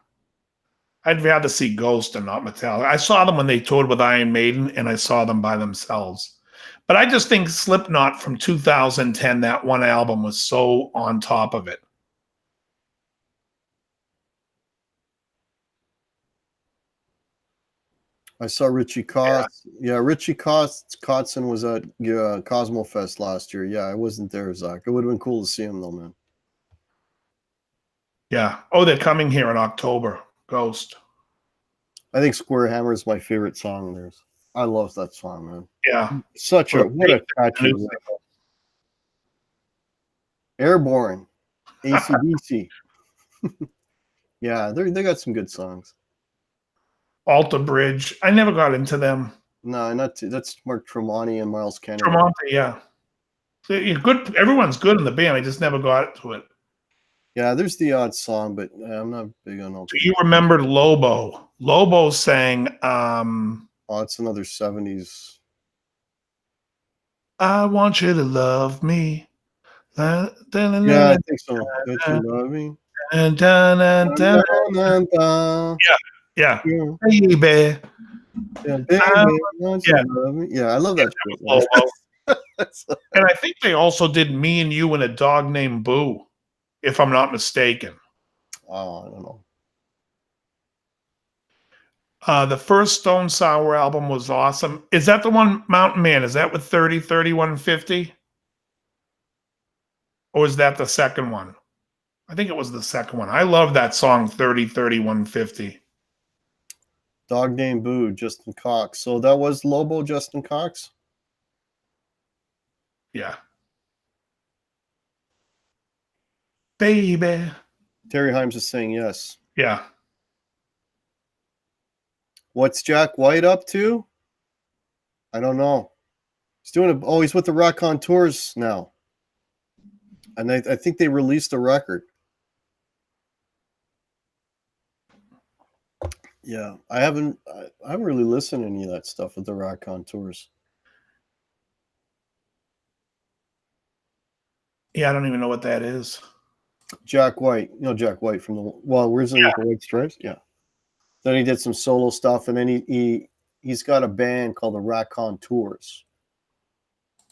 B: I'd rather see Ghost and not Metallica. I saw them when they toured with Iron Maiden, and I saw them by themselves. But I just think Slipknot from 2010, that one album, was so on top of it.
A: I saw Richie Kotzen. Yeah, Richie Kotzen was at Cosmo Fest last year. Yeah, I wasn't there, Zach. It would have been cool to see him, though, man.
B: Yeah. Oh, they're coming here in October. Ghost.
A: I think Square Hammer is my favorite song of theirs. I love that song, man.
B: Yeah.
A: What a catchy riff. Airborne, AC/DC. Yeah, they got some good songs.
B: Alter Bridge. I never got into them.
A: No, that's Mark Tremonti and Miles Kennedy.
B: Tremonti, yeah. You're good. Everyone's good in the band. I just never got to it.
A: Yeah, there's the odd song, but I'm not big on Alter.
B: Do you remember Lobo? Lobo sang
A: oh, it's another 70s.
B: I want you to love me.
A: Yeah, I think so. Don't you love me?
B: Yeah. Baby.
A: Yeah, baby, don't you love me? Yeah, I love that shit.
B: And I think they also did Me and You and a Dog Named Boo, if I'm not mistaken.
A: Oh, I don't know.
B: The first Stone Sour album was awesome. Is that the one, Mountain Man? Is that with 30, 3150? Or is that the second one? I think it was the second one. I love that song, 30, 3150.
A: Dog Named Boo, Justin Cox. So that was Lobo, Justin Cox?
B: Yeah. Baby.
A: Terry Himes is saying yes.
B: Yeah.
A: What's Jack White up to? I don't know. He's doing he's with the Rock on Tours now. And I think they released a record. Yeah, I haven't really listened to any of that stuff with the Rock on Tours.
B: Yeah, I don't even know what that is.
A: Jack White, Jack White from where's the White Stripes? Yeah. Then he did some solo stuff, and then he's got a band called the Rock on Tours.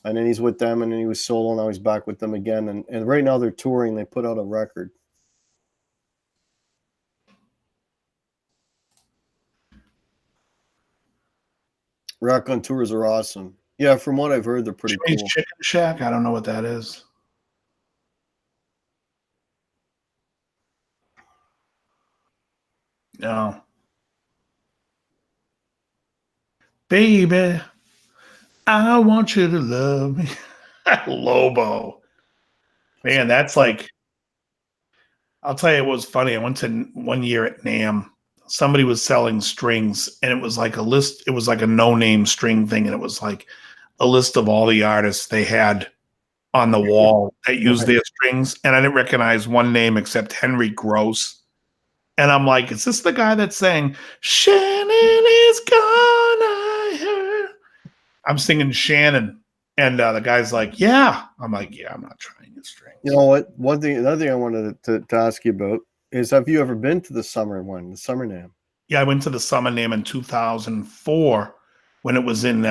A: And then he's with them, and then he was solo. Now he's back with them again, and right now they're touring. They put out a record. Rock on Tours are awesome. Yeah, from what I've heard, they're pretty cool.
B: Chicken Shack? I don't know what that is. No. Baby, I want you to love me. Lobo. Man, that's like, I'll tell you what was funny. I went to one year at Namm. Somebody was selling strings, and it was like a list. It was like a no-name string thing, and it was like a list of all the artists they had on the wall that used their strings. And I didn't recognize one name except Henry Gross. And I'm like, is this the guy that's saying, Shannon is gone, I heard? I'm singing Shannon. And the guy's like, yeah. I'm like, yeah, I'm not trying your strings.
A: You know what? Another thing I wanted to ask you about is, have you ever been to the summer Namm?
B: Yeah, I went to the summer Namm in 2004 when it was in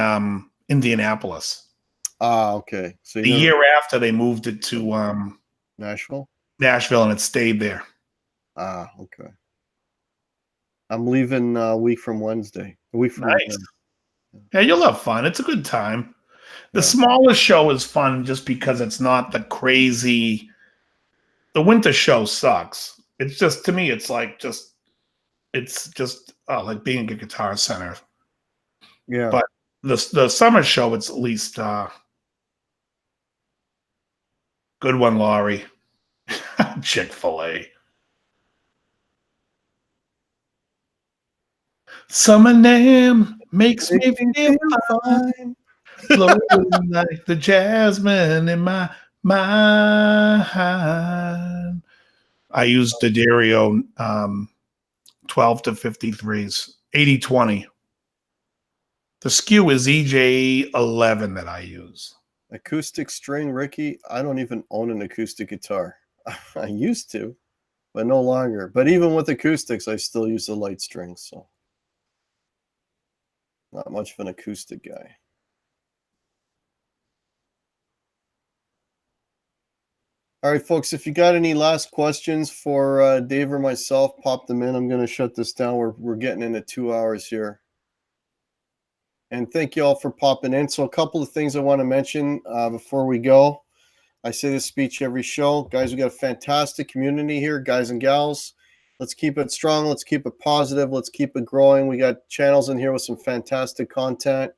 B: Indianapolis.
A: Ah, okay. So
B: the year after they moved it to
A: Nashville,
B: and it stayed there.
A: Ah, okay. I'm leaving a week from Wednesday. A week from
B: nice.
A: Wednesday.
B: Yeah, you'll have fun. It's a good time. The smallest show is fun just because it's not the crazy. The winter show sucks. It's just, to me, it's like like being at Guitar Center.
A: Yeah.
B: But the summer show, it's at least good one, Laurie. Chick-fil-A. Summer Namm makes me feel fine. Flowing like the jasmine in my mind. I used the Dario 12 to 53s, 80-20. The skew is EJ11 that I use.
A: Acoustic string, Ricky. I don't even own an acoustic guitar. I used to, but no longer. But even with acoustics, I still use the light strings. So not much of an acoustic guy. All right, folks, if you got any last questions for Dave or myself, pop them in. I'm going to shut this down. We're getting into 2 hours here. And thank you all for popping in. So a couple of things I want to mention before we go. I say this speech every show. Guys, we got a fantastic community here, guys and gals. Let's keep it strong. Let's keep it positive. Let's keep it growing. We got channels in here with some fantastic content.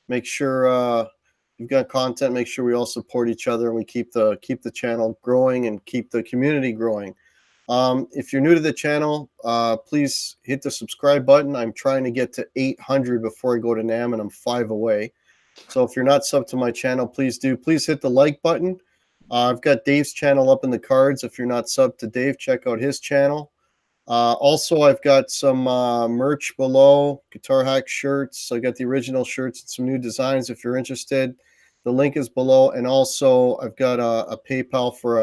A: Make sure you've got content. Make sure we all support each other and we keep the channel growing and keep the community growing. If you're new to the channel, please hit the subscribe button. I'm trying to get to 800 before I go to Namm, and I'm 5 away. So if you're not subbed to my channel, please do. Please hit the like button. I've got Dave's channel up in the cards. If you're not subbed to Dave, check out his channel. Also, I've got some merch below, Guitar Hack shirts. I got the original shirts and some new designs if you're interested. The link is below. And also, I've got a PayPal for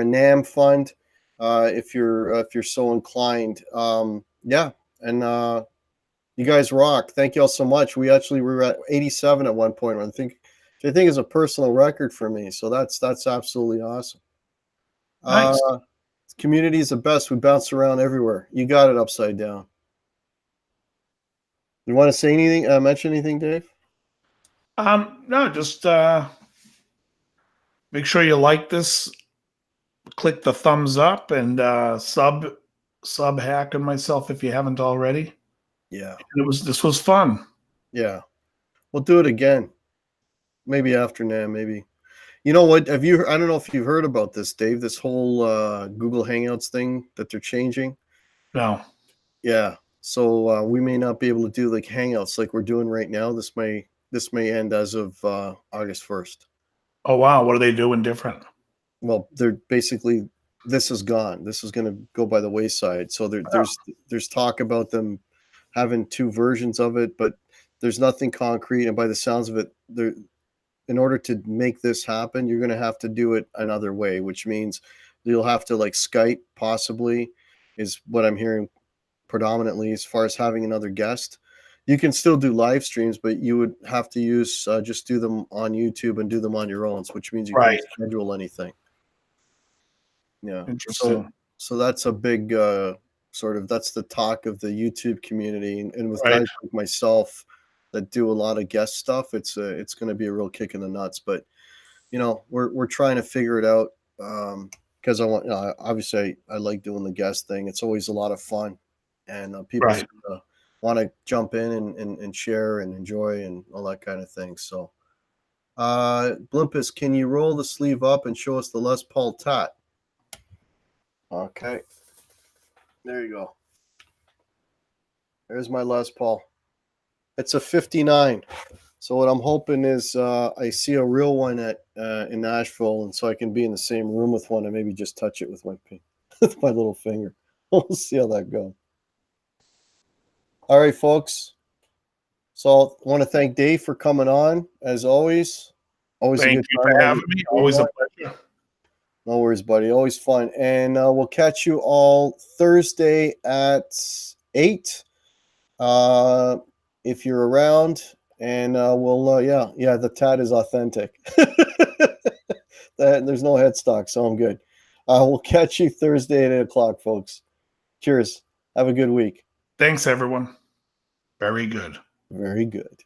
A: a Namm fund if you're so inclined. Yeah, and you guys rock. Thank you all so much. We actually were at 87 at one point. I think is a personal record for me. So that's absolutely awesome.
B: Nice.
A: Community is the best. We bounce around everywhere. You got it, Upside Down. You want to say anything? Mention anything, Dave?
B: No, just make sure you like this. Click the thumbs up and sub Hack and myself if you haven't already.
A: Yeah.
B: This was fun.
A: Yeah. We'll do it again. Maybe after Namm, maybe. You know what? I don't know if you've heard about this, Dave, this whole Google Hangouts thing that they're changing.
B: No.
A: Yeah. So we may not be able to do like Hangouts like we're doing right now. This may end as of August 1st.
B: Oh, wow. What are they doing different?
A: Well, they're basically, this is gone. This is going to go by the wayside. So there's talk about them having 2 versions of it, but there's nothing concrete. And by the sounds of it, in order to make this happen, you're going to have to do it another way, which means you'll have to like Skype possibly is what I'm hearing predominantly as far as having another guest. You can still do live streams, but you would have to use just do them on YouTube and do them on your own, which means you can't schedule anything. Yeah.
B: Interesting.
A: So that's a big that's the talk of the YouTube community, and with guys like myself that do a lot of guest stuff, it's going to be a real kick in the nuts. But we're trying to figure it out because I want obviously I like doing the guest thing. It's always a lot of fun, and people want to jump in and share and enjoy and all that kind of thing. So Blimpus, can you roll the sleeve up and show us the Les Paul tat? Okay, there you go. There's my Les Paul. It's a 59. So what I'm hoping is I see a real one in Nashville, and so I can be in the same room with one and maybe just touch it with my with my little finger. We'll see how that goes. All right, folks. So I want to thank Dave for coming on, as always. Always
B: thank you for having me. Always a pleasure.
A: No worries, buddy. Always fun. And we'll catch you all Thursday at 8. If you're around, and we'll the tat is authentic. There's no headstock, so I'm good. We'll catch you Thursday at 8 o'clock, folks. Cheers. Have a good week.
B: Thanks, everyone. Very good.
A: Very good.